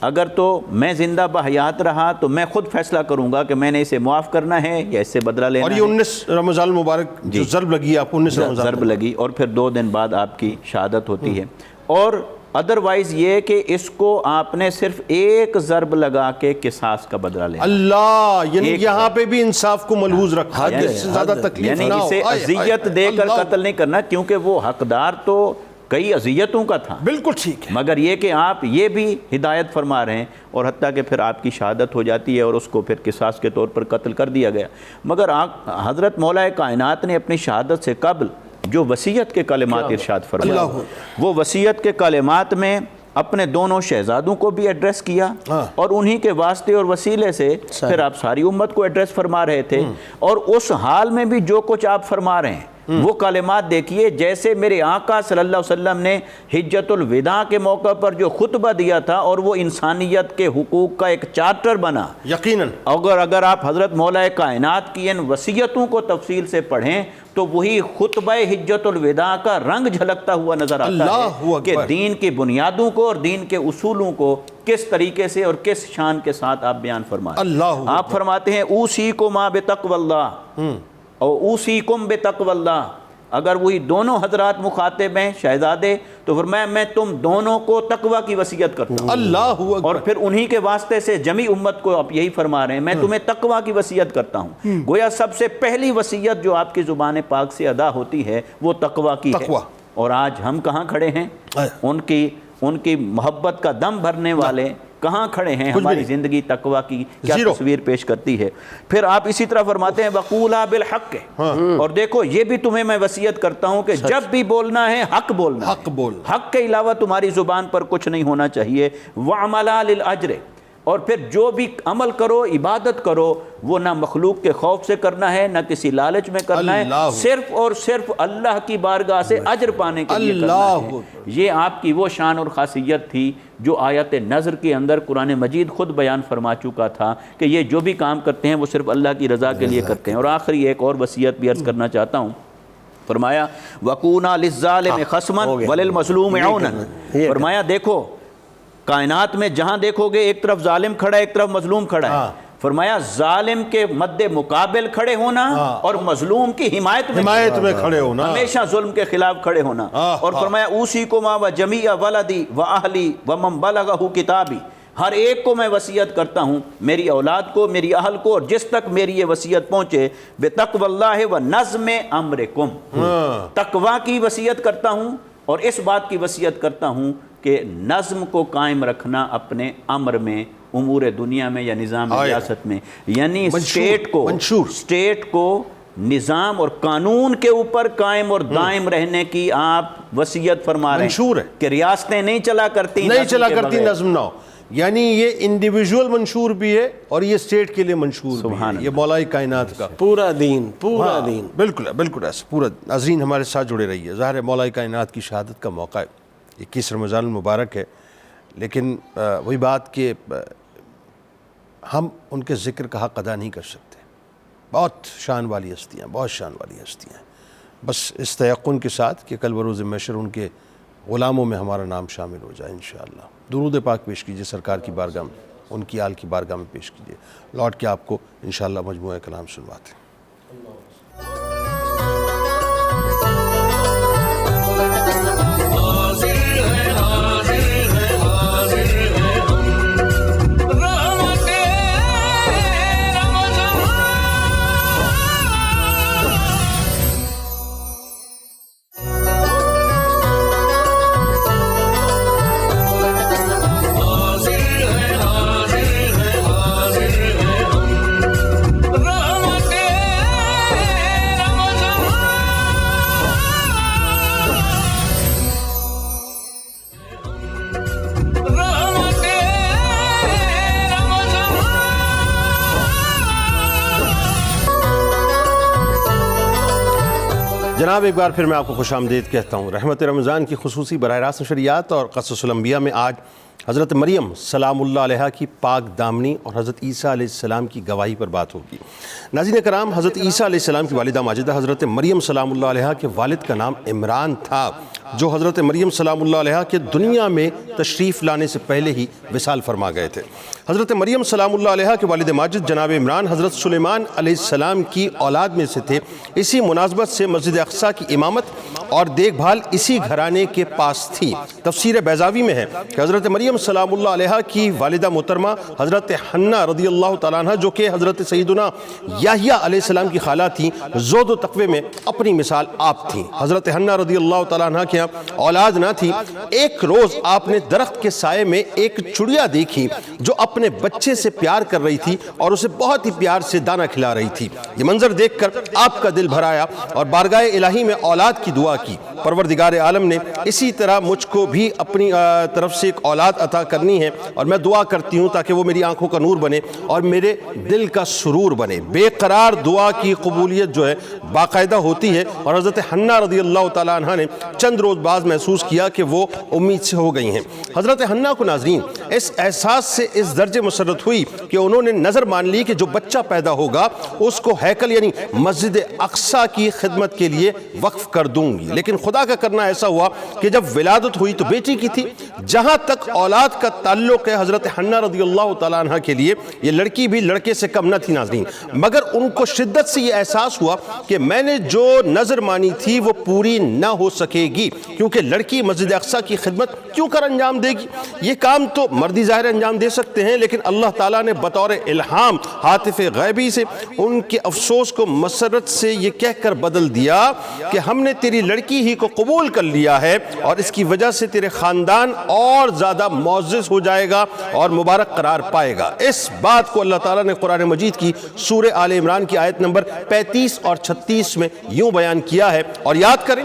اگر تو میں زندہ بحیات رہا تو میں خود فیصلہ کروں گا کہ میں نے اسے معاف کرنا ہے یا اس سے بدلہ لینا ہے۔ اور یہ 19 رمضان المبارک جو ضرب لگی آپ کو، 19 رمضان ضرب لگی، اور پھر 2 دن بعد آپ کی شہادت ہوتی ہے، اور ادروائز یہ کہ اس کو آپ نے صرف ایک ضرب لگا کے قصاص کا بدلہ لینا۔ اللہ، یعنی یہاں پہ بھی انصاف کو ملحوظ رکھا، اس سے زیادہ تکلیف نہ ہو، یعنی اسے اذیت دے کر قتل نہیں کرنا، کیونکہ وہ حقدار تو کئی اذیتوں کا تھا، بالکل ٹھیک ہے، مگر یہ کہ آپ یہ بھی ہدایت فرما رہے ہیں، اور حتیٰ کہ پھر آپ کی شہادت ہو جاتی ہے اور اس کو پھر قصاص کے طور پر قتل کر دیا گیا۔ مگر حضرت مولا کائنات نے اپنی شہادت سے قبل جو وصیت کے کلمات ارشاد فرمایا، وہ وصیت کے کلمات میں اپنے دونوں شہزادوں کو بھی ایڈریس کیا، اور انہی کے واسطے اور وسیلے سے پھر آپ ساری امت کو ایڈریس فرما رہے تھے، اور اس حال میں بھی جو کچھ آپ فرما رہے ہیں وہ کلمات دیکھیے، جیسے میرے آقا صلی اللہ علیہ وسلم نے حجت الوداع کے موقع پر جو خطبہ دیا تھا، اور وہ انسانیت کے حقوق کا ایک چارٹر بنا، یقیناً اگر آپ حضرت مولا کائنات کی ان وصیتوں کو تفصیل سے پڑھیں تو وہی خطبہ حجت الوداع کا رنگ جھلکتا ہوا نظر آتا ہے کہ دین کی بنیادوں کو اور دین کے اصولوں کو کس طریقے سے اور کس شان کے ساتھ آپ بیان فرمائیں۔ آپ فرماتے ہیں اوصیکم بتقوی اللہ اور اوصیکم بتقوی اللہ، اگر وہی دونوں حضرات مخاطب ہیں شہزادے تو فرمایا میں تم دونوں کو تقوی کی وصیت کرتا ہوں، اللہ، اور پھر انہی کے واسطے سے جمی امت کو آپ یہی فرما رہے ہیں میں تمہیں تقوی کی وصیت کرتا ہوں۔ گویا سب سے پہلی وصیت جو آپ کی زبان پاک سے ادا ہوتی ہے وہ تقوی کی ہے، اور آج ہم کہاں کھڑے ہیں؟ ان کی محبت کا دم بھرنے والے کہاں کھڑے ہیں؟ ہماری زندگی تقویٰ کی کیا تصویر پیش کرتی ہے؟ پھر آپ اسی طرح فرماتے ہیں وَقُولَا بِالْحَقِّ، اور دیکھو یہ بھی تمہیں میں وصیت کرتا ہوں کہ جب بھی بولنا ہے حق بولنا، حق کے علاوہ تمہاری زبان پر کچھ نہیں ہونا چاہیے۔ وَعْمَلَا لِلْأَجْرِ، اور پھر جو بھی عمل کرو، عبادت کرو، وہ نہ مخلوق کے خوف سے کرنا ہے، نہ کسی لالچ میں کرنا ہے، صرف اور صرف اللہ کی بارگاہ سے اجر پانے کے لیے کرنا ہے۔ یہ آپ کی وہ شان اور خاصیت تھی جو آیت نظر کے اندر قرآن مجید خود بیان فرما چکا تھا کہ یہ جو بھی کام کرتے ہیں وہ صرف اللہ کی رضا کے لیے کرتے ہیں۔ اور آخری ایک اور وصیت بھی عرض کرنا چاہتا ہوں، فرمایا وَكُونَا لِلظَّالِمِ خَصْمًا وَلِلْمَظْلُومِ عَوْنًا، فرمایا دیکھو کائنات میں جہاں دیکھو گے ایک طرف ظالم کھڑا ہے، ایک طرف مظلوم کھڑا ہے، فرمایا ظالم کے مد مقابل کھڑے ہونا اور مظلوم کی حمایت میں کھڑے ہونا، ہمیشہ ظلم کے خلاف کھڑے ہونا۔ اور فرمایا اوصیکما وجمیع ولدی واہلی ومن بلغہ کتابی، ہر ایک کو میں وصیت کرتا ہوں، میری اولاد کو، میری اہل کو، اور جس تک میری یہ وصیت پہنچے، بتقوی اللہ و نظم امرکم، تقوی کی وصیت کرتا ہوں اور اس بات کی وصیت کرتا ہوں کہ نظم کو قائم رکھنا اپنے امر میں، امور دنیا میں یا نظام ریاست میں، یعنی اسٹیٹ کو نظام اور قانون کے اوپر قائم اور دائم رہنے کی آپ وصیت فرما رہے ہیں کہ ریاستیں نہیں چلا کرتی نظم نہ ہو، یعنی یہ انڈیویجول منشور بھی ہے اور یہ اسٹیٹ کے لیے منشور بھی ہے، یہ مولا کائنات کا پورا دین، پورا دین، بالکل ایسا پورا۔ ناظرین ہمارے ساتھ جڑے رہیے، ظاہر ہے مولا کائنات کی شہادت کا موقع ہے، 21 رمضان المبارک ہے، لیکن وہی بات کہ ہم ان کے ذکر کا حق ادا نہیں کر سکتے۔ بہت شان والی ہستیاں، بہت شان والی ہستیاں، بس اس تیقن کے ساتھ کہ کل بروز محشر ان کے غلاموں میں ہمارا نام شامل ہو جائے انشاءاللہ۔ درود پاک پیش کیجئے سرکار کی بارگاہ میں، ان کی آل کی بارگاہ میں پیش کیجئے، لوٹ کے آپ کو انشاءاللہ مجموعہ کلام سنواتے ہیں۔ جناب ایک بار پھر میں آپ کو خوش آمدید کہتا ہوں۔ رحمت رمضان کی خصوصی براہ راست نشریات اور قصص الانبیاء میں آج حضرت مریم سلام اللہ علیہ کی پاک دامنی اور حضرت عیسیٰ علیہ السلام کی گواہی پر بات ہوگی۔ ناظرین کرام، حضرت عیسیٰ علیہ السلام کی والدہ ماجدہ حضرت مریم سلام اللہ علیہ کے والد کا نام عمران تھا، جو حضرت مریم سلام اللہ علیہ کے دنیا میں تشریف لانے سے پہلے ہی وصال فرما گئے تھے۔ حضرت مریم سلام اللہ علیہ کے والد ماجد جناب عمران حضرت سلیمان علیہ السلام کی اولاد میں سے تھے۔ اسی مناسبت سے مسجد اقصیٰ کی امامت اور دیکھ بھال اسی گھرانے کے پاس تھی۔ تفسیر بیضاوی میں ہے کہ حضرت مریم سلام اللہ علیہ کی والدہ محترمہ حضرت حنہ رضی اللہ تعالیٰ عنہ، جو کہ حضرت سیدنا یحییٰ علیہ السلام کی خالہ تھیں، زہد و تقوی میں اپنی مثال آپ تھیں۔ حضرت حنہ رضی اللہ تعالیٰ عنہ کے اولاد نہ تھی۔ ایک روز آپ نے درخت کے سائے میں ایک چڑیا دیکھی جو اپنے بچے سے پیار کر رہی تھی اور اسے بہت ہی پیار سے دانہ کھلا رہی تھی۔ یہ منظر دیکھ کر آپ کا دل بھر آیا اور بارگاہ الہی میں اولاد کی دعا کی، پروردگار عالم نے اسی طرح مجھ کو بھی اپنی طرف سے ایک اولاد عطا کرنی ہے، اور میں دعا کرتی ہوں تاکہ وہ میری آنکھوں کا نور بنے اور میرے دل کا سرور بنے۔ بے قرار دعا کی قبولیت جو ہے باقاعدہ ہوتی ہے، اور حضرت حنہ رضی اللہ تعالیٰ عنہ نے چند روز بعد محسوس کیا کہ وہ امید سے ہو گئی ہیں۔ حضرت حنہ کو ناظرین اس احساس سے اس درجے مسرت ہوئی کہ انہوں نے نظر مان لی کہ جو بچہ پیدا ہوگا اس کو ہیکل یعنی مسجد اقصیٰ کی خدمت کے لیے وقف کر دوں گی۔ لیکن خدا کا کرنا ایسا ہوا کہ جب ولادت ہوئی تو بیٹی کی تھی۔ جہاں تک اولاد کا تعلق ہے، حضرت حنہ رضی اللہ تعالیٰ عنہ کے لیے یہ لڑکی بھی لڑکے سے کم نہ تھی ناظرین، مگر ان کو شدت سے یہ احساس ہوا کہ میں نے جو نظر مانی تھی وہ پوری نہ ہو سکے گی، کیونکہ لڑکی مسجد اقصیٰ کی خدمت کیوں کر انجام دے گی؟ یہ کام تو مردی ظاہر انجام دے سکتے ہیں، لیکن اللہ تعالیٰ نے بطور الہام ہاتف غیبی سے ان کے افسوس کو مسرت سے یہ کہہ کر بدل دیا کہ ہم نے تیری لڑکی ہی کو قبول کر لیا ہے، اور اس کی وجہ سے تیرے خاندان اور زیادہ معزز ہو جائے گا اور مبارک قرار پائے گا۔ اس بات کو اللہ تعالیٰ نے قرآن مجید کی سورہ آل عمران کی آیت نمبر 35 اور 36 میں یوں بیان کیا ہے، اور یاد کریں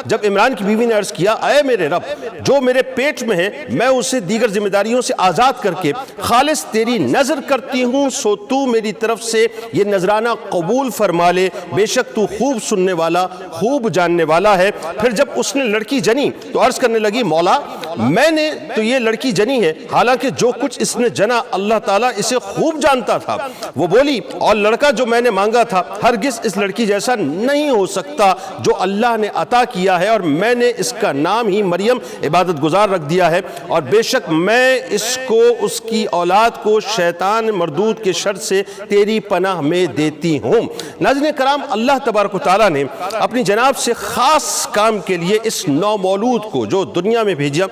جب عمران کی بیوی نے عرض کیا اے میرے رب، جو میرے پیٹ میں ہے میں اسے دیگر ذمہ داریوں سے آزاد کر کے خالص تیری نظر کرتی ہوں، سو تو میری طرف سے یہ نذرانہ قبول فرما لے، بے شک تو خوب سننے والا خوب جاننے والا ہے۔ پھر جب اس نے لڑکی جنی تو عرض کرنے لگی مولا میں نے تو یہ لڑکی جنی ہے، حالانکہ جو کچھ اس نے جنا اللہ تعالیٰ اسے خوب جانتا تھا۔ وہ بولی اور لڑکا جو میں نے مانگا تھا ہرگز اس لڑکی جیسا نہیں ہو سکتا جو اللہ نے عطا کیا ہے، اور میں نے اس کا نام ہی مریم عبادت گزار رکھ دیا ہے، اور بے شک میں اس کو اس کی اولاد کو شیطان مردود کے شر سے تیری پناہ میں دیتی ہوں۔ ناظرین کرام، اللہ تبارک و تعالیٰ نے اپنی جناب سے خاص کام کے لیے اس نو مولود کو جو دنیا میں بھیجا،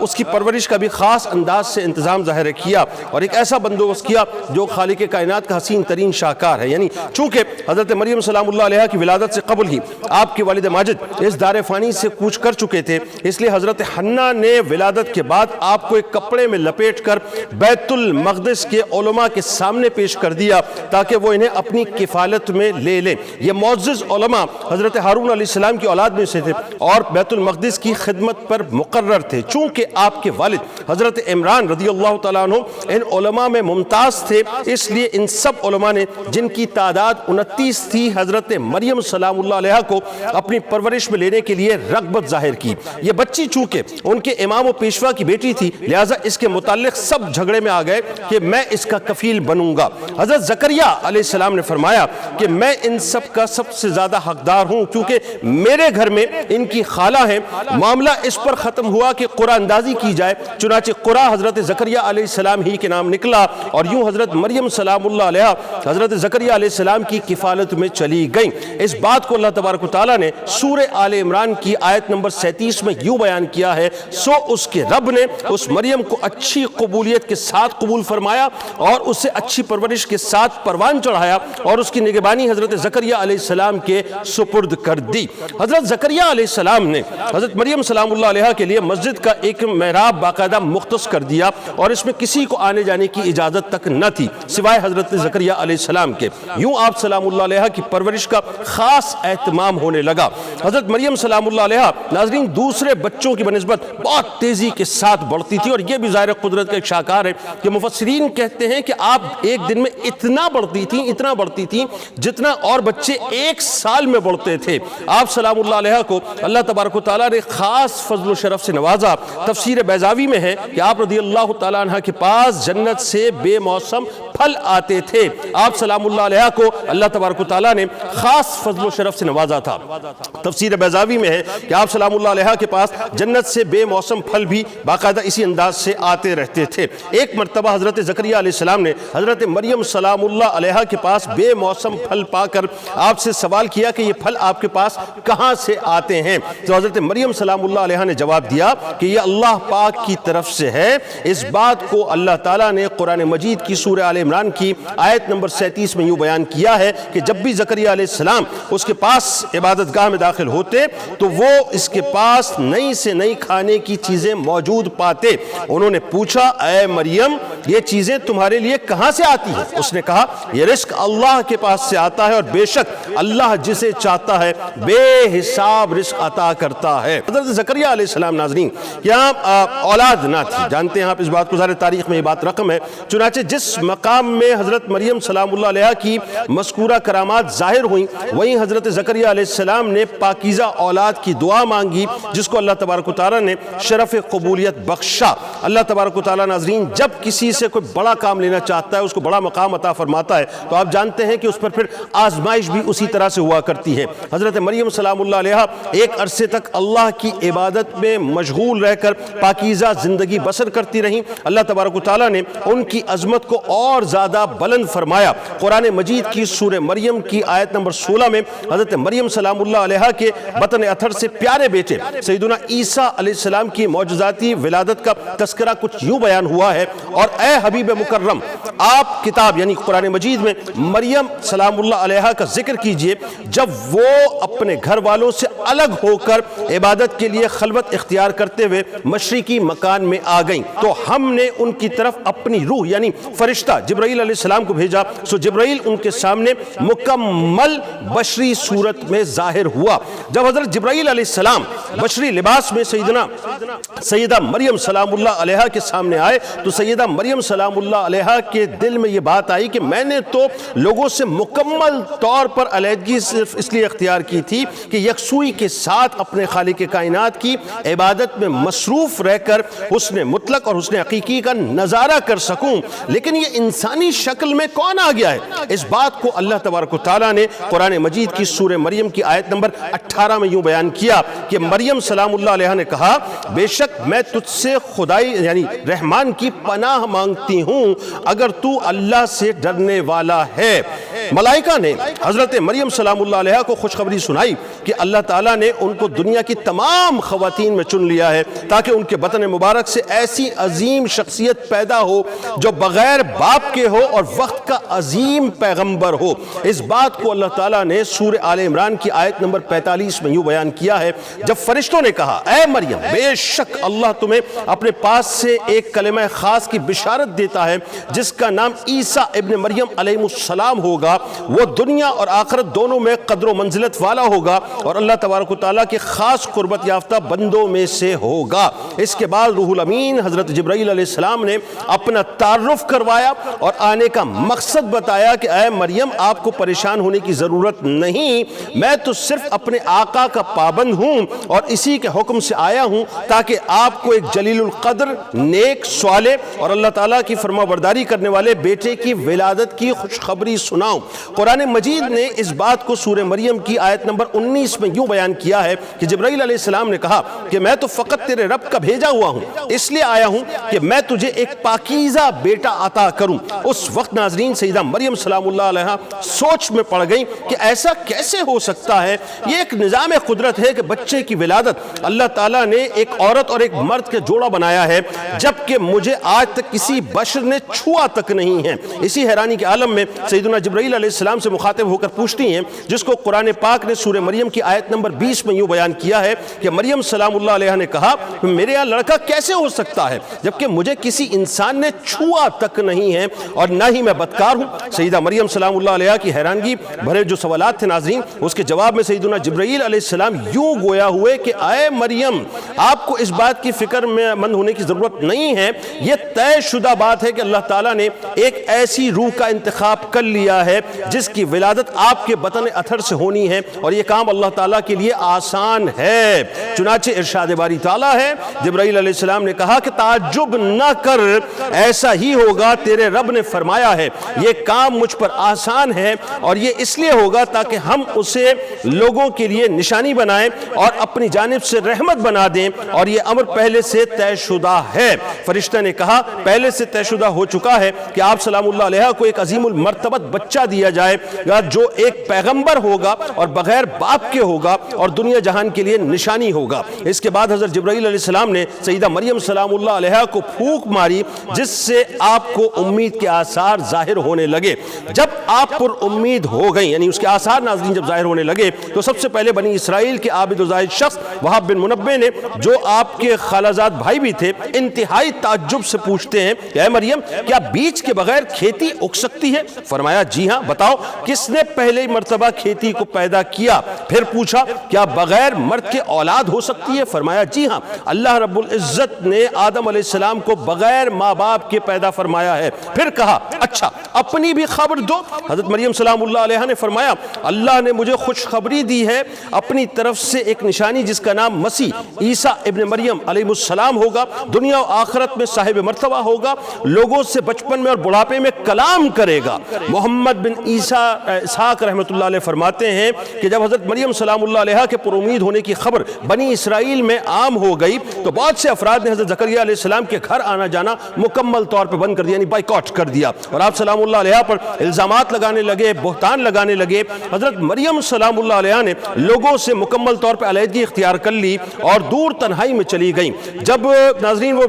اس کی پرورش کا بھی خاص انداز سے انتظام ظاہر کیا، اور ایک ایسا بندوبست کیا جو خالق کائنات کا حسین ترین شاہکار ہے۔ یعنی چونکہ حضرت مریم سلام اللہ علیہ کی ولادت سے قبل ہی آپ کے والد ماجد اس دار فانی سے کوچ کر چکے تھے، اس لیے حضرت حنہ نے ولادت کے بعد آپ کو ایک کپڑے میں لپیٹ کر بیت المقدس کے علماء کے سامنے پیش کر دیا تاکہ وہ انہیں اپنی کفالت میں لے لیں۔ یہ معزز علماء حضرت ہارون علیہ السلام کی اولاد میں سے تھے اور بیت المقدس کی خدمت پر مقرر تھے۔ چونکہ آپ کے والد حضرت عمران رضی اللہ تعالیٰ عنہ ان علماء میں ممتاز تھے، اس لیے ان سب علماء نے جن کی تعداد 29 تھی حضرت مریم سلام اللہ علیہ کو اپنی پرورش میں لینے کے لیے رغبت ظاہر کی۔ یہ بچی چونکہ ان کے امام و پیشوا کی بیٹی تھی لہٰذا اس کے متعلق سب جھگڑے میں آ گئے کہ میں اس کا کفیل بنوں گا۔ حضرت زکریا علیہ السلام نے فرمایا کہ میں ان سب کا سب سے زیادہ حقدار ہوں کیونکہ میرے گھر میں ان کی خالہ ہیں۔ معاملہ اس پر ختم ہوا کہ قرآن اندازی کی جائے، چنانچہ قرآن حضرت زکریا علیہ السلام ہی کے نام نکلا، اور یوں حضرت مریم سلام اللہ علیہ حضرت زکریا علیہ السلام کی کفالت میں چلی گئیں۔ اس بات کو اللہ تبارک و تعالیٰ نے سورہ آل عمران کی آیت نمبر 37 میں یوں بیان کیا ہے، سو اس کے رب نے اس مریم کو اچھی قبولیت کے ساتھ قبول فرمایا اور اسے اچھی پرورش کے ساتھ پروان چڑھایا اور اس کی نگہبانی حضرت زکریا علیہ السلام کے سپرد کر دی۔ حضرت زکریا علیہ السلام نے حضرت مریم سلام اللہ علیہ کے لیے مسجد کا ایک محراب باقاعدہ مختص کر دیا، اور اس میں کسی کو آنے جانے کی اجازت تک نہ تھی سوائے حضرت زکریا علیہ السلام کے۔ یوں آپ سلام اللہ علیہ کی پرورش کا خاص اہتمام ہونے لگا۔ حضرت مریم سلام اللہ علیہ ناظرین دوسرے بچوں کی بنسبت بہت تیزی کے ساتھ بڑھتی تھی، اور یہ بھی ظاہر قدرت کا ایک شاہکار ہے کہ مفسرین کہتے ہیں کہ آپ ایک دن میں اتنا بڑھتی تھیں جتنا اور بچے ایک سال میں بڑھتے تھے۔ آپ سلام اللہ علیہ کو اللہ تبارک و تعالیٰ نے خاص فضل و شرف سے نوازا۔ تفسیر بیضاوی میں ہے کہ آپ رضی اللہ تعالیٰ عنہ کے پاس جنت سے بے موسم پھل آتے تھے۔ آپ سلام اللہ علیہ کو اللہ تبارک و تعالیٰ نے خاص فضل و شرف سے نوازا تھا۔ تفسیر بیضاوی میں ہے کہ آپ سلام اللہ علیہ کے پاس جنت سے بے موسم پھل بھی باقاعدہ اسی انداز سے آتے رہتے تھے۔ ایک مرتبہ حضرت زکریا علیہ السلام نے حضرت مریم سلام اللہ علیہ کے پاس بے موسم پھل پا کر آپ سے سوال کیا کہ یہ پھل آپ کے پاس کہاں سے آتے ہیں؟ تو حضرت مریم سلام اللہ علیہ نے جواب دیا کہ یہ اللہ پاک کی طرف سے ہے۔ اس بات کو اللہ تعالیٰ نے قرآن مجید کی سورہ آل عمران کی آیت نمبر 37 میں یوں بیان کیا ہے کہ جب بھی زکریا علیہ السلام اس کے پاس عبادت گاہ میں داخل ہوتے تو وہ اس کے پاس نئی سے نئی کھانے کی چیزیں موجود پاتے۔ انہوں نے پوچھا اے مریم یہ چیزیں تمہارے لیے کہاں سے آتی ہیں؟ اس نے کہا یہ رزق اللہ کے پاس سے آتا ہے، اور بے شک اللہ جسے چاہتا ہے بے حساب رزق عطا کرتا ہے۔ حضرت زکریا علیہ السلام ناظرین یہاں اولاد نہ تھی، جانتے ہیں آپ اس بات کو، ظاہر تاریخ میں یہ بات رقم ہے، چنانچہ جس مقام میں حضرت مریم سلام اللہ علیہ کی مذکورہ کرامات ظاہر ہوئیں وہیں حضرت زکریا علیہ السلام نے پاکیزہ اولاد کی دعا مانگی جس کو اللہ تبارک و تعالیٰ نے شرف قبولیت بخشا۔ اللہ تبارک و تعالیٰ ناظرین جب کسی سے کوئی بڑا کام لینا چاہتا ہے اس کو بڑا مقام عطا فرماتا ہے تو آپ جانتے ہیں کہ اس پر پھر آزمائش بھی اسی طرح سے ہوا کرتی ہے۔ حضرت مریم سلام اللہ علیہ ایک عرصے تک اللہ کی عبادت میں مشغول رہ کر پاکیزہ زندگی بسر کرتی رہیں۔ اللہ تبارک و تعالیٰ نے ان کی عظمت کو اور زیادہ بلند فرمایا۔ قرآن مجید کی سورہ مریم کی آیت نمبر 16 میں حضرت مریم سلام اللہ علیہ کے بطن اطہر سے پیارے بیٹے سیدنا عیسیٰ علیہ السلام کی معجزہ معجزاتی ولادت کا تذکرہ کچھ یوں بیان ہوا ہے، اور اے حبیب مکرم آپ کتاب یعنی قرآن مجید میں مریم سلام اللہ علیہا کا ذکر کیجئے جب وہ اپنے گھر والوں سے الگ ہو کر عبادت کے لیے خلوت اختیار کرتے ہوئے مشرقی مکان میں آ گئیں تو ہم نے ان کی طرف اپنی روح یعنی فرشتہ جبرائیل علیہ السلام کو بھیجا، سو جبرائیل ان کے سامنے مکمل بشری صورت میں ظاہر ہوا۔ جب حضرت جبرائیل علیہ السلام بشری لباس میں سیدہ مریم سلام اللہ علیہا کے سامنے آئے تو سیدہ مریم سلام اللہ علیہا کے دل میں یہ بات آئی کہ میں نے تو لوگوں سے مکمل طور پر علیحدگی صرف اس لیے اختیار کی تھی کہ یکسوئی کے ساتھ اپنے خالق کائنات کی عبادت میں مصروف رہ کر حسن مطلق اور حسن حقیقی کا نظارہ کر سکوں، لیکن یہ انسانی شکل میں کون آ گیا ہے؟ اس بات کو اللہ تبارک و تعالیٰ نے قرآن مجید کی سورہ مریم کی آیت نمبر 18 میں یوں بیان کیا کہ مریم سلام اللہ علیہ نے کہا بے شک میں تجھ سے خدائی یعنی رحمان کی پناہ مانگتی ہوں اگر تو اللہ سے ڈرنے والا ہے۔ ملائکہ نے حضرت مریم سلام اللہ علیہ کو خوشخبری سنائی کہ اللہ تعالیٰ نے ان کو دنیا کی تمام خواتین میں چن لیا ہے تاکہ ان کے بطن مبارک سے ایسی عظیم شخصیت پیدا ہو جو بغیر باپ کے ہو اور وقت کا عظیم پیغمبر ہو۔ اس بات کو اللہ تعالیٰ نے سورہ آل عمران کی آیت نمبر 45 میں یوں بیان کیا ہے جب فرشتوں نے کہا اے مریم بے شک اللہ تمہیں اپنے پاس سے ایک کلمہ خاص کی بشارت دیتا ہے جس کا نام عیسیٰ ابن مریم علیہ السلام ہوگا، وہ دنیا اور آخرت دونوں میں قدر و منزلت والا ہوگا اور اللہ تبارک و تعالیٰ کے خاص قربت یافتہ بندوں میں سے ہوگا۔ اس کے بعد روح الامین حضرت جبرائیل علیہ السلام نے اپنا تعارف کروایا اور آنے کا مقصد بتایا کہ اے مریم آپ کو پریشان ہونے کی ضرورت نہیں، میں تو صرف اپنے آقا کا پابند ہوں اور اسی کے حکم سے آیا ہوں تاکہ آپ کو ایک جلیل القدر نیک صالح اور اللہ تعالیٰ کی فرما برداری کرنے والے بیٹے کی ولادت کی خوشخبری سناؤں۔ قرآن مجید نے اس بات کو سورہ مریم کی آیت نمبر 19 میں یوں بیان کیا ہے کہ جبرائیل علیہ السلام نے کہا کہ میں تو فقط تیرے رب کا بھیجا ہوا ہوں، اس لیے آیا ہوں کہ میں تجھے ایک پاکیزہ بیٹا عطا کروں۔ اس وقت ناظرین سیدہ مریم سلام اللہ علیہ سوچ میں پڑ گئیں کہ ایسا کیسے ہو سکتا ہے، یہ ایک نظام قدرت ہے کہ بچے کی ولادت اللہ تعالیٰ نے ایک عورت اور ایک مرد کے جوڑا بنایا ہے جبکہ مجھے آج تک کسی بشر نے چھوا تک نہیں ہے۔ اسی حیرانی کے عالم میں سیدنا جبرائیل علیہ السلام سے مخاطب ہو کر پوچھتی ہیں جس کو قرآن پاک نے سورہ مریم کی آیت نمبر 20 میں یوں بیان کیا ہے کہ مریم سلام اللہ علیہ نے کہا میرے یہاں لڑکا کیسے ہو سکتا ہے جبکہ مجھے کسی انسان نے چھوا تک نہیں ہے اور نہ ہی میں بدکار ہوں۔ سیدہ مریم سلام اللہ علیہ کی حیرانگی بھرے جو سوالات تھے ناظرین اس کے جواب میں سیدنا جبرائیل علیہ السلام یوں گویا ہوئے کہ اے مریم آپ کو اس بات کی فکر میں مند ہونے کی ضرورت نہیں ہے، یہ طے شدہ بات ہے کہ اللہ تعالیٰ نے ایک ایسی روح کا انتخاب کر لیا ہے جس کی ولادت آپ کے بطن اتھر سے ہونی ہے اور یہ کام اللہ تعالیٰ کے لیے آسان ہے۔ چنانچہ ارشاد باری تعالیٰ ہے جبرائیل علیہ السلام نے کہا کہ تعجب نہ کر، ایسا ہی ہوگا، تیرے رب نے فرمایا ہے یہ کام مجھ پر آسان ہے اور یہ اس لیے ہوگا تاکہ ہم اسے لوگوں کے لیے نشانی بنائیں اور اپنی جانب سے رحمت بنا دیں اور یہ امر پہلے سے طے شدہ ہے۔ فرشتہ نے کہا پہلے سے طے شدہ ہو چکا ہے کہ آپ سلام اللہ علیہ کو ایک عظیم المرتبت بچہ دیا جائے گا جو ایک پیغمبر ہوگا اور بغیر باپ کے ہوگا اور دنیا جہان کے لیے نشانی ہوگا۔ اس کے بعد حضرت جبرائیل علیہ السلام نے سیدہ مریم سلام اللہ علیہ کو پھونک ماری جس سے آپ کو امید کے آثار ظاہر ہونے لگے۔ جب آپ پر امید ہو گئیں یعنی اس کے آثار ناظرین جب ظاہر ہونے لگے تو سب سے پہلے بنی اسرائیل کے عابد و زاہد شخص وہاب بن منبع نے جو آپ کے خالازاد بھائی بھی تھے انتہائی تعجب سے پوچھتے ہیں کہ اے مریم کیا بیج کے بغیر کھیتی اگ سکتی ہے؟ فرمایا جی ہاں، بتاؤ کس نے پہلے مرتبہ کھیتی کو پیدا کیا؟ پھر پوچھا کیا بغیر مرد کے اولاد ہو سکتی ہے؟ فرمایا جی ہاں، اللہ رب العزت نے آدم علیہ السلام کو بغیر ماں باپ کے پیدا فرمایا ہے۔ پھر کہا اچھا اپنی بھی خبر دو۔ حضرت مریم سلام اللہ علیہ نے فرمایا اللہ نے مجھے خوشخبری دی ہے اپنی طرف سے ایک نشانی جس کا نام مسیح عیسیٰ ابن مریم علیہ السلام ہوگا، دنیا و آخرت میں صاحب مرتبہ ہوگا، لوگوں سے بچپن میں اور بڑھاپے میں کلام کرے گا، محمد بن عیسیٰ اسحاق رحمۃ اللہ علیہ فرماتے ہیں کہ جب حضرت مریم سلام اللہ علیہ کے پر امید ہونے کی خبر بنی اسرائیل میں عام ہو گئی تو بہت سے افراد نے حضرت زکریا علیہ السلام کے گھر آنا جانا مکمل طور پہ بند کر دیا، یعنی بائیکاٹ کر دیا، اور آپ سلام اللہ علیہ پر الزامات لگانے لگے، بہتان لگانے لگے۔ حضرت مریم سلام اللہ علیہ نے لوگوں سے مکمل طور پہ علیحدگی اختیار کر لی اور دور تنہائی میں چلی گئیں۔ جب ناظرین وہ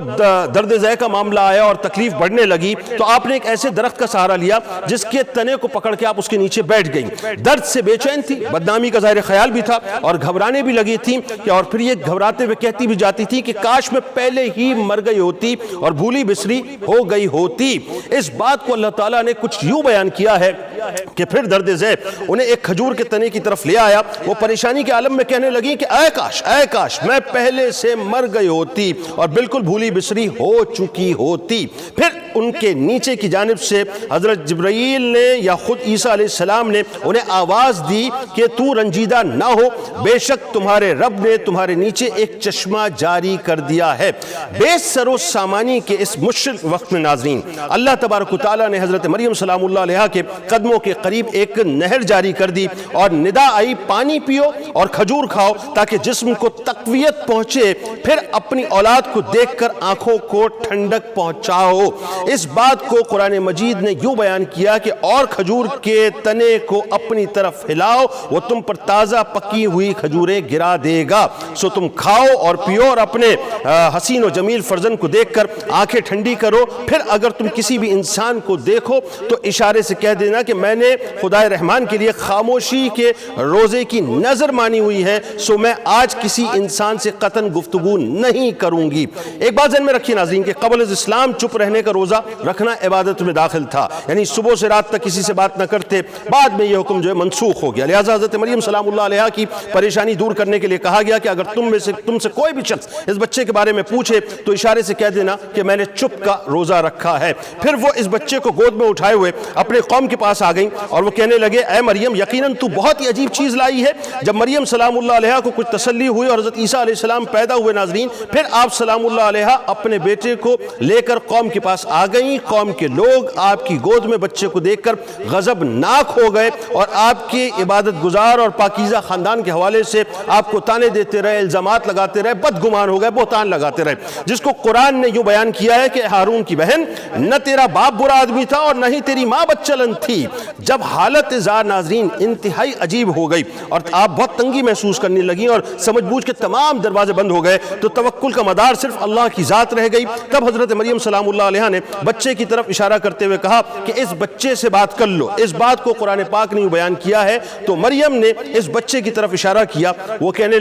درد ذہ کا معاملہ آیا اور تکلیف بڑھنے لگی تو آپ نے ایک ایسے درخت کا سہارا لیا جس کے تنے کو پکڑ کے آپ اس کے نیچے بیٹھ گئیں۔ درد سے بے چین تھی، بدنامی کا ظاہر خیال بھی تھا اور گھبرانے بھی لگی تھی، اور پھر یہ گھبراتے ہوئے کہتی بھی جاتی تھی کہ کاش میں پہلے ہی مر گئی ہوتی اور بھولی بسری ہو گئی ہوتی۔ اس بات کو اللہ تعالیٰ نے کچھ یوں بیان کیا ہے کہ پھر درد ذہ انہیں ایک کھجور کے تنے کی طرف لے آیا۔ وہ پریشانی کے عالم میں کہنے لگی کہ اے کاش میں پہلے سے مر گئی ہوتی اور بالکل بھولی بسری ہو چکی ہوتی۔ پھر ان کے نیچے کی جانب سے حضرت جبرائیل نے یا خود عیسیٰ علیہ السلام نے انہیں آواز دی کہ تو رنجیدہ نہ ہو، بے شک تمہارے رب نے تمہارے نیچے ایک چشمہ جاری کر دیا ہے۔ بے سر و سامانی کے اس مشکل وقت میں ناظرین اللہ تبارک و تعالیٰ نے حضرت مریم سلام اللہ علیہ کے قدموں کے قریب ایک نہر جاری کر دی اور ندا آئی پانی پیو اور کھجور کھاؤ تاکہ جسم کو تقویت پہنچے، پھر اپنی اولاد کو دیکھ کر آنکھوں کو ٹھنڈک پہنچاؤ۔ اس بات کو قرآن مجید نے یوں بیان کیا کہ اور کھجور کے تنے کو اپنی طرف ہلاؤ، وہ تم پر تازہ پکی ہوئی کھجوریں گرا دے گا، سو تم کھاؤ اور پیو اور اپنے حسین و جمیل فرزند کو دیکھ کر آنکھیں ٹھنڈی کرو۔ پھر اگر تم کسی بھی انسان کو دیکھو تو اشارے سے کہہ دینا کہ میں نے خدائے رحمان کے لیے خاموشی کے روزے کی نظر مانی ہوئی ہے، سو میں آج کسی انسان سے قطعاً گفتگو نہیں کروں گی۔ ایک بات ذہن میں رکھیے ناظرین کہ قبل از اسلام چپ رہنے کا روزہ رکھنا عبادت میں داخل تھا، یعنی صبح سے رات تک کسی سے بات نہ کرتے۔ بعد میں یہ حکم جو ہے منسوخ ہو گیا، لہٰذا حضرت مریم سلام اللہ علیہ کی پریشانی دور کرنے کے لیے کہا گیا کہ اگر تم سے کوئی بھی شخص اس بچے کے بارے میں پوچھے تو اشارے سے کہہ دینا کہ میں نے چپ کا روزہ رکھا ہے۔ پھر وہ اس بچے کو گود میں اٹھائے ہوئے اپنے قوم کے پاس آ گئیں اور وہ کہنے لگے اے مریم یقیناً تو بہت ہی عجیب چیز لائی ہے۔ جب مریم سلام اللہ علیہ کو کچھ تسلی ہوئی اور حضرت عیسیٰ علیہ السلام پیدا ہوئے ناظرین، پھر آپ سلام اللہ علیہ اپنے بیٹے کو لے کر قوم کے پاس آ گئیں۔ قوم کے لوگ آپ کی گود میں بچے کو دیکھ کر غضبناک ہو گئے اور آپ کے عبادت گزار اور پاکیزہ خاندان کے حوالے سے آپ کو تانے دیتے رہے، الزامات لگاتے رہے، بدگمان ہو گئے، بہتان لگاتے رہے، جس کو قرآن نے یوں بیان کیا ہے کہ ہارون کی بہن نہ تیرا باپ برا آدمی تھا اور نہ ہی تیری ماں بچلن تھی۔ جب حالت زار ناظرین انتہائی عجیب ہو گئی اور آپ بہت تنگی محسوس کرنے لگیں اور سمجھ بوجھ کے تمام دروازے بند ہو گئے تو توکل کا مدار صرف اللہ کی ذات رہ گئی۔ تب حضرت مریم سلام اللہ علیہ نے بچے کی طرف اشارہ کرتے ہوئے کہا کہ اس بچے سے بات کر لو۔ اس بات کو قرآن پاک نے بیان کیا ہے تو مریم نے اس بچے کی طرف اشارہ کیا۔ وہ کہنے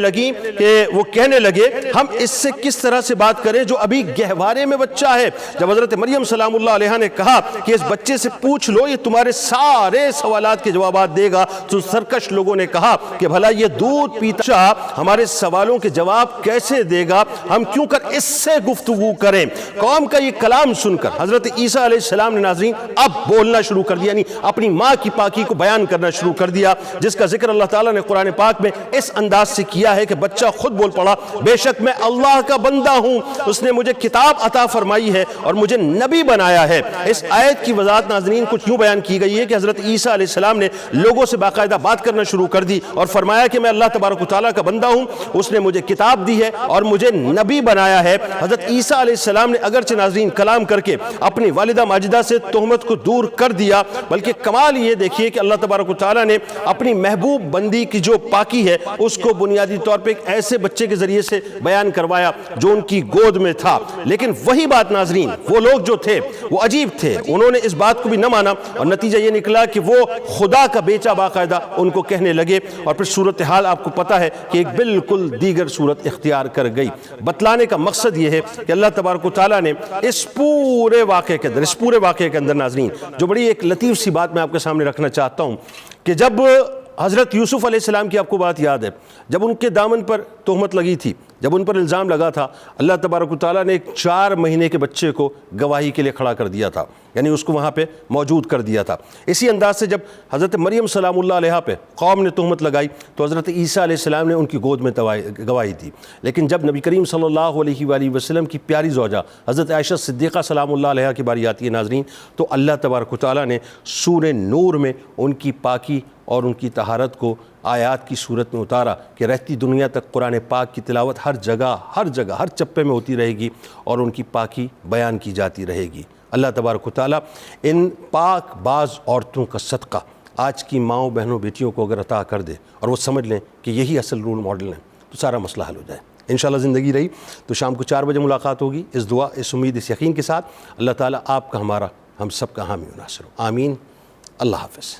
لگے ہم اس سے کس طرح سے بات کریں جو ابھی گہوارے میں بچہ ہے۔ جب حضرت مریم سلام اللہ علیہ نے کہا کہ اس بچے سے پوچھ لو، یہ تمہارے سارے سوالات کے جوابات دے گا، تو سرکش لوگوں نے کہا کہ بھلا یہ دودھ پیتا ہمارے سوالوں کے جواب کیسے دے گا، ہم کیوں کر اس سے گفتگو کریں۔ قوم کا یہ کلام سن کر حضرت عیسیٰ علیہ السلام نے ناظرین اب بولنا شروع کر دیا، یعنی اپنی ماں کی پاکی کو بیان کرنا شروع کر دیا، جس کا ذکر اللہ تعالیٰ نے قرآن پاک میں اس انداز سے کیا ہے کہ بچہ خود بول پڑا، بے شک میں اللہ کا بندہ ہوں، اس نے مجھے کتاب عطا فرمائی ہے اور مجھے نبی بنایا ہے۔ اس آیت کی وضاحت ناظرین کچھ یوں بیان کی گئی ہے کہ حضرت عیسیٰ علیہ السلام نے لوگوں سے باقاعدہ بات کرنا شروع کر دی اور فرمایا کہ میں اللہ تبارک و تعالیٰ کا بندہ ہوں، اس نے مجھے کتاب دی ہے اور مجھے نبی بنایا ہے۔ حضرت عیسیٰ علیہ السلام نے اگرچہ ناظرین کلام کر کے اپنی والدہ ماجدہ سے تہمت کو دور کر دیا، بلکہ کمال یہ دیکھیے کہ اللہ تبارک و تعالیٰ نے اپنی محبوب بندی کی جو پاکی ہے اس کو بنیادی طور پہ ایک ایسے بچے کے ذریعے سے بیان کروایا جو ان کی گود میں تھا۔ لیکن وہی بات ناظرین وہ لوگ جو تھے وہ عجیب تھے، انہوں نے اس بات کو بھی نہ مانا اور نتیجہ یہ نکلا کہ وہ خدا کا بیٹا باقاعدہ ان کو کہنے لگے، اور پھر صورتحال آپ کو پتہ ہے کہ ایک بالکل دیگر صورت اختیار کر گئی۔ بتلانے کا مقصد یہ ہے کہ اللہ تبارک و تعالیٰ نے اس پورے واقعے کے اندر ناظرین جو بڑی ایک لطیف سی بات میں آپ کے سامنے رکھنا چاہتا ہوں کہ جب حضرت یوسف علیہ السلام کی آپ کو بات یاد ہے، جب ان کے دامن پر تہمت لگی تھی، جب ان پر الزام لگا تھا اللہ تبارک و تعالیٰ نے ایک 4 مہینے کے بچے کو گواہی کے لیے کھڑا کر دیا تھا، یعنی اس کو وہاں پہ موجود کر دیا تھا۔ اسی انداز سے جب حضرت مریم سلام اللہ علیہا پہ قوم نے تہمت لگائی تو حضرت عیسیٰ علیہ السلام نے ان کی گود میں گواہی دی، لیکن جب نبی کریم صلی اللہ علیہ وآلہ وسلم کی پیاری زوجہ حضرت عائشہ صدیقہ سلام اللہ علیہا کی باری آتی ہے ناظرین، تو اللہ تبارک و تعالیٰ نے سورہ نور میں ان کی پاکی اور ان کی طہارت کو آیات کی صورت میں اتارا کہ رہتی دنیا تک قرآن پاک کی تلاوت ہر جگہ ہر چپے میں ہوتی رہے گی اور ان کی پاکی بیان کی جاتی رہے گی۔ اللہ تبارک و تعالیٰ ان پاک باز عورتوں کا صدقہ آج کی ماؤں بہنوں بیٹیوں کو اگر عطا کر دے اور وہ سمجھ لیں کہ یہی اصل رول ماڈل ہیں تو سارا مسئلہ حل ہو جائے۔ انشاءاللہ زندگی رہی تو شام کو 4 بجے ملاقات ہوگی، اس دعا، اس امید، اس یقین کے ساتھ اللہ تعالیٰ آپ کا، ہمارا، ہم سب کا حامی و ناصر ہو، آمین۔ اللہ حافظ۔